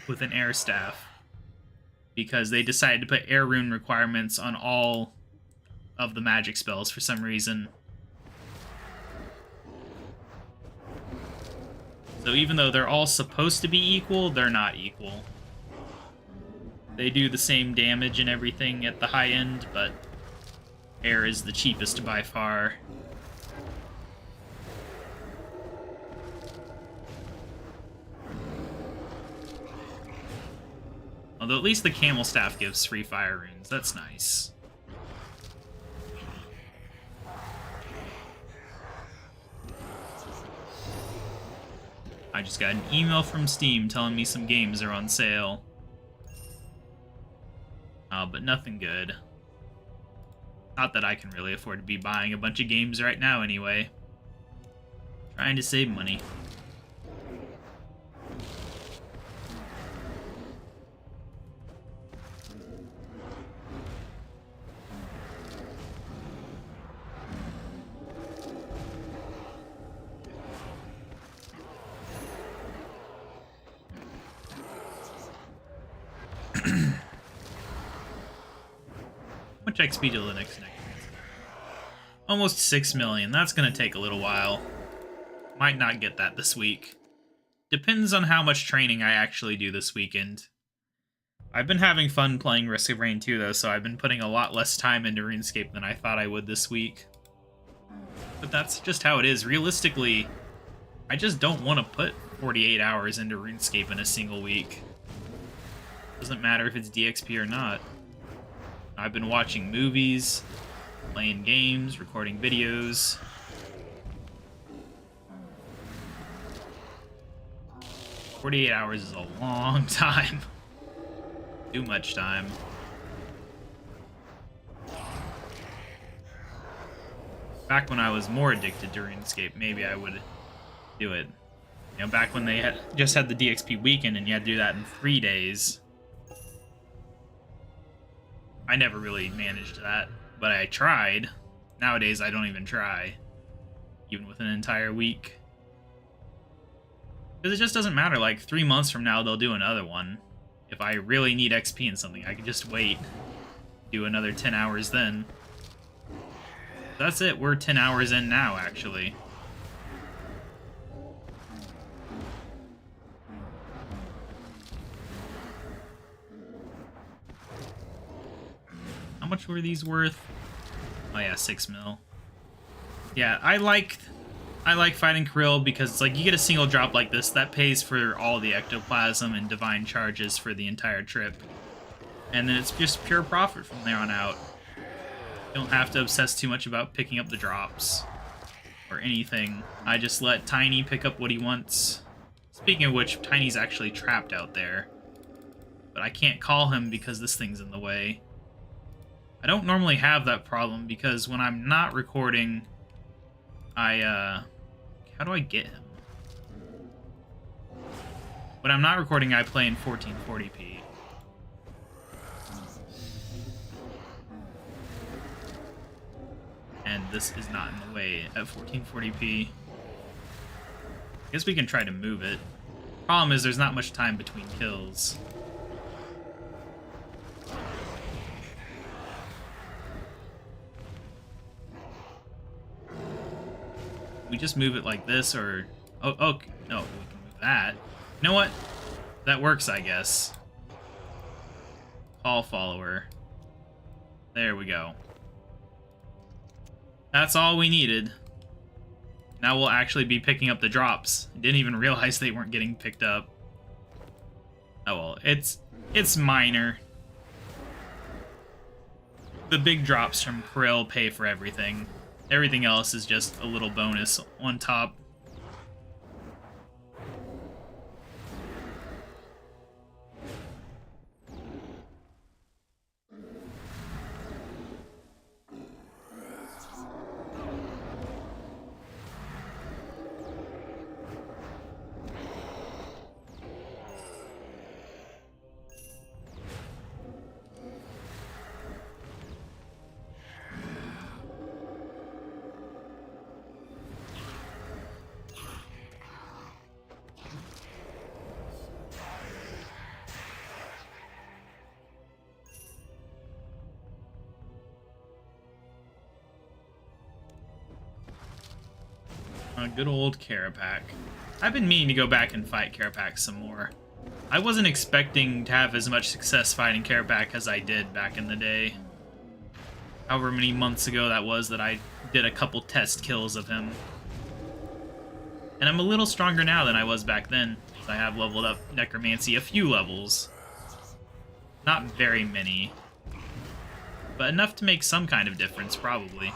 with an air staff, because they decided to put air rune requirements on all of the magic spells for some reason. So even though they're all supposed to be equal, they're not equal. They do the same damage and everything at the high end, but air is the cheapest by far. Although at least the camel staff gives free fire runes. That's nice. I just got an email from Steam telling me some games are on sale. But nothing good. Not that I can really afford to be buying a bunch of games right now anyway. Trying to save money. How much XP to the next? Almost 6 million. That's going to take a little while. Might not get that this week. Depends on how much training I actually do this weekend. I've been having fun playing Risk of Rain 2, though, so I've been putting a lot less time into RuneScape than I thought I would this week. But that's just how it is. Realistically, I just don't want to put 48 hours into RuneScape in a single week. Doesn't matter if it's DXP or not. I've been watching movies, playing games, recording videos. "48 hours is a long time. Too much time. Back when I was more addicted to RuneScape, maybe I would do it. You know, back when they just had the DXP weekend and you had to do that in 3 days. I never really managed that, but I tried. Nowadays, I don't even try, even with an entire week. Because it just doesn't matter. Like, 3 months from now, they'll do another one. If I really need XP in something, I can just wait. Do another 10 hours then. That's it. We're 10 hours in now, actually. How much were these worth? Oh yeah, 6 mil. Yeah, I like fighting Krill because it's like you get a single drop like this that pays for all the ectoplasm and divine charges for the entire trip. And then it's just pure profit from there on out. You don't have to obsess too much about picking up the drops or anything. I just let Tiny pick up what he wants. Speaking of which, Tiny's actually trapped out there. But I can't call him because this thing's in the way. I don't normally have that problem because when I'm not recording, how do I get him? When I'm not recording, I play in 1440p. And this is not in the way at 1440p. I guess we can try to move it. Problem is there's not much time between kills. We just move it like this, or... Oh, no, we can move that. You know what? That works, I guess. Call follower. There we go. That's all we needed. Now we'll actually be picking up the drops. Didn't even realize they weren't getting picked up. Oh well, it's minor. The big drops from Krill pay for everything. Everything else is just a little bonus on top. Good old Carapac. I've been meaning to go back and fight Carapac some more. I wasn't expecting to have as much success fighting Carapac as I did back in the day. However many months ago that was that I did a couple test kills of him. And I'm a little stronger now than I was back then. I have leveled up Necromancy a few levels. Not very many. But enough to make some kind of difference, probably.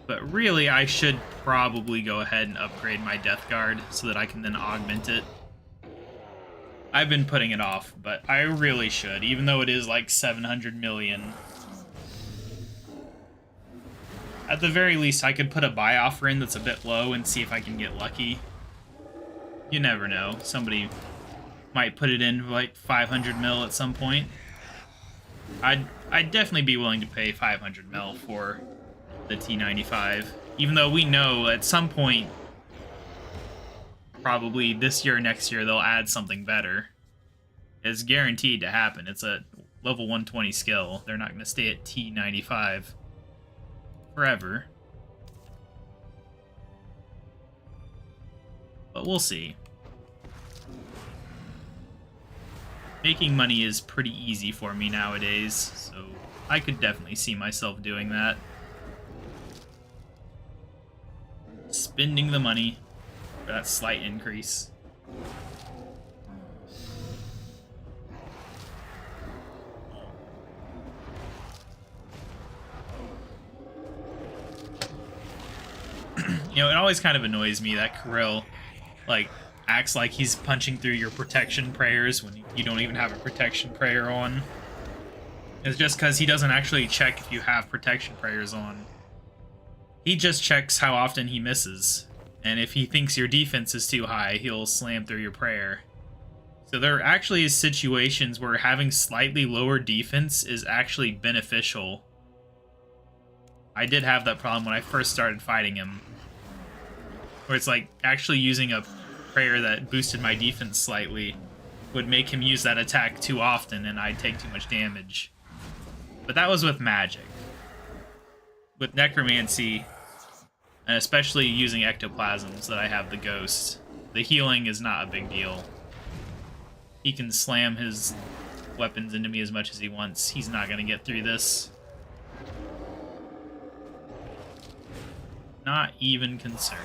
But really, I should probably go ahead and upgrade my Death Guard so that I can then augment it. I've been putting it off, but I really should, even though it is like 700 million. At the very least, I could put a buy offer in that's a bit low and see if I can get lucky. You never know. Somebody might put it in for like 500 mil at some point. I'd definitely be willing to pay 500 mil for the T95, even though we know at some point, probably this year or next year, they'll add something better. It's guaranteed to happen. It's a level 120 skill. They're not going to stay at T95 forever. But we'll see. Making money is pretty easy for me nowadays, so I could definitely see myself doing that. Spending the money for that slight increase. You know, it always kind of annoys me that Kirill, like, acts like he's punching through your protection prayers when you don't even have a protection prayer on. It's just because he doesn't actually check if you have protection prayers on. He just checks how often he misses. And if he thinks your defense is too high, he'll slam through your prayer. So there actually is situations where having slightly lower defense is actually beneficial. I did have that problem when I first started fighting him, where it's like actually using a prayer that boosted my defense slightly would make him use that attack too often and I'd take too much damage. But that was with magic. With necromancy, and especially using ectoplasms that I have the ghost, the healing is not a big deal. He can slam his weapons into me as much as he wants. He's not going to get through this. Not even concerned.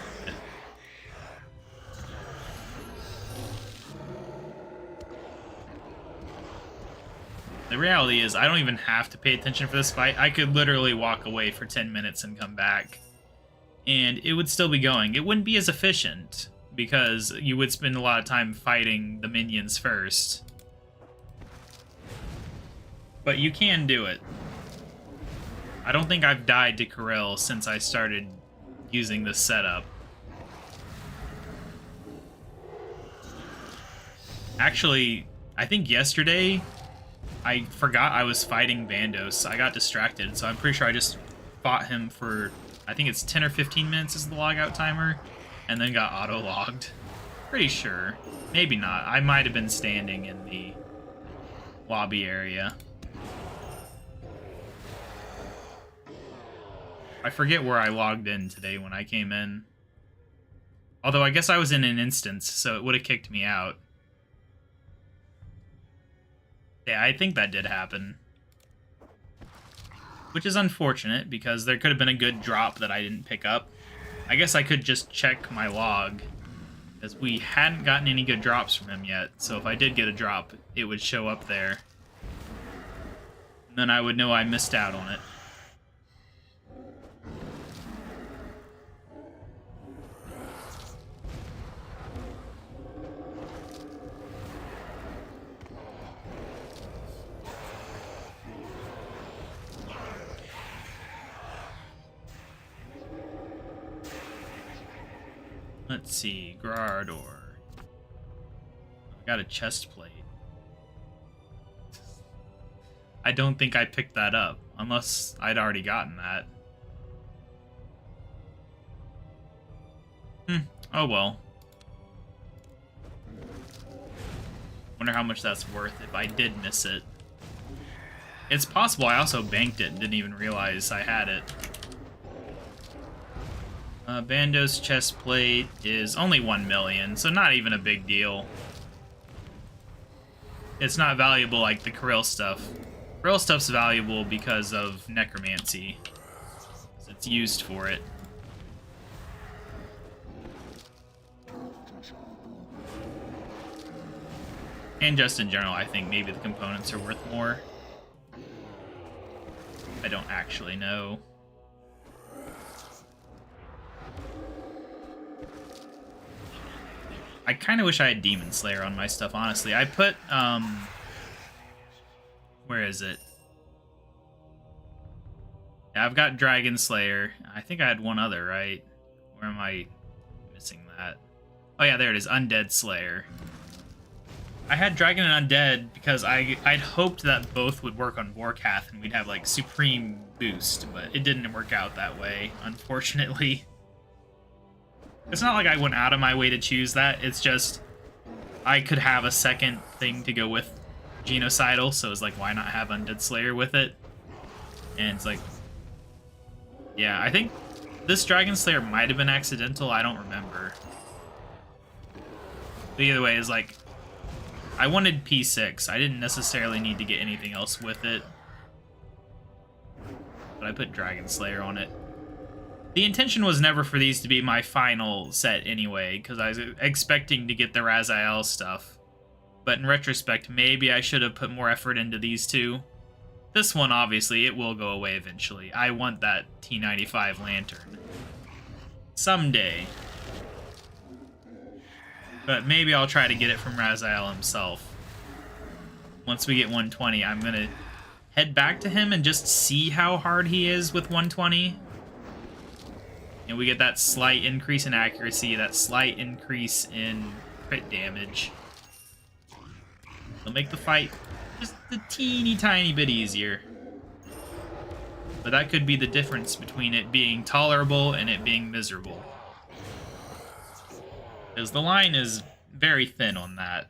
The reality is, I don't even have to pay attention for this fight. I could literally walk away for 10 minutes and come back, and it would still be going. It wouldn't be as efficient, because you would spend a lot of time fighting the minions first. But you can do it. I don't think I've died to Kirill since I started using this setup. Actually, I think yesterday I forgot I was fighting Bandos. I got distracted, so I'm pretty sure I just fought him for, I think it's 10 or 15 minutes is the logout timer, and then got auto-logged. Pretty sure. Maybe not. I might have been standing in the lobby area. I forget where I logged in today when I came in. Although I guess I was in an instance, so it would have kicked me out. Yeah, I think that did happen. Which is unfortunate, because there could have been a good drop that I didn't pick up. I guess I could just check my log, because we hadn't gotten any good drops from him yet, so if I did get a drop, it would show up there. And then I would know I missed out on it. Let's see, Grador. I got a chest plate. I don't think I picked that up, unless I'd already gotten that. Oh well. Wonder how much that's worth if I did miss it. It's possible I also banked it and didn't even realize I had it. Bando's chest plate is only 1 million, so not even a big deal. It's not valuable like the Krill stuff. Krill stuff's valuable because of necromancy. It's used for it. And just in general, I think maybe the components are worth more. I don't actually know. I kind of wish I had Demon Slayer on my stuff, honestly. I put, where is it? Yeah, I've got Dragon Slayer. I think I had one other, right? Where am I missing that? Oh yeah, there it is, Undead Slayer. I had Dragon and Undead because I'd hoped that both would work on Vorkath and we'd have, like, Supreme Boost, but it didn't work out that way, unfortunately. It's not like I went out of my way to choose that, it's just I could have a second thing to go with Genocidal, so it's like, why not have Undead Slayer with it? And it's like, yeah, I think this Dragon Slayer might have been accidental, I don't remember. But either way, it's like, I wanted P6, I didn't necessarily need to get anything else with it. But I put Dragon Slayer on it. The intention was never for these to be my final set anyway, because I was expecting to get the Raziel stuff. But in retrospect, maybe I should have put more effort into these two. This one, obviously, it will go away eventually. I want that T95 lantern. Someday. But maybe I'll try to get it from Raziel himself. Once we get 120, I'm going to head back to him and just see how hard he is with 120. And we get that slight increase in accuracy, that slight increase in crit damage. It'll make the fight just a teeny tiny bit easier. But that could be the difference between it being tolerable and it being miserable. Because the line is very thin on that.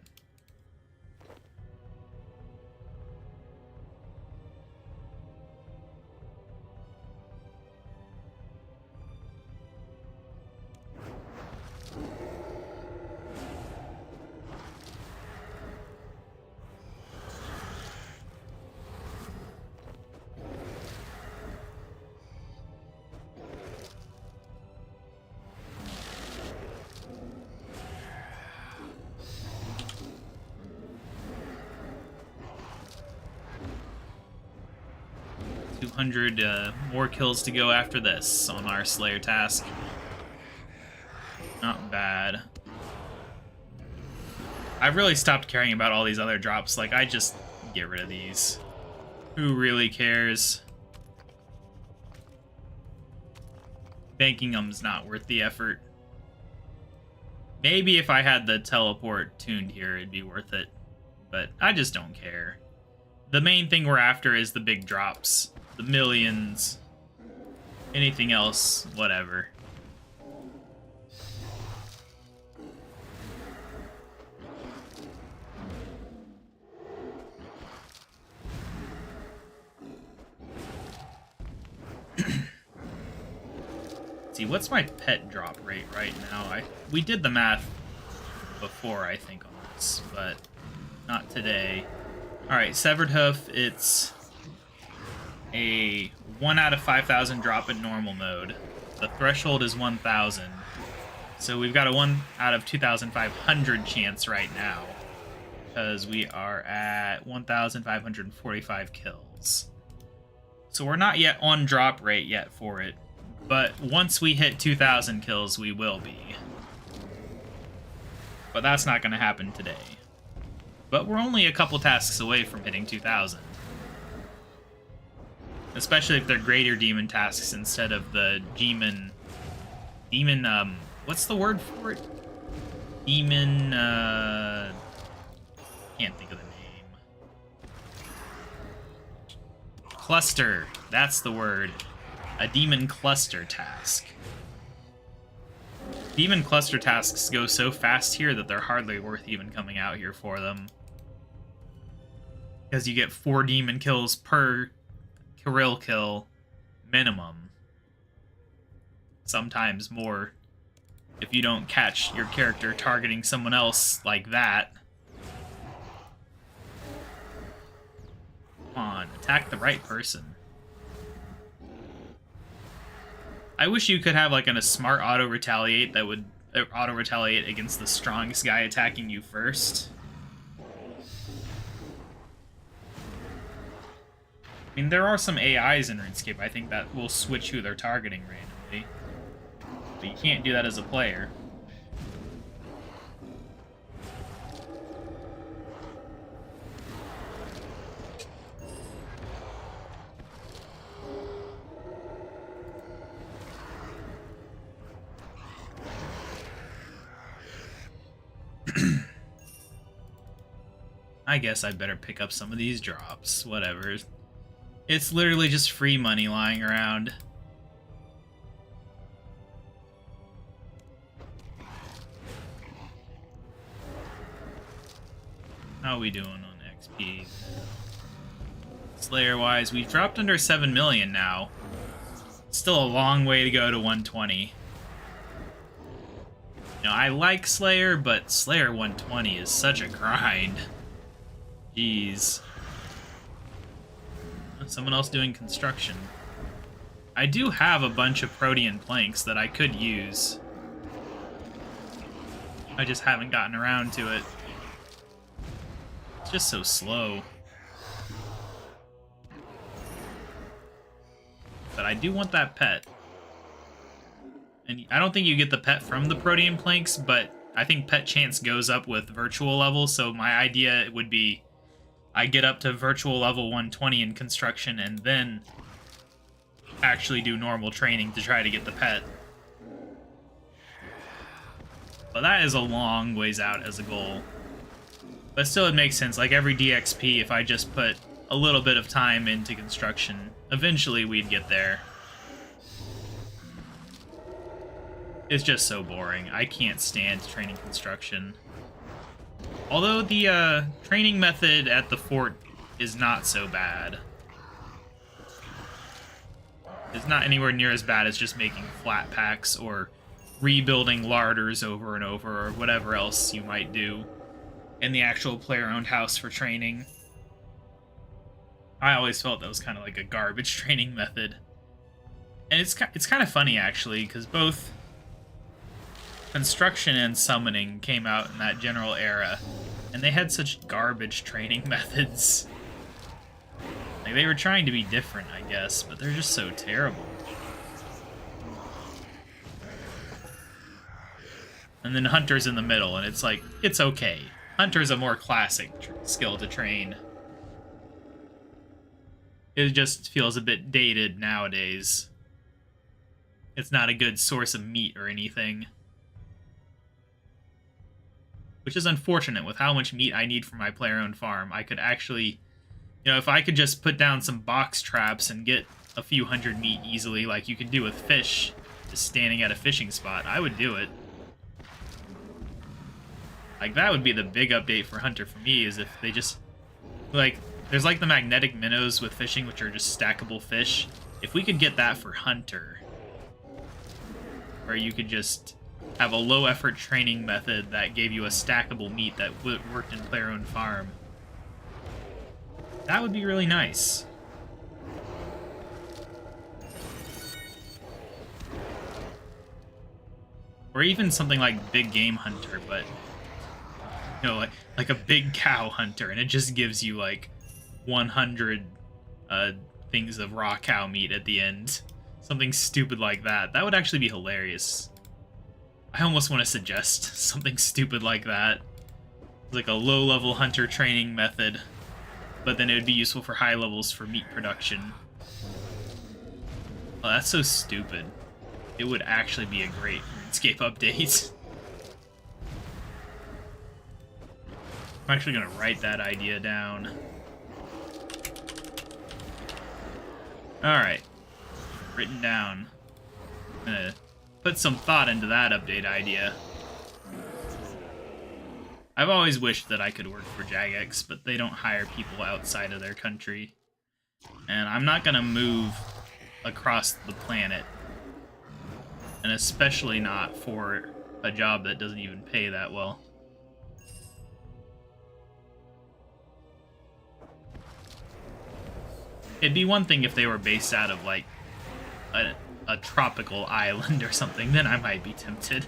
More kills to go after this on our Slayer task. Not bad. I've really stopped caring about all these other drops. Like, I just get rid of these. Who really cares? Banking them's not worth the effort. Maybe if I had the teleport tuned here, it'd be worth it. But I just don't care. The main thing we're after is the big drops. The millions. Anything else, whatever. See, what's my pet drop rate right now? We did the math before, I think, on this, but not today. Alright, Severed Hoof, it's a 1 out of 5,000 drop in normal mode. The threshold is 1,000. So we've got a 1 out of 2,500 chance right now. Because we are at 1,545 kills. So we're not yet on drop rate yet for it. But once we hit 2,000 kills, we will be. But that's not going to happen today. But we're only a couple tasks away from hitting 2,000. Especially if they're greater demon tasks instead of the demon, what's the word for it? Demon, can't think of the name. Cluster, that's the word. A demon cluster task. Demon cluster tasks go so fast here that they're hardly worth even coming out here for them. because you get 4 demon kills per Kirill kill minimum. Sometimes more if you don't catch your character targeting someone else like that. Come on, attack the right person. I wish you could have like a smart auto retaliate that would auto retaliate against the strongest guy attacking you first. I mean, there are some AIs in RuneScape, I think, that will switch who they're targeting randomly. But you can't do that as a player. I guess I better pick up some of these drops. Whatever. It's literally just free money lying around. How are we doing on XP? Slayer-wise, we've dropped under 7 million now. Still a long way to go to 120. You know, I like Slayer, but Slayer 120 is such a grind. Jeez. Someone else doing construction. I do have a bunch of Protean planks that I could use. I just haven't gotten around to it. It's just so slow. But I do want that pet. And I don't think you get the pet from the Protean planks, but I think pet chance goes up with virtual level, so my idea would be I get up to virtual level 120 in construction and then actually do normal training to try to get the pet. But that is a long ways out as a goal. But still, it makes sense. Like every DXP, if I just put a little bit of time into construction, eventually we'd get there. It's just so boring. I can't stand training construction. Although the training method at the fort is not so bad. It's not anywhere near as bad as just making flat packs or rebuilding larders over and over or whatever else you might do in the actual player-owned house for training. I always felt that was kind of like a garbage training method. And it's kind of funny, actually, because both construction and summoning came out in that general era, and they had such garbage training methods. Like, they were trying to be different, I guess, but they're just so terrible. And then Hunter's in the middle, and it's like, it's okay. Hunter's a more classic skill to train. It just feels a bit dated nowadays. It's not a good source of meat or anything. Which is unfortunate with how much meat I need for my player-owned farm. I could actually, you know, if I could just put down some box traps and get a few hundred meat easily, like you could do with fish, just standing at a fishing spot, I would do it. Like, that would be the big update for Hunter for me, is if they just, like, there's like the magnetic minnows with fishing, which are just stackable fish. If we could get that for Hunter, where you could just have a low-effort training method that gave you a stackable meat that worked in player-owned farm, that would be really nice. Or even something like Big Game Hunter, but, you know, like a big cow hunter, and it just gives you like 100 things of raw cow meat at the end. Something stupid like that. That would actually be hilarious. I almost want to suggest something stupid like that. Like a low-level hunter training method, but then it would be useful for high levels for meat production. Oh, that's so stupid. It would actually be a great RuneScape update. I'm actually going to write that idea down. Alright. Written down. I'm going to put some thought into that update idea. I've always wished that I could work for Jagex, but they don't hire people outside of their country. And I'm not going to move across the planet. And especially not for a job that doesn't even pay that well. It'd be one thing if they were based out of, like, a tropical island or something, then I might be tempted.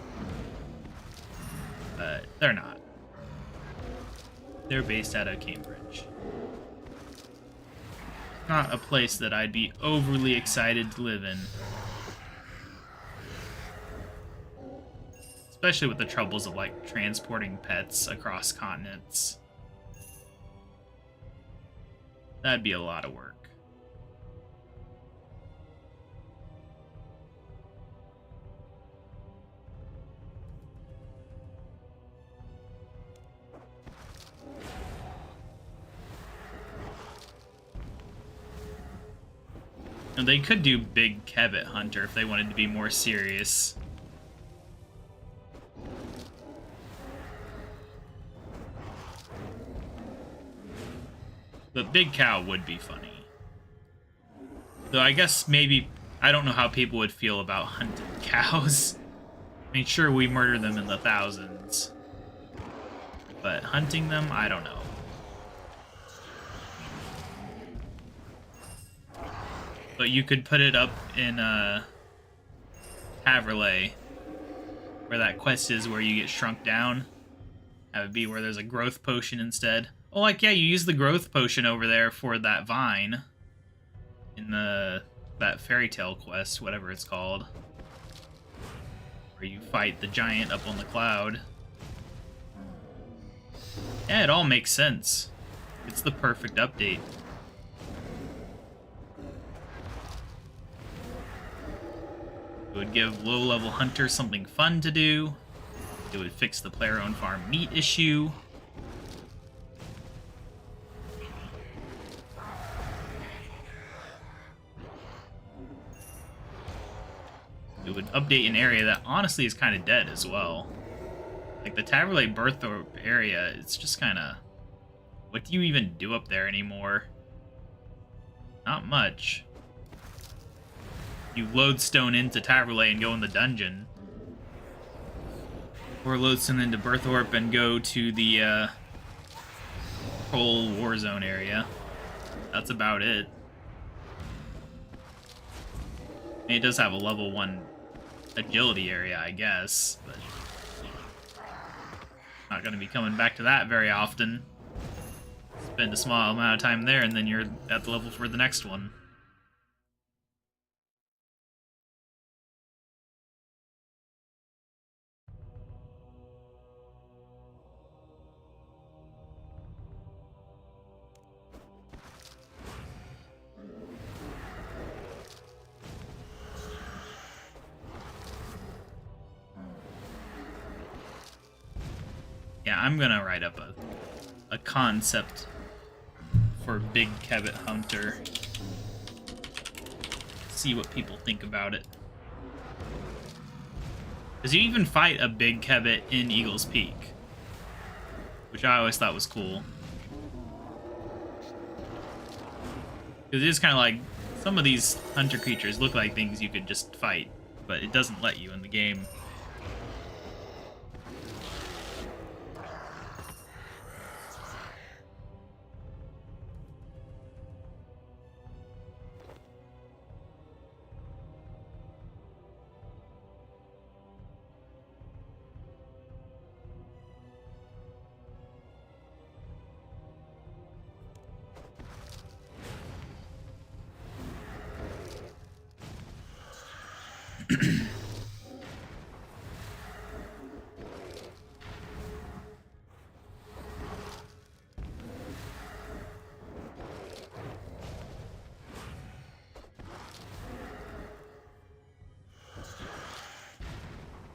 But they're not. They're based out of Cambridge. Not a place that I'd be overly excited to live in. Especially with the troubles of, like, transporting pets across continents. That'd be a lot of work. And they could do Big Kebbit Hunter if they wanted to be more serious. But Big Cow would be funny. Though I guess maybe... I don't know how people would feel about hunted cows. I mean, sure, we murder them in the thousands. But hunting them, I don't know. But you could put it up in Haverley, where that quest is where you get shrunk down. That would be where there's a growth potion instead. Oh, like, yeah, you use the growth potion over there for that vine in that fairy tale quest, whatever it's called, where you fight the giant up on the cloud. Yeah, it all makes sense. It's the perfect update. It would give low-level hunters something fun to do. It would fix the player-owned farm meat issue. It would update an area that honestly is kind of dead as well. Like the Taverley Berthorpe area, it's just kind of... What do you even do up there anymore? Not much. You lodestone into Taverley and go in the dungeon. Or lodestone into Berthorpe and go to the Troll Warzone area. That's about it. And it does have a level 1 agility area, I guess, but not going to be coming back to that very often. Spend a small amount of time there, and then you're at the level for the next one. Yeah, I'm gonna write up a concept for Big Kebbit Hunter. See what people think about it. Because you even fight a Big Kebbit in Eagle's Peak, which I always thought was cool. Because it is kind of like, some of these hunter creatures look like things you could just fight, but it doesn't let you in the game.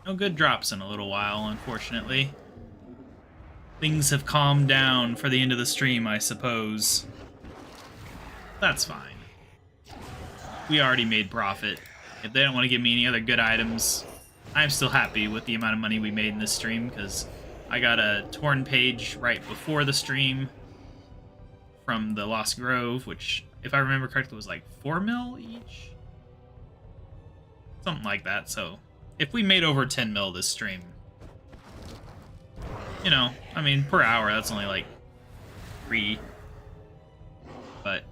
No good drops in a little while, unfortunately. Things have calmed down for the end of the stream, I suppose. That's fine. We already made profit. If they don't want to give me any other good items, I'm still happy with the amount of money we made in this stream, because I got a torn page right before the stream from the Lost Grove, which, if I remember correctly, was like 4 mil each? Something like that. So if we made over 10 mil this stream, you know, I mean, per hour, that's only like 3. But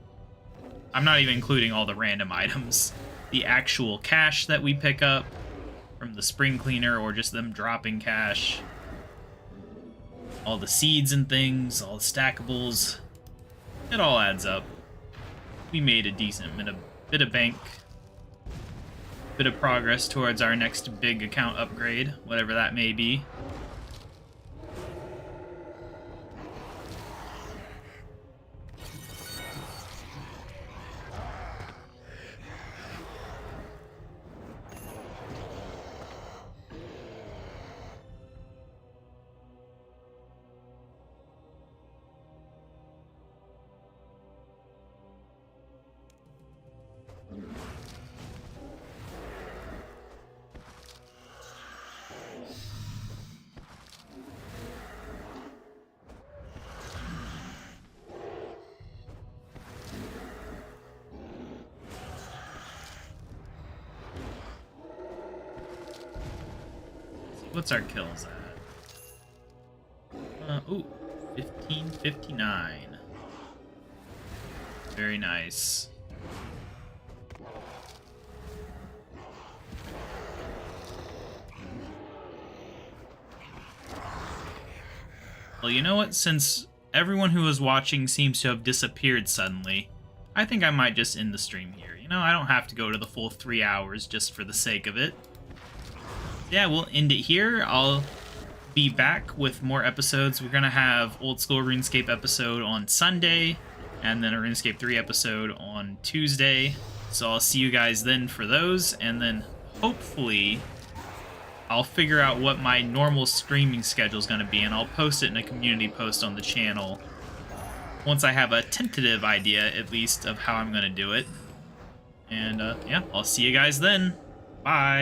I'm not even including all the random items. The actual cash that we pick up from the spring cleaner, or just them dropping cash. All the seeds and things, all the stackables. It all adds up. We made a decent bit of bank. Bit of progress towards our next big account upgrade, whatever that may be. What's our kills at? Ooh, 1559. Very nice. Well, you know what? Since everyone who was watching seems to have disappeared suddenly, I think I might just end the stream here. You know, I don't have to go to the full 3 hours just for the sake of it. Yeah, we'll end it here. I'll be back with more episodes. We're gonna have Old School RuneScape episode on Sunday, and then a RuneScape 3 episode on Tuesday. So I'll see you guys then for those, and then hopefully I'll figure out what my normal streaming schedule is gonna be, and I'll post it in a community post on the channel once I have a tentative idea, at least, of how I'm gonna do it. And yeah, I'll see you guys then. Bye.